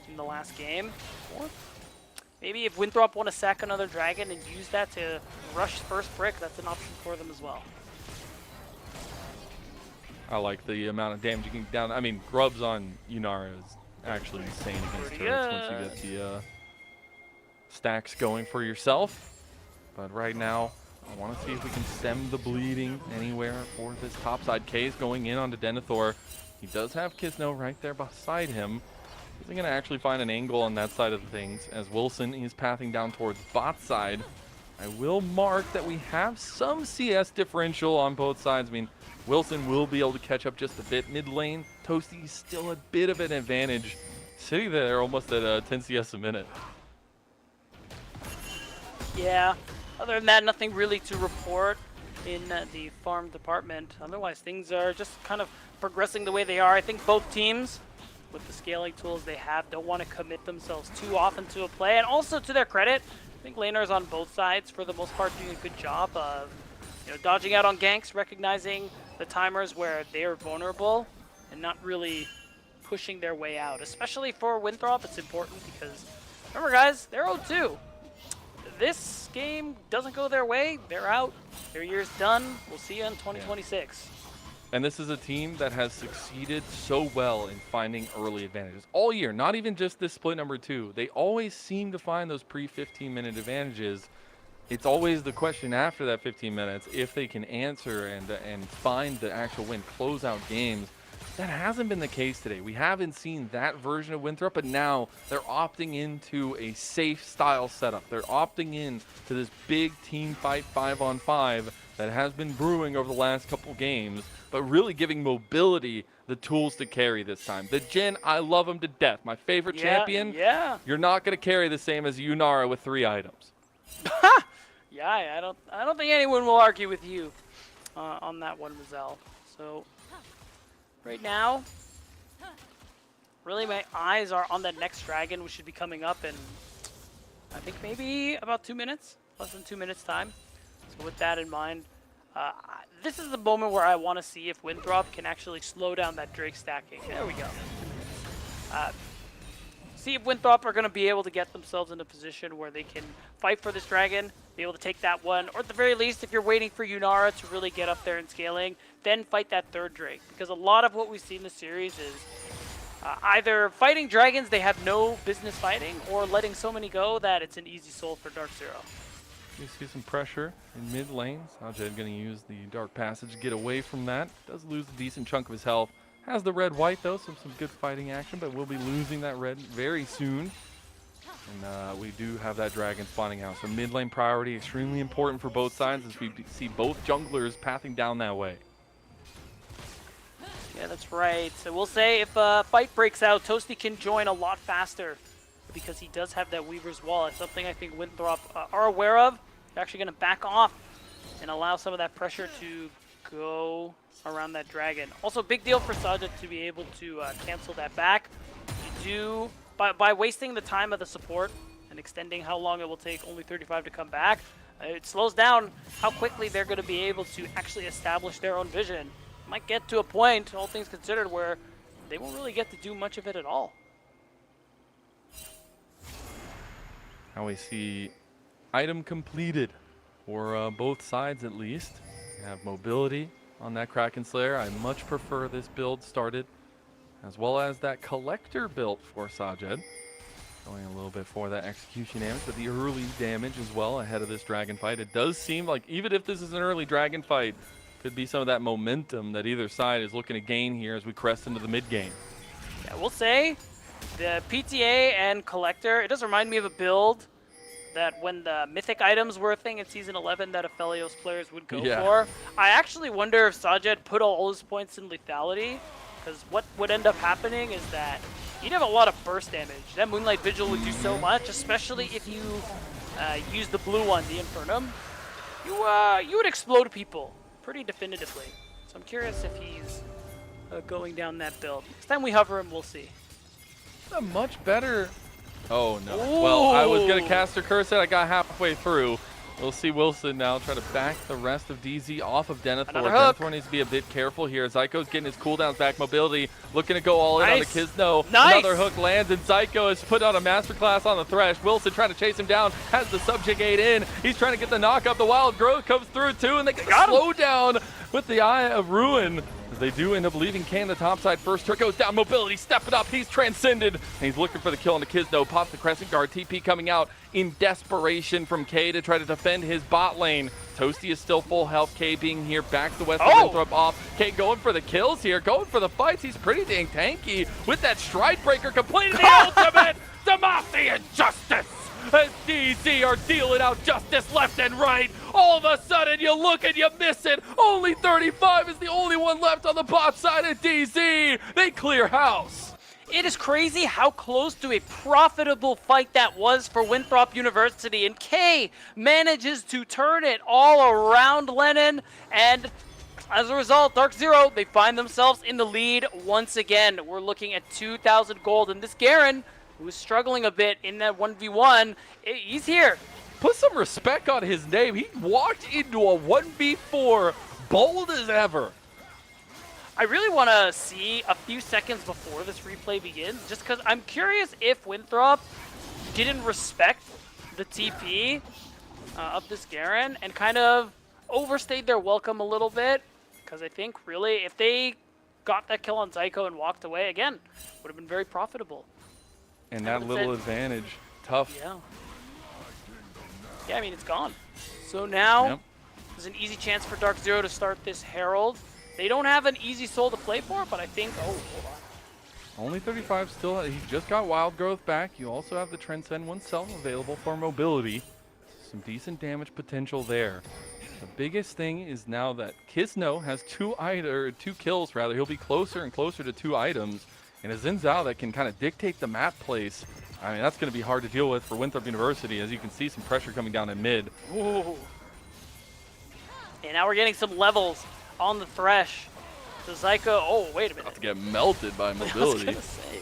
in the last game. Or maybe if Winthrop want to sack another dragon and use that to rush first brick, that's an option for them as well. I like the amount of damage you can get down. I mean, grubs on Yunara is actually insane against turrets once you get the stacks going for yourself. But right now, I want to see if we can stem the bleeding anywhere for this topside. K is going in onto Denethor. He does have Kizno right there beside him. He's going to actually find an angle on that side of things as Wilson is pathing down towards bot side. I will mark that we have some CS differential on both sides. I mean, Wilson will be able to catch up just a bit. Mid lane, Toasty is still a bit of an advantage. Sitting there almost at 10 CS a minute. Yeah, other than that, nothing really to report in the farm department. Otherwise, things are just kind of progressing the way they are. I think both teams, with the scaling tools they have, don't want to commit themselves too often to a play. And also, to their credit, I think laners on both sides, for the most part, doing a good job of dodging out on ganks, recognizing the timers where they are vulnerable, and not really pushing their way out. Especially for Winthrop, it's important because, remember guys, they're 0-2. This game doesn't go their way, they're out. Their year's done. We'll see you in 2026. And this is a team that has succeeded so well in finding early advantages all year, not even just this split number 2. They always seem to find those pre-15-minute advantages. It's always the question after that 15 minutes if they can answer and find the actual win, close out games. That hasn't been the case today. We haven't seen that version of Winthrop, but now they're opting into a safe style setup. They're opting in to this big team fight 5-on-5 that has been brewing over the last couple games, but really giving mobility the tools to carry this time. The Jhin, I love him to death. My favorite champion. Yeah. You're not going to carry the same as Yunara with 3 items. Yeah, I don't think anyone will argue with you on that one, Mazel. So right now, really my eyes are on that next dragon, which should be coming up in, I think maybe about 2 minutes, less than 2 minutes time. So with that in mind, this is the moment where I want to see if Winthrop can actually slow down that Drake stacking. There we go. See if Winthrop are going to be able to get themselves in a position where they can fight for this dragon, be able to take that one, or at the very least, if you're waiting for Yunara to really get up there in scaling, then fight that third Drake. Because a lot of what we see in the series is either fighting dragons they have no business fighting, or letting so many go that it's an easy soul for Dark Zero. You see some pressure in mid lane. Sajed going to use the Dark Passage to get away from that. Does lose a decent chunk of his health. Has the red-white though, so some good fighting action, but we'll be losing that red very soon. And we do have that dragon spawning out. So mid lane priority, extremely important for both sides as we see both junglers pathing down that way. Yeah, that's right. So we'll say if a fight breaks out, Toasty can join a lot faster because he does have that Weaver's Wall. It's something I think Winthrop are aware of. They're actually going to back off and allow some of that pressure to go around that dragon. Also, big deal for Sajid to be able to cancel that back. You do, by wasting the time of the support and extending how long it will take only 35 to come back, it slows down how quickly they're going to be able to actually establish their own vision. Might get to a point, all things considered, where they won't really get to do much of it at all. Now we see item completed for both sides at least. We have mobility on that Kraken Slayer. I much prefer this build started, as well as that collector built for Sajed. Going a little bit for that execution damage, but the early damage as well ahead of this dragon fight. It does seem like even if this is an early dragon fight, could be some of that momentum that either side is looking to gain here as we crest into the mid game. Yeah, we'll say the PTA and Collector, it does remind me of a build that when the mythic items were a thing in Season 11 that Aphelios players would go for. I actually wonder if Sajed put all his points in lethality, because what would end up happening is that you'd have a lot of burst damage. That Moonlight Vigil would do so much, especially if you use the blue one, the Infernum. You would explode people pretty definitively. So I'm curious if he's going down that build. Next time we hover him, we'll see. A much better. Oh no. Ooh. Well, I was gonna cast a curse and I got halfway through. We'll see Wilson now try to back the rest of DZ off of Denethor. Denethor needs to be a bit careful here. Zyko's getting his cooldowns back, mobility, looking to go all in on the Kizno. Another hook lands, and Zyko has put on a masterclass on the Thresh. Wilson trying to chase him down, has the subjugate in. He's trying to get the knock up. The Wild Growth comes through too, and they get the slow down with the Eye of Ruin. They do end up leaving Can the top side first. Turret goes down, mobility, stepping up. He's transcended, and he's looking for the kill on the Kizno. Pops the Crescent Guard. TP coming out in desperation from K to try to defend his bot lane. Toasty is still full health. K being here, back to the west. Winthrop off. K going for the kills here, going for the fights. He's pretty dang tanky with that Stride Breaker, completing the ultimate. Demacian Justice! As DZ are dealing out justice left and right. All of a sudden, you look and you miss it. Only 35 is the only one left on the bot side of DZ. They clear house. It is crazy how close to a profitable fight that was for Winthrop University, and K manages to turn it all around Lennon, and as a result, Dark Zero, they find themselves in the lead once again. We're looking at 2,000 gold, and this Garen, who is struggling a bit in that 1v1, he's here. Put some respect on his name. He walked into a 1v4 bold as ever. I really want to see a few seconds before this replay begins, just because I'm curious if Winthrop didn't respect the TP of this Garen and kind of overstayed their welcome a little bit, because I think really if they got that kill on Zyko and walked away, again, would have been very profitable. And that little advantage, tough. Yeah, I mean, it's gone. So now, there's an easy chance for Dark Zero to start this Herald. They don't have an easy soul to play for, but I think, hold on. Only 35 still, he just got Wild Growth back. You also have the Transcend oneself available for mobility. Some decent damage potential there. The biggest thing is now that Kizno has two kills rather. He'll be closer and closer to 2 items. And a Xin Zhao that can kind of dictate the map place. I mean, that's going to be hard to deal with for Winthrop University, as you can see some pressure coming down in mid. Ooh. And now we're getting some levels on the Thresh. So Zyko, oh, wait a minute. About to get melted by mobility. I was going to say.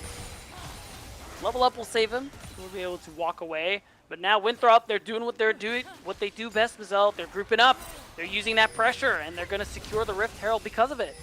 Level up will save him. We'll be able to walk away. But now Winthrop, they're doing what they do best, Mazel. They're grouping up. They're using that pressure, and they're going to secure the Rift Herald because of it.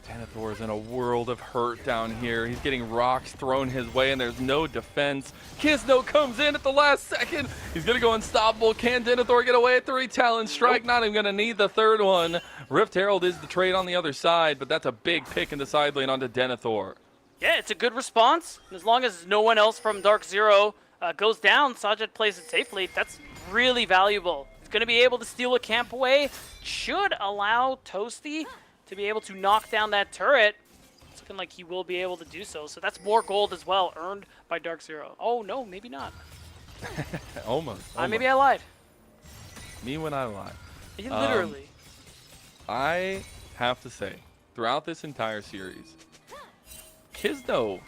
Denethor is in a world of hurt down here. He's getting rocks thrown his way, and there's no defense. Kizno comes in at the last second. He's going to go unstoppable. Can Denethor get away at 3 Talon Strike? Not even going to need the third one. Rift Herald is the trade on the other side, but that's a big pick in the side lane onto Denethor. Yeah, it's a good response. As long as no one else from Dark Zero goes down, Sajid plays it safely. That's really valuable. He's going to be able to steal a camp away. Should allow Toasty to be able to knock down that turret. It's looking like he will be able to do so. So that's more gold as well, earned by Dark Zero. Oh, no, maybe not. Almost. Maybe I lied. Me when I lie. Literally. I have to say, throughout this entire series, Kizno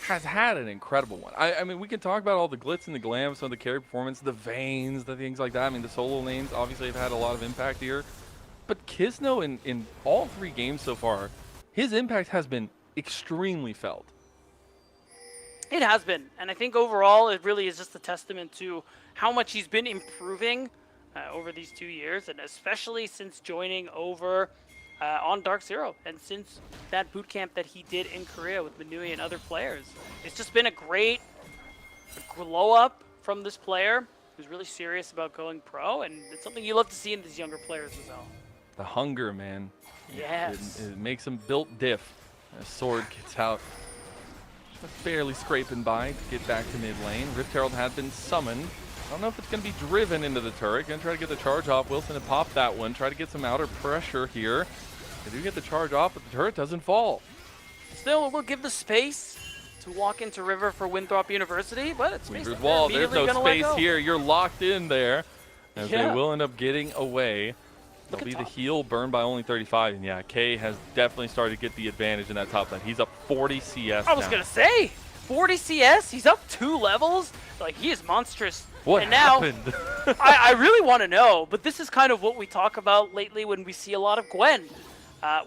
has had an incredible one. I mean, we can talk about all the glitz and the glam, some of the carry performance, the veins, the things like that. I mean, the solo lanes obviously have had a lot of impact here. But Kizno, in all 3 games so far, his impact has been extremely felt. It has been. And I think overall, it really is just a testament to how much he's been improving over these 2 years, and especially since joining over on Dark Zero, and since that boot camp that he did in Korea with Manui and other players. It's just been a great glow up from this player who's really serious about going pro, and it's something you love to see in these younger players as well. The hunger, man. Yes. It makes him built diff. A sword gets out. Just barely scraping by to get back to mid lane. Rift Herald had been summoned. I don't know if it's going to be driven into the turret. Going to try to get the charge off. Wilson had popped that one. Try to get some outer pressure here. They do get the charge off, but the turret doesn't fall. Still, we'll give the space to walk into River for Winthrop University, but it's space Weaver's that wall. they're There's no immediately gonna let space go. here. You're locked in there. As they will end up getting away. Look There'll be at the top. heal burned by only 35. And yeah, K has definitely started to get the advantage in that top lane. He's up 40 CS I was now. going to say, 40 CS, he's up 2 levels. Like, he is monstrous. What and now, happened? I really want to know, but this is kind of what we talk about lately when we see a lot of Gwen,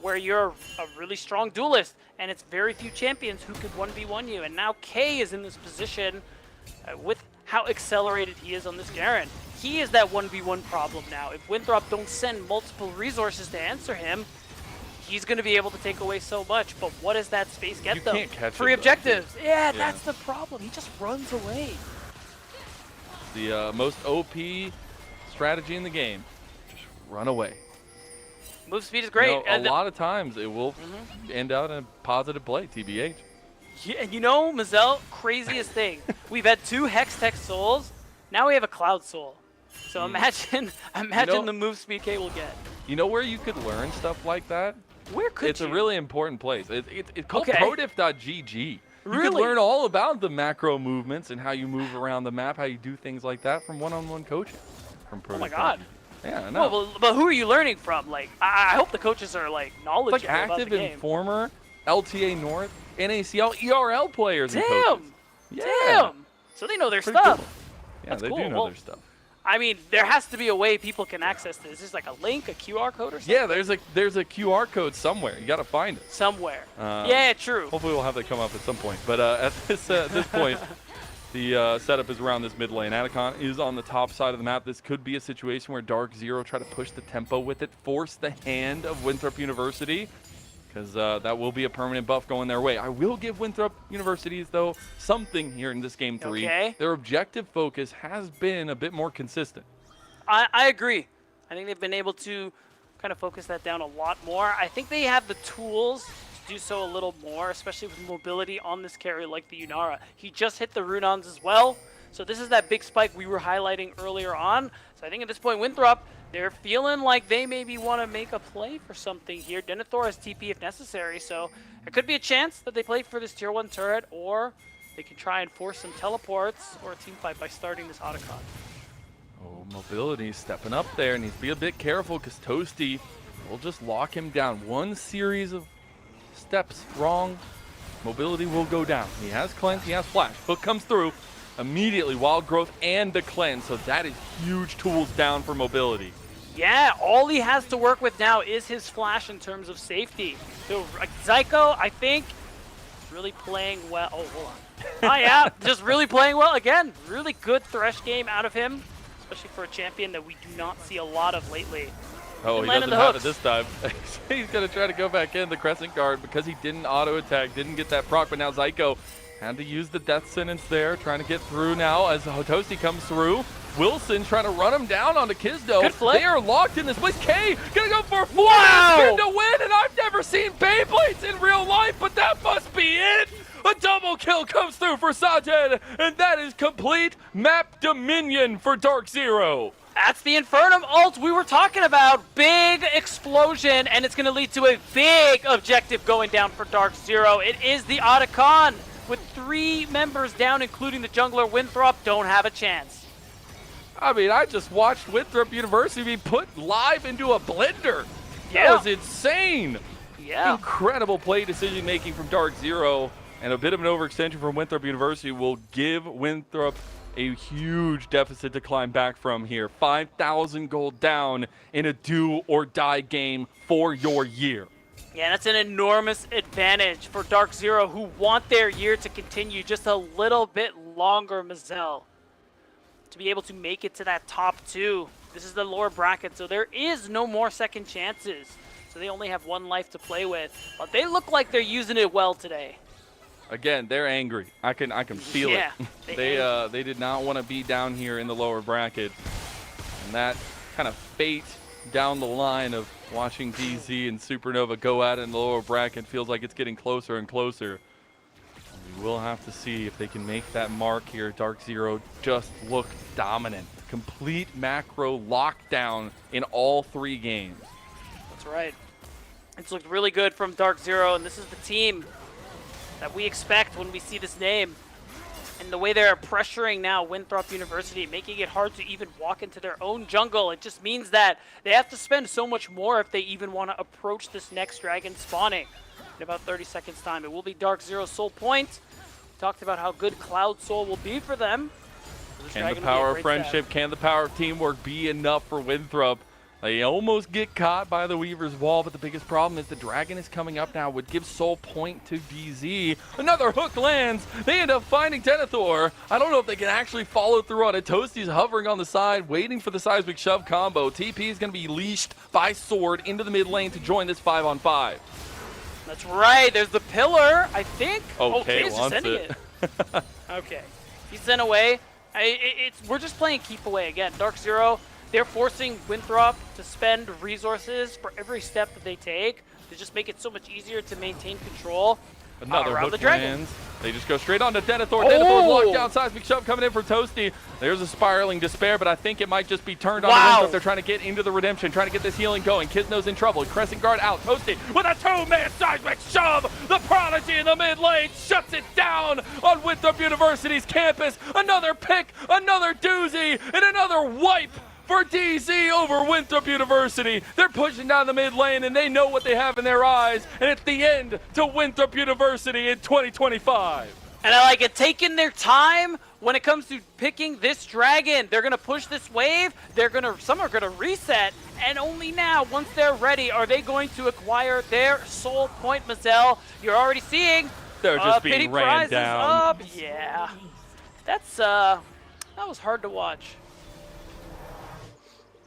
where you're a really strong duelist, and it's very few champions who could 1v1 you. And now K is in this position with how accelerated he is on this Garen. He is that 1v1 problem now. If Winthrop don't send multiple resources to answer him, he's going to be able to take away so much. But what does that space get You them? can't catch Free it, though. objectives. Yeah, that's the problem. He just runs away. The most OP strategy in the game. Just run away. Move speed is great. You know, And a lot of times it will end out in a positive play, TBH. yeah, and you know, Mazel, craziest thing. We've had 2 Hex Tech Souls. Now we have a Cloud Soul. So imagine the move speed K will get. You know where you could learn stuff like that? Where could It's you? a really important place. It's called Okay. prodiff.gg. You can Really? learn all about the macro movements and how you move around the map, how you do things like that from one-on-one coaching. From Oh my prodiff.gg. God. Yeah, I know. Well, but who are you learning from? Like, I hope the coaches are like knowledgeable It's like about active the and game. former LTA North, NACL, ERL players and Damn. coaches. Yeah. Damn. So they know their Pretty stuff. cool. Yeah, That's they cool. do know Well, their stuff. I mean, there has to be a way people can access this. Is this like a link, a QR code or something? Yeah, there's a QR code somewhere. You got to find it. Somewhere. Yeah, true. Hopefully we'll have that come up at some point. But at this point, the setup is around this mid lane. Atacon is on the top side of the map. This could be a situation where Dark Zero try to push the tempo with it, force the hand of Winthrop University, because that will be a permanent buff going their way. I will give Winthrop Universities, though, something here in this game 3. Okay. Their objective focus has been a bit more consistent. I agree. I think they've been able to kind of focus that down a lot more. I think they have the tools to do so a little more, especially with mobility on this carry like the Yunara. He just hit the Runons as well. So this is that big spike we were highlighting earlier on. So I think at this point, Winthrop, they're feeling like they maybe want to make a play for something here. Denethor has TP if necessary, so there could be a chance that they play for this tier 1 turret, or they can try and force some teleports or a team fight by starting this Otacon. Oh, Mobility stepping up there. Needs to be a bit careful because Toasty will just lock him down. One series of steps wrong, Mobility will go down. He has cleanse, he has flash. Hook comes through immediately, wild growth and the cleanse. So that is huge tools down for Mobility. Yeah, all he has to work with now is his flash in terms of safety. So Zyko, I think, is really playing well. Oh, hold on. Oh yeah, just really playing well. Again, really good Thresh game out of him, especially for a champion that we do not see a lot of lately. Oh, he landing doesn't the have it hooks. this time. He's going to try to go back in the Crescent Guard because he didn't auto-attack, didn't get that proc, but now Zyko had to use the death sentence there, trying to get through now as Toasty comes through. Wilson trying to run him down onto Kizdo. Good flip. They are locked in this place. K gonna go for a full Wow! spin to win, and I've never seen Beyblades in real life, but that must be it. A double kill comes through for Sajed, and that is complete map dominion for Dark Zero. That's the Infernum ult we were talking about. Big explosion, and it's going to lead to a big objective going down for Dark Zero. It is the Otacon with 3 members down, including the jungler Winthrop. Don't have a chance. I mean, I just watched Winthrop University be put live into a blender. Yeah. That was insane. Yeah. Incredible play decision making from Dark Zero, and a bit of an overextension from Winthrop University will give Winthrop a huge deficit to climb back from here. 5,000 gold down in a do or die game for your year. Yeah, that's an enormous advantage for Dark Zero, who want their year to continue just a little bit longer, Mazel. To be able to make it to that top 2. This is the lower bracket, so there is no more second chances. So they only have 1 life to play with. But they look like they're using it well today. Again, they're angry. I can feel Yeah, it. They did not want to be down here in the lower bracket. And that kind of fate down the line of watching DZ and Supernova go at it in the lower bracket feels like it's getting closer and closer. We will have to see if they can make that mark here. Dark Zero just looked dominant. Complete macro lockdown in all 3 games. That's right. It's looked really good from Dark Zero, and this is the team that we expect when we see this name. And the way they're pressuring now Winthrop University, making it hard to even walk into their own jungle. It just means that they have to spend so much more if they even want to approach this next dragon spawning. In about 30 seconds time, it will be Dark Zero's Soul Point. We talked about how good Cloud Soul will be for them. So can the power of friendship, can the power of teamwork be enough for Winthrop? They almost get caught by the Weaver's Wall, but the biggest problem is the dragon is coming up now. Would give Soul Point to DZ. Another hook lands. They end up finding Denethor. I don't know if they can actually follow through on it. Toasty's hovering on the side, waiting for the seismic shove combo. TP is going to be leashed by Sword into the mid lane to join this 5-on-5. That's right. There's the pillar, I think. Okay, Kay's just wants sending it. Okay. He's sent away. We're just playing keep away again. Dark Zero, they're forcing Winthrop to spend resources for every step that they take to just make it so much easier to maintain control Another around hook the dragon. lands. They just go straight on to Denethor. Oh! Denethor's locked down. Seismic shove coming in for Toasty. There's a spiraling despair, but I think it might just be turned on Wow. Winthrop. They're trying to get into the redemption, trying to get this healing going. Kizno's in trouble. Crescent Guard out. Toasty with a 2-man seismic shove. The Prodigy in the mid lane shuts it down on Winthrop University's campus. Another pick, another doozy, and another wipe for DZ over Winthrop University. They're pushing down the mid lane, and they know what they have in their eyes, and it's the end to Winthrop University in 2025. And I like it, taking their time when it comes to picking this dragon. They're going to push this wave. Some are going to reset, and only now, once they're ready, are they going to acquire their Soul Point. Mazel, you're already seeing They're just pity being ran prizes down. up. Yeah, that was hard to watch.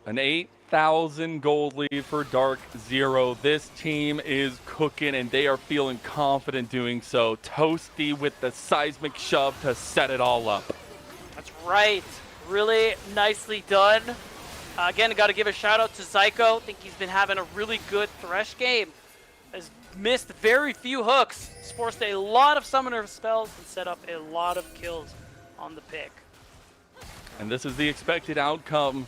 An 8,000 gold lead for Dark Zero. This team is cooking, and they are feeling confident doing so. Toasty with the seismic shove to set it all up. That's right. Really nicely done. Again, I got to give a shout out to Zyko. I think he's been having a really good Thresh game. Has missed very few hooks. He's forced a lot of summoner spells and set up a lot of kills on the pick. And this is the expected outcome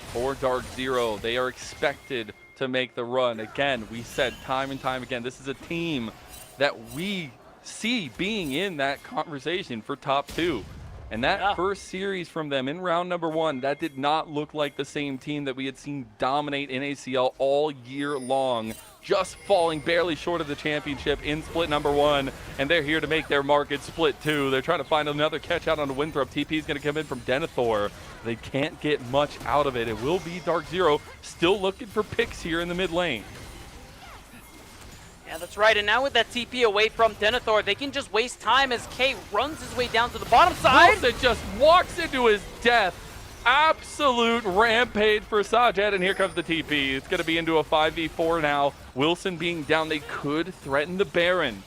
for Dark Zero. They are expected to make the run. Again, we said time and time again, this is a team that we see being in that conversation for top 2. And that first series from them in round number 1, that did not look like the same team that we had seen dominate NACL all year long, just falling barely short of the championship in split number 1, and they're here to make their mark at split 2. They're trying to find another catch out on the Winthrop. TP is going to come in from Denethor. They can't get much out of it. It will be Dark Zero still looking for picks here in the mid lane. Yeah, that's right. And now with that TP away from Denethor, they can just waste time as K runs his way down to the bottom side. Wilson just walks into his death. Absolute rampage for Sajed, and here comes the TP. It's going to be into a 5v4 now. Wilson being down, they could threaten the Baron.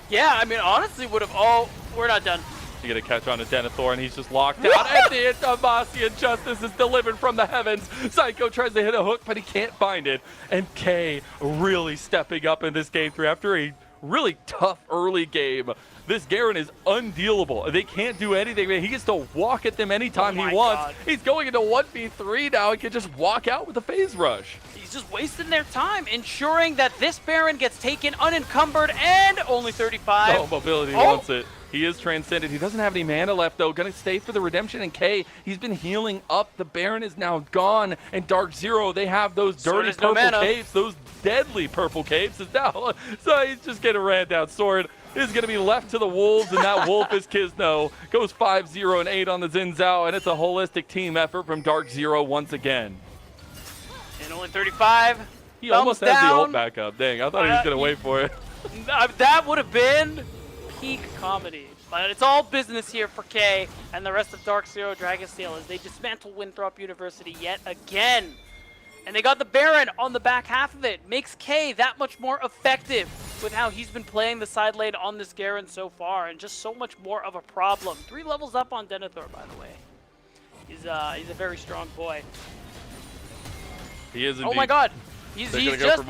Yeah, I mean, honestly, would have. Oh, we're not done. You get a catch on a Denethor, and he's just locked out. And the Demacian justice is delivered from the heavens. Psycho tries to hit a hook, but he can't find it. And K really stepping up in this game 3 after a really tough early game. This Garen is undealable. They can't do anything. He gets to walk at them anytime he wants. God. He's going into 1v3 now and can just walk out with a phase rush. He's just wasting their time, ensuring that this Baron gets taken unencumbered and only 35. Oh, mobility wants it. He is transcended. He doesn't have any mana left, though. Gonna stay for the redemption, and K, he's been healing up. The Baron is now gone, and Dark Zero, they have those dirty purple capes, those deadly purple capes. Is now, so he's just getting ran down. Sword is going to be left to the Wolves, and that Wolf is Kisno. Goes 5-0 and 8 on the Xin Zhao, and it's a holistic team effort from Dark Zero once again. And only 35. He almost has the ult back up. Dang, I thought he was going to wait for it. That would have been peak comedy. But it's all business here for K and the rest of Dark Zero Dragonsteel as they dismantle Winthrop University yet again. And they got the Baron on the back half of it. Makes K that much more effective with how he's been playing the side lane on this Garen so far, and just so much more of a problem. 3 levels up on Denethor, by the way. He's a very strong boy. He is indeed. Oh my god. He's just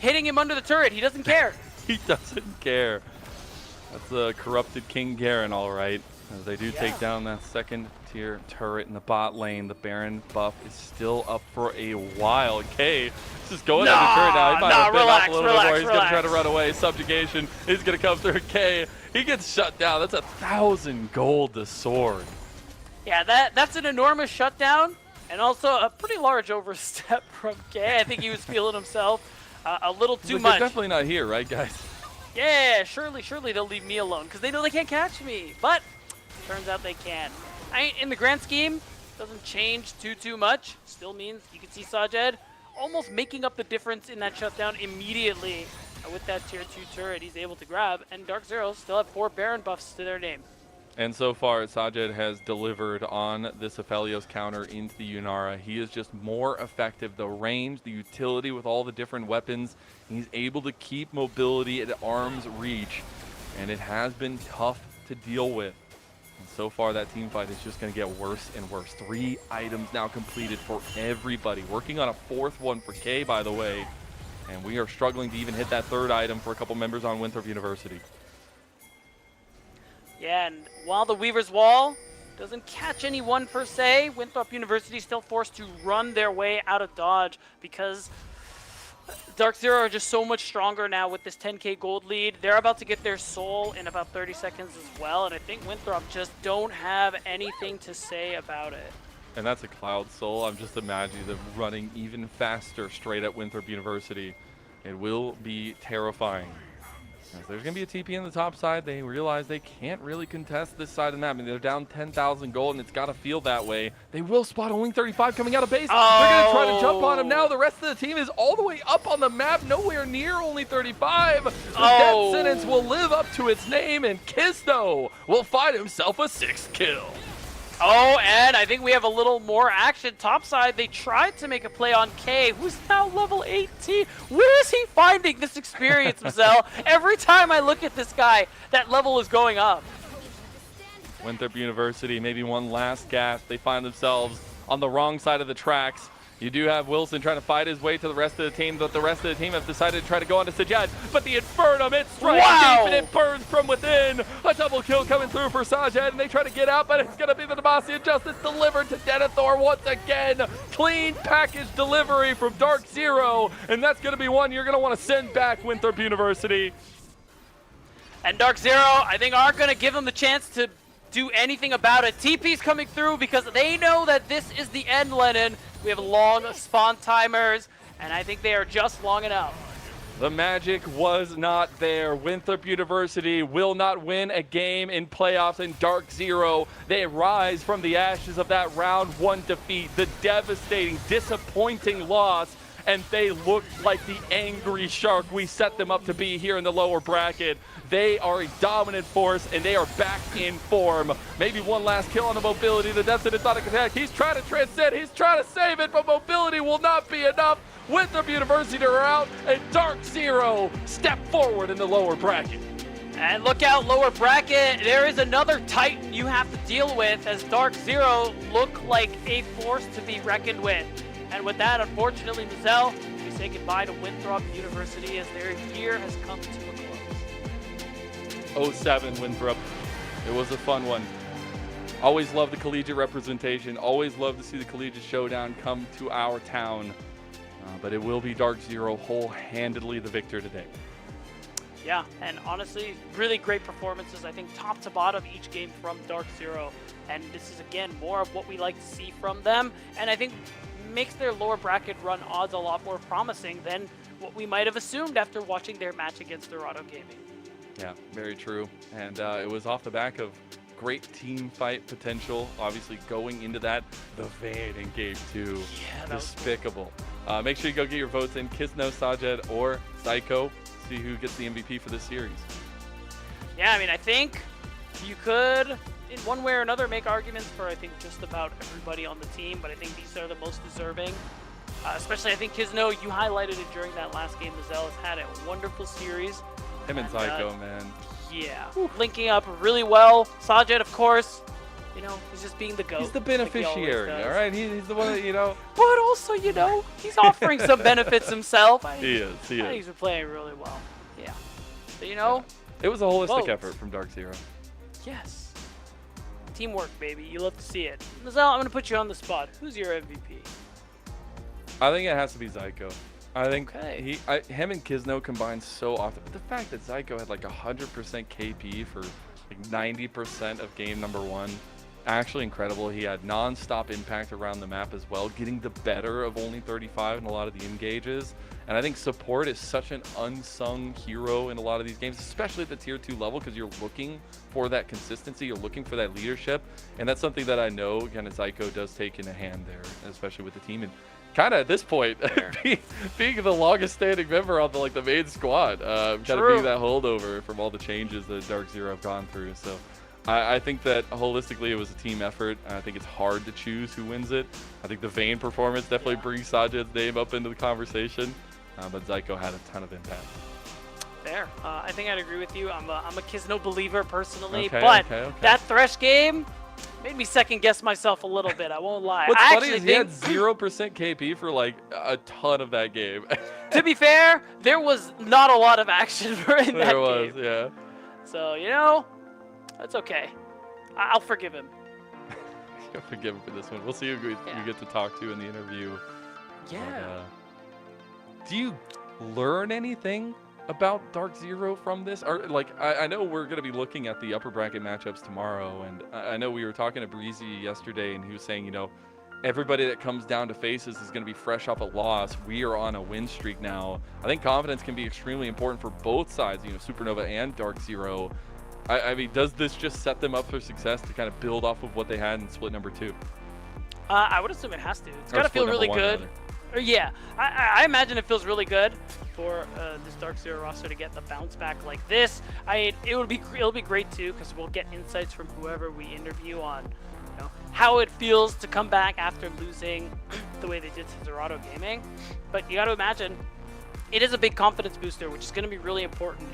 hitting him under the turret. He doesn't care. He doesn't care. That's a corrupted King Garen, all right. As they do take down that second tier turret in the bot lane. The Baron buff is still up for a while. K just going on the turret now. He might have been up a little bit more. He's going to try to run away. Subjugation is going to come through K. He gets shut down. That's 1,000 gold to Sword. Yeah, that's an enormous shutdown, and also a pretty large overstep from K. I think he was feeling himself a little too much. They're definitely not here, right, guys? Yeah, surely they'll leave me alone because they know they can't catch me. But turns out they can. In the grand scheme, doesn't change too much. Still means you can see Sajed almost making up the difference in that shutdown immediately. With that tier 2 turret, he's able to grab, and Dark Zero still have 4 Baron buffs to their name. And so far, Sajed has delivered on this Aphelios counter into the Yunara. He is just more effective. The range, the utility with all the different weapons. He's able to keep mobility at arm's reach. And it has been tough to deal with. And so far, that team fight is just going to get worse and worse. 3 items now completed for everybody. Working on a 4th one for K, by the way. And we are struggling to even hit that 3rd item for a couple members on Winthrop University. Yeah, and while the Weaver's Wall doesn't catch anyone per se, Winthrop University is still forced to run their way out of dodge because Dark Zero are just so much stronger now with this 10k gold lead. They're about to get their soul in about 30 seconds as well, and I think Winthrop just don't have anything to say about it. And that's a Cloud Soul. I'm just imagining them running even faster straight at Winthrop University. It will be terrifying. As there's going to be a TP on the top side. They realize they can't really contest this side of the map. I mean, they're down 10,000 gold, and it's got to feel that way. They will spot a Wing 35 coming out of base. Oh. They're going to try to jump on him now. The rest of the team is all the way up on the map, nowhere near only 35. The death sentence will live up to its name, and Kisno will find himself a 6th kill. Oh, and I think we have a little more action. Topside, they tried to make a play on K, who's now level 18. Where is he finding this experience, Mazel? Every time I look at this guy, that level is going up. Winthrop University, maybe one last gasp. They find themselves on the wrong side of the tracks. You do have Wilson trying to fight his way to the rest of the team, but the rest of the team have decided to try to go on to Sajad. But the Infernum, it strikes deep and it burns from within. A double kill coming through for Sajad, and they try to get out, but it's going to be the Demacia Justice delivered to Denethor once again. Clean package delivery from Dark Zero, and that's going to be one you're going to want to send back Winthrop University. And Dark Zero, I think, aren't going to give them the chance to do anything about it. TP's coming through because they know that this is the end, Lennon. We have long spawn timers, and I think they are just long enough. The magic was not there. Winthrop University will not win a game in playoffs in Dark Zero. They rise from the ashes of that round 1 defeat, the devastating, disappointing loss, and they look like the angry shark we set them up to be here in the lower bracket. They are a dominant force, and they are back in form. Maybe one last kill on the mobility. The Destiny Sonic attack. He's trying to transcend. He's trying to save it, but mobility will not be enough. Winthrop University are out, and Dark Zero step forward in the lower bracket. And look out, lower bracket. There is another Titan you have to deal with as Dark Zero look like a force to be reckoned with. And with that, unfortunately, Mazel, we say goodbye to Winthrop University as their year has come to a close. 07 Winthrop. It was a fun one. Always love the collegiate representation. Always love to see the collegiate showdown come to our town. But it will be Dark Zero whole-handedly the victor today. Yeah, and honestly, really great performances. I think top to bottom each game from Dark Zero. And this is, again, more of what we like to see from them. And I think makes their lower bracket run odds a lot more promising than what we might have assumed after watching their match against Dorado Gaming. Yeah, very true. And it was off the back of great team fight potential. Obviously, going into that, the Van in Game 2. Yeah, that was despicable. Make sure you go get your votes in. Kisno, Sajed, or Psycho. See who gets the MVP for this series. Yeah, I mean, I think you could, in one way or another, make arguments for, I think, just about everybody on the team, but I think these are the most deserving. Especially, I think, Kisno, you highlighted it during that last game. Mazel has had a wonderful series. Him and Psycho, man. Yeah, linking up really well. Sajed, of course, you know, he's just being the GOAT. He's the like he always beneficiary, does. all right? He's the one that, you know. But also, you know, he's offering some benefits himself. He is. I think he's been playing really well. Yeah. So, you know. It was a holistic votes. effort from Dark Zero. Yes. Teamwork, baby. You love to see it. Mazel, I'm going to put you on the spot. Who's your MVP? I think it has to be Zyko. I think Okay. him and Kisno combined so often. But the fact that Zyko had like 100% KP for like 90% of game number 1, actually incredible. He had non-stop impact around the map as well, getting the better of only 35 in a lot of the engages. And I think support is such an unsung hero in a lot of these games, especially at the tier 2 level, because you're looking for that consistency, you're looking for that leadership. And that's something that I know kind of Zyko does take in a hand there, especially with the team. And kind of at this point, being the longest standing member on the main squad, kind of being that holdover from all the changes that Dark Zero have gone through. So I think that holistically it was a team effort. I think it's hard to choose who wins it. I think the Vayne performance definitely brings Sajid's name up into the conversation, but Zyko had a ton of impact. Fair. I think I'd agree with you. I'm a Kisno believer personally, Okay, but okay. that Thresh game made me second guess myself a little bit. I won't lie. What's I funny actually is he had think, 0% KP for like a ton of that game. to be fair, there was not a lot of action for in that There was, game. yeah. So, you know, that's okay. I'll forgive him. You'll forgive him for this one. We'll see who we get to talk to in the interview. Yeah. But, do you learn anything about Dark Zero from this? Or I know we're going to be looking at the upper bracket matchups tomorrow, and I know we were talking to Breezy yesterday, and he was saying, you know, everybody that comes down to faces is going to be fresh off a loss. We are on a win streak now. I think confidence can be extremely important for both sides, you know, Supernova and Dark Zero. I mean, does this just set them up for success to kind of build off of what they had in split number 2? I would assume it has to. It's Or got to split feel number really 1, good. rather. Yeah, I imagine it feels really good for this Dark Zero roster to get the bounce back like this. It'll be great too, because we'll get insights from whoever we interview on, you know, how it feels to come back after losing the way they did to Dorado Gaming. But you got to imagine it is a big confidence booster, which is going to be really important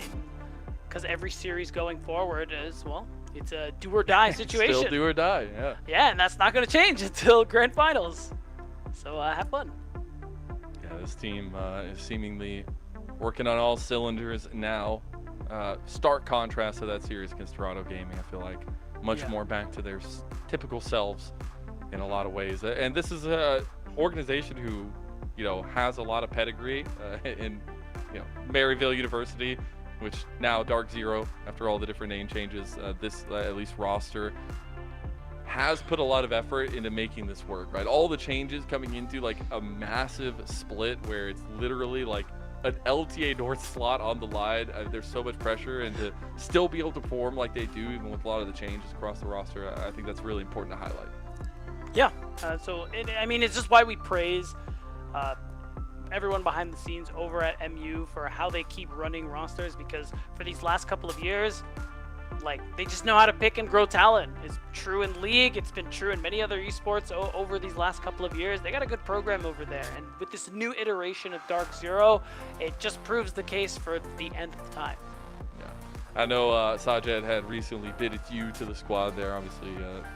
because every series going forward is, well, it's a do or die situation. Still do or die, yeah. Yeah, and that's not going to change until grand finals. So have fun. Yeah, this team is seemingly working on all cylinders now. Stark contrast to that series against Toronto Gaming. I feel like much more back to their typical selves in a lot of ways. And this is a organization who, you know, has a lot of pedigree in, you know, Maryville University, which now Dark Zero, after all the different name changes, this at least roster has put a lot of effort into making this work, right? All the changes coming into like a massive split where it's literally like an LTA North slot on the line. There's so much pressure, and to still be able to perform like they do, even with a lot of the changes across the roster, I think that's really important to highlight. Yeah, I mean, it's just why we praise everyone behind the scenes over at MU for how they keep running rosters, because for these last couple of years, like, they just know how to pick and grow talent. It's true in League. It's been true in many other esports over these last couple of years. They got a good program over there. And with this new iteration of Dark Zero, it just proves the case for the nth time. Yeah. I know Sajid had recently bid adieu to the squad there, obviously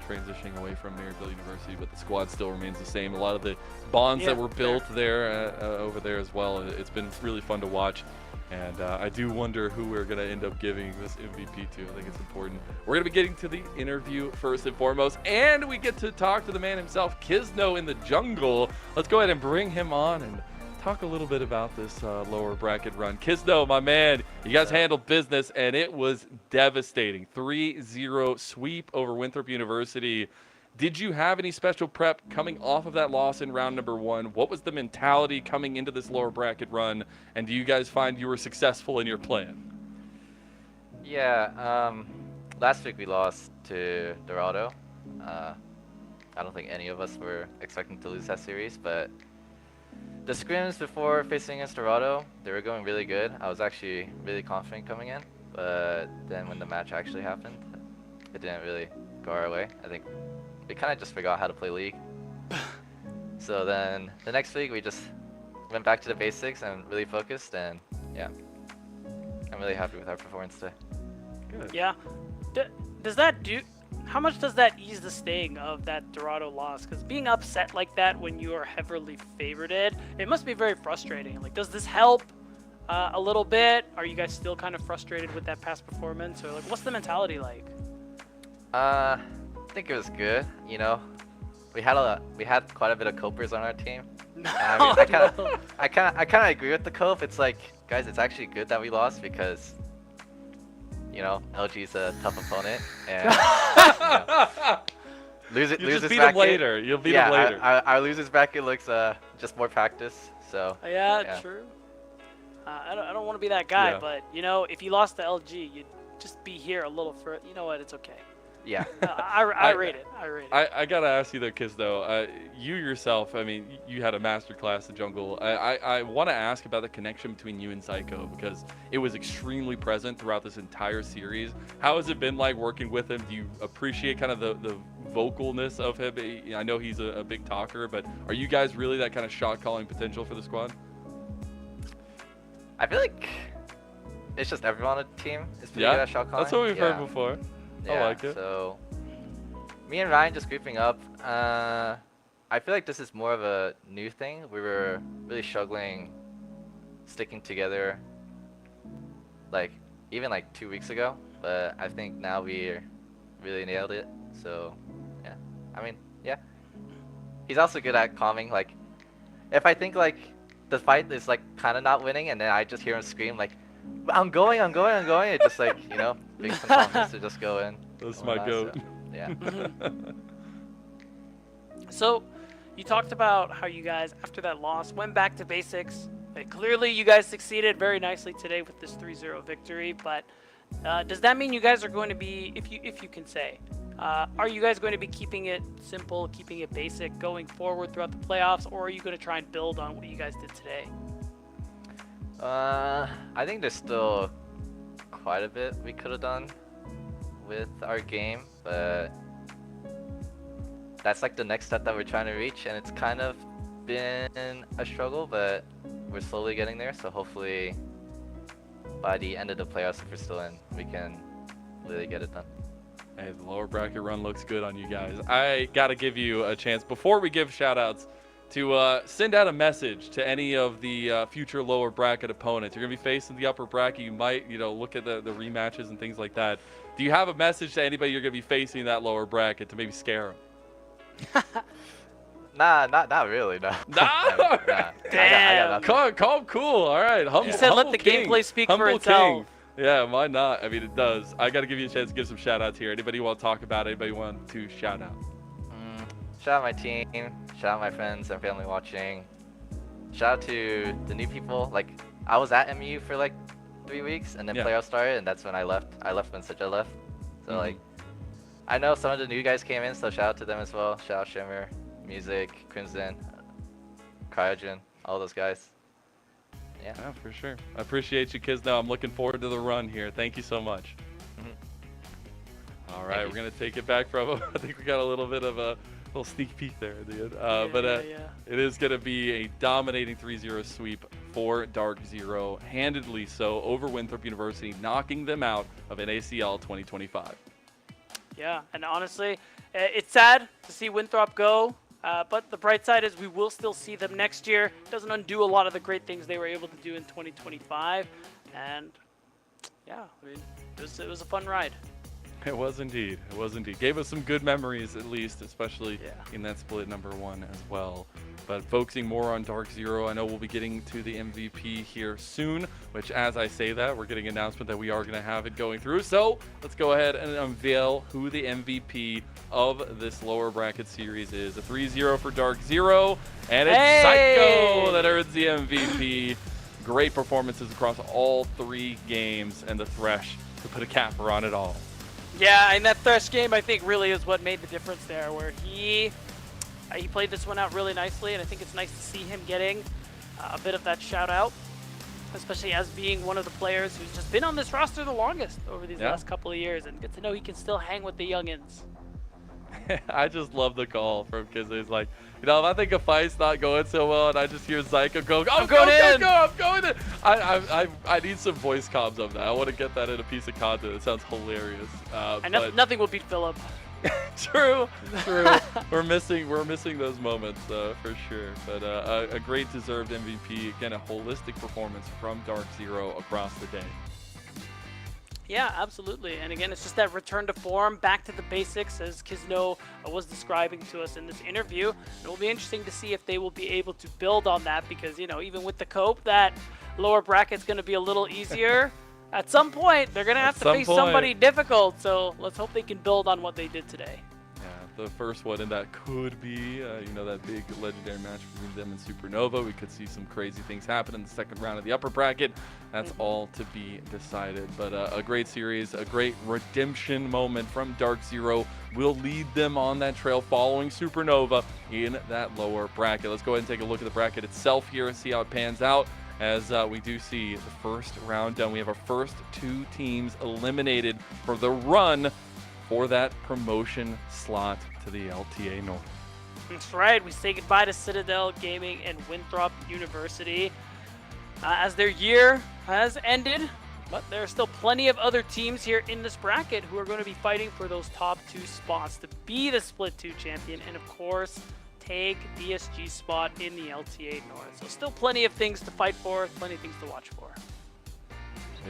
transitioning away from Maryville University, but the squad still remains the same. A lot of the bonds that were built there over there as well. It's been really fun to watch. And I do wonder who we're going to end up giving this MVP to. I think it's important. We're going to be getting to the interview first and foremost, and we get to talk to the man himself, Kizno in the jungle. Let's go ahead and bring him on and talk a little bit about this lower bracket run. Kizno, my man, you guys handled business, and it was devastating. 3-0 sweep over Winthrop University. Did you have any special prep coming off of that loss in round number 1? What was the mentality coming into this lower bracket run? And do you guys find you were successful in your plan? Yeah, last week we lost to Dorado. I don't think any of us were expecting to lose that series, but the scrims before facing against Dorado, they were going really good. I was actually really confident coming in, but then when the match actually happened, it didn't really go our way. I think we kind of just forgot how to play League. So then the next week we just went back to the basics and really focused, and yeah, I'm really happy with our performance today. Good. Yeah. Does that do? How much does that ease the sting of that Dorado loss? Because being upset like that when you are heavily favorited, it must be very frustrating. Like, does this help a little bit? Are you guys still kind of frustrated with that past performance, or like, what's the mentality like? I think it was good. You know, we had quite a bit of copers on our team. And I kind of agree with the cope. It's like, guys, it's actually good that we lost because, you know, LG's a tough opponent, and you know, losers beat bracket him later. You'll beat him later. Our losers bracket looks just more practice. So Yeah. True. I don't want to be that guy, Yeah. but you know, if you lost to LG, you'd just be here a little further. You know what? It's okay. yeah. I rate it. I rate it. I gotta ask you though, Kizno, you yourself, I mean, you had a master class in jungle. I want to ask about the connection between you and Psycho because it was extremely present throughout this entire series. How has it been like working with him? Do you appreciate kind of the vocalness of him? I know he's a big talker, but are you guys really that kind of shot calling potential for the squad? I feel like it's just everyone on the team is pretty Yeah, good at shot calling. that's what we've heard before. I like it. So me and Ryan just grouping up. I feel like this is more of a new thing. We were really struggling sticking together, like even like 2 weeks ago. But I think now we really nailed it. So yeah, I mean, yeah. He's also good at calming. Like if I think like the fight is like kind of not winning, and then I just hear him scream like, I'm going. It just like, you know, makes some confidence to just go in. That's my goat. So, yeah. So, you talked about how you guys, after that loss, went back to basics. Clearly, you guys succeeded very nicely today with this 3-0 victory. But does that mean you guys are going to be, if you can say, are you guys going to be keeping it simple, keeping it basic, going forward throughout the playoffs, or are you going to try and build on what you guys did today? I think there's still quite a bit we could have done with our game, but that's like the next step that we're trying to reach, and it's kind of been a struggle, but we're slowly getting there. So hopefully by the end of the playoffs, if we're still in, we can really get it done. Hey, the lower bracket run looks good on you guys. I gotta give you a chance before we give shout outs to send out a message to any of the future lower bracket opponents. You're gonna be facing the upper bracket. You might, look at the rematches and things like that. Do you have a message to anybody you're gonna be facing in that lower bracket to maybe scare them? Nah, not really, no. Nah? Damn. Calm, cool. All right. You said let the gameplay speak for itself. Yeah, why not? I mean, it does. I got to give you a chance to give some shout outs here. Anybody want to talk about it? Anybody want to shout out? Shout out my team. Shout out my friends and family watching. Shout out to the new people. Like, I was at MU for like 3 weeks, and then playoffs started, and that's when I left. I left when Sija left. So like, I know some of the new guys came in, so shout out to them as well. Shout out Shimmer, Music, Crimson, Cryogen, all those guys. Yeah, for sure. I appreciate you, Kizno. I'm looking forward to the run here. Thank you so much. All right, we're going to take it back from I think we got a little bit of a little sneak peek there at the end. It is going to be a dominating 3-0 sweep for Dark Zero, handedly so, over Winthrop University, knocking them out of NACL 2025. Yeah, and honestly, it's sad to see Winthrop go, but the bright side is we will still see them next year. It doesn't undo a lot of the great things they were able to do in 2025, and yeah, I mean, it was a fun ride. It was indeed. It was indeed. Gave us some good memories, at least, especially in that split number 1 as well. But focusing more on Dark Zero, I know we'll be getting to the MVP here soon, which as I say that, we're getting an announcement that we are going to have it going through. So let's go ahead and unveil who the MVP of this lower bracket series is. A 3-0 for Dark Zero, and it's Psycho that earns the MVP. Great performances across all 3 games, and the Thresh to put a capper on it all. Yeah, and that Thresh game I think really is what made the difference there, where he played this one out really nicely, and I think it's nice to see him getting a bit of that shout out, especially as being one of the players who's just been on this roster the longest over these last couple of years, and get to know he can still hang with the youngins. I just love the call from Kizzy. He's like, you know, if I think a fight's not going so well and I just hear Zyka go, I'm going in. I need some voice comms of that. I want to get that in a piece of content. It sounds hilarious. And nothing will beat Philip. True. we're missing those moments for sure. But a great deserved MVP. Again, a holistic performance from Dark Zero across the day. Yeah, absolutely. And again, it's just that return to form, back to the basics, as Kizno was describing to us in this interview. It will be interesting to see if they will be able to build on that, because, you know, even with the cope, that lower bracket's going to be a little easier. At some point, they're going to have to face somebody difficult. So let's hope they can build on what they did today. The first one, and that could be, you know, that big legendary match between them and Supernova. We could see some crazy things happen in the second round of the upper bracket. That's all to be decided. But a great series, a great redemption moment from Dark Zero will lead them on that trail following Supernova in that lower bracket. Let's go ahead and take a look at the bracket itself here and see how it pans out. As we do see the first round done, we have our first 2 teams eliminated for the run for that promotion slot to the LTA North. That's right. We say goodbye to Citadel Gaming and Winthrop University as their year has ended, but there are still plenty of other teams here in this bracket who are going to be fighting for those top 2 spots to be the Split 2 champion and, of course, take DSG spot in the LTA North. So still plenty of things to fight for, plenty of things to watch for.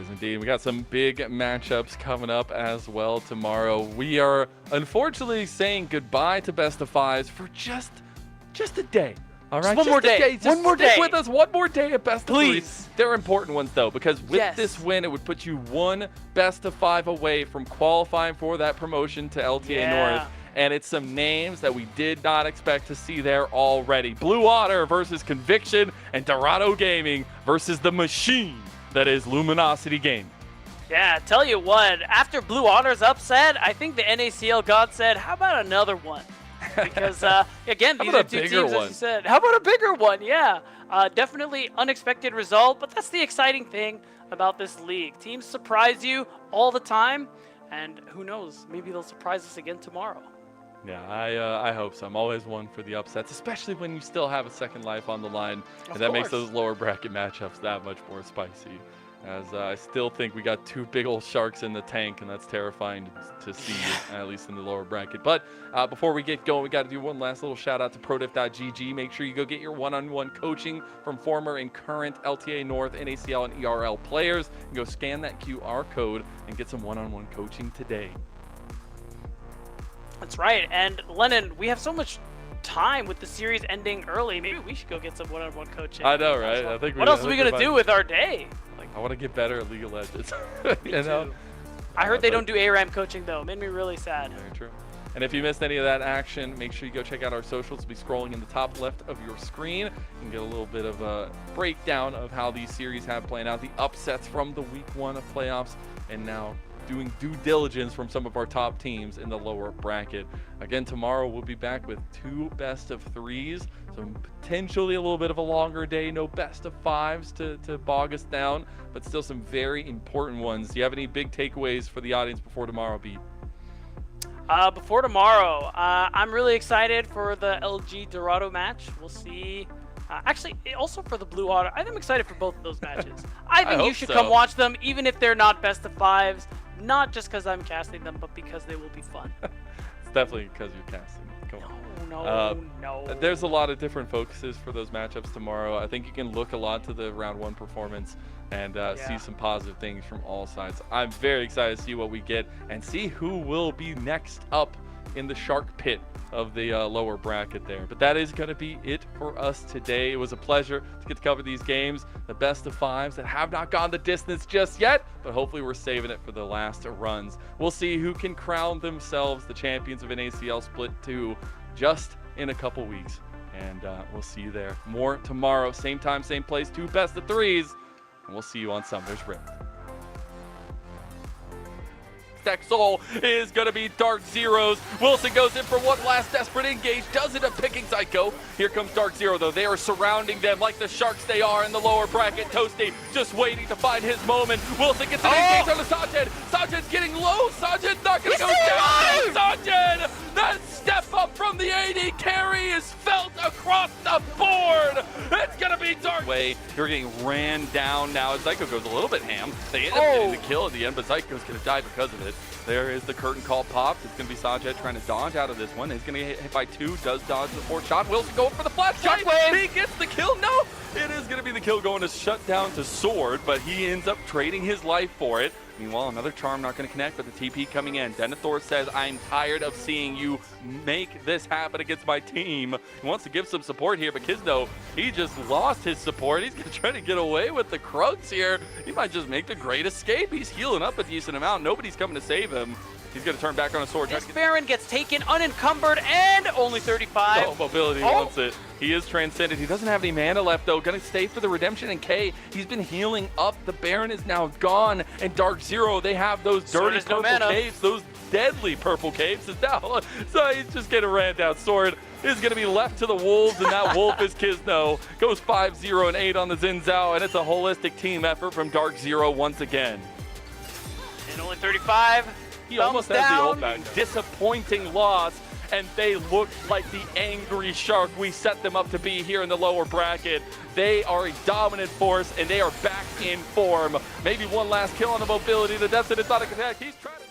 Is indeed. We got some big matchups coming up as well tomorrow. We are unfortunately saying goodbye to best of 5s for just a day. All right, just one more day. One more day. Stick with us. One more day at best of 3s. They're important ones though, because with this win, it would put you 1 best of 5 away from qualifying for that promotion to LTA North. And it's some names that we did not expect to see there already. Blue Otter versus Conviction, and Dorado Gaming versus the machine that is Luminosity Gaming. Yeah, tell you what, after Blue Otter's upset, I think the NACL God said, how about another one? Because, again, these are 2 teams, as you said. How about a bigger one? Yeah, definitely unexpected result, but that's the exciting thing about this league. Teams surprise you all the time, and who knows, maybe they'll surprise us again tomorrow. Yeah, I hope so. I'm always one for the upsets, especially when you still have a second life on the line. And that makes those lower bracket matchups that much more spicy. As I still think we got 2 big old sharks in the tank, and that's terrifying to see, at least in the lower bracket. But before we get going, we got to do one last little shout out to ProDiff.gg. Make sure you go get your one-on-one coaching from former and current LTA North, NACL, and ERL players. And go scan that QR code and get some one-on-one coaching today. That's right. And Lennon, we have so much time with the series ending early. Maybe we should go get some one-on-one coaching. I know, right? I think. What else are we gonna do with our day? Like, I want to get better at League of Legends. you know. I heard they don't do ARAM coaching though. It made me really sad. Very true. And if you missed any of that action, make sure you go check out our socials. It'll be scrolling in the top left of your screen. You can get a little bit of a breakdown of how these series have played out, the upsets from the week 1 of playoffs, and now doing due diligence from some of our top teams in the lower bracket. Again, tomorrow we'll be back with 2 best of 3s, so potentially a little bit of a longer day, no best of 5s to bog us down, but still some very important ones. Do you have any big takeaways for the audience before tomorrow, Beat? Before tomorrow, I'm really excited for the LG Dorado match. We'll see Actually, also for the Blue Otter, I'm excited for both of those matches. I think you hope should so. come watch them, even if they're not best of fives. Not just because I'm casting them, but because they will be fun. It's definitely because you're casting. Come on. No. There's a lot of different focuses for those matchups tomorrow. I think you can look a lot to the round 1 performance and see some positive things from all sides. I'm very excited to see what we get and see who will be next up in the shark pit of the lower bracket there. But that is going to be it for us today. It was a pleasure to get to cover these games, the best of 5s that have not gone the distance just yet, but hopefully we're saving it for the last runs. We'll see who can crown themselves the champions of NACL Split 2 just in a couple weeks. And we'll see you there. More tomorrow, same time, same place, 2 best of 3s, and we'll see you on Summer's Rift. Next soul is going to be Dark Zeros. Wilson goes in for one last desperate engage, does end up picking Psycho. Here comes Dark Zero, though. They are surrounding them like the sharks they are in the lower bracket. Toasty just waiting to find his moment. Wilson gets an engage on the Sajid. Sajid's getting low. Sajid's not going to go down. Sajid, that step up from the AD carry is felt across the board. It's going to be Dark. You're getting ran down now. Psycho goes a little bit ham. They end up getting the kill at the end, but Psycho's going to die because of it. There is the curtain call popped. It's going to be Sajid trying to dodge out of this one. He's going to get hit by 2. Does dodge the 4th shot. Wilson going for the flash. Shockwave. He gets the kill. No, it is going to be the kill going to shut down to Sword, but he ends up trading his life for it. Meanwhile, another charm not going to connect, but the TP coming in. Denethor says, I'm tired of seeing you make this happen against my team. He wants to give some support here, but Kizno, he just lost his support. He's going to try to get away with the Krugs here. He might just make the great escape. He's healing up a decent amount. Nobody's coming to save him. He's going to turn back on a Sword. This Baron gets taken unencumbered and only 35. Oh, mobility wants it. He is transcended. He doesn't have any mana left, though. Going to stay for the redemption. And K, he's been healing up. The Baron is now gone. And Dark Zero, they have those dirty purple caves, those deadly purple caves as now. So he's just getting ran down. Sword is going to be left to the wolves, and that wolf is Kizno. Goes 5-0 and 8 on the Xin Zhao, and it's a holistic team effort from Dark Zero once again. And only 35. He almost has the ult back. Disappointing loss, and they look like the angry shark we set them up to be here in the lower bracket. They are a dominant force, and they are back in form. Maybe one last kill on the mobility. The Death and Exotic attack. He's trying to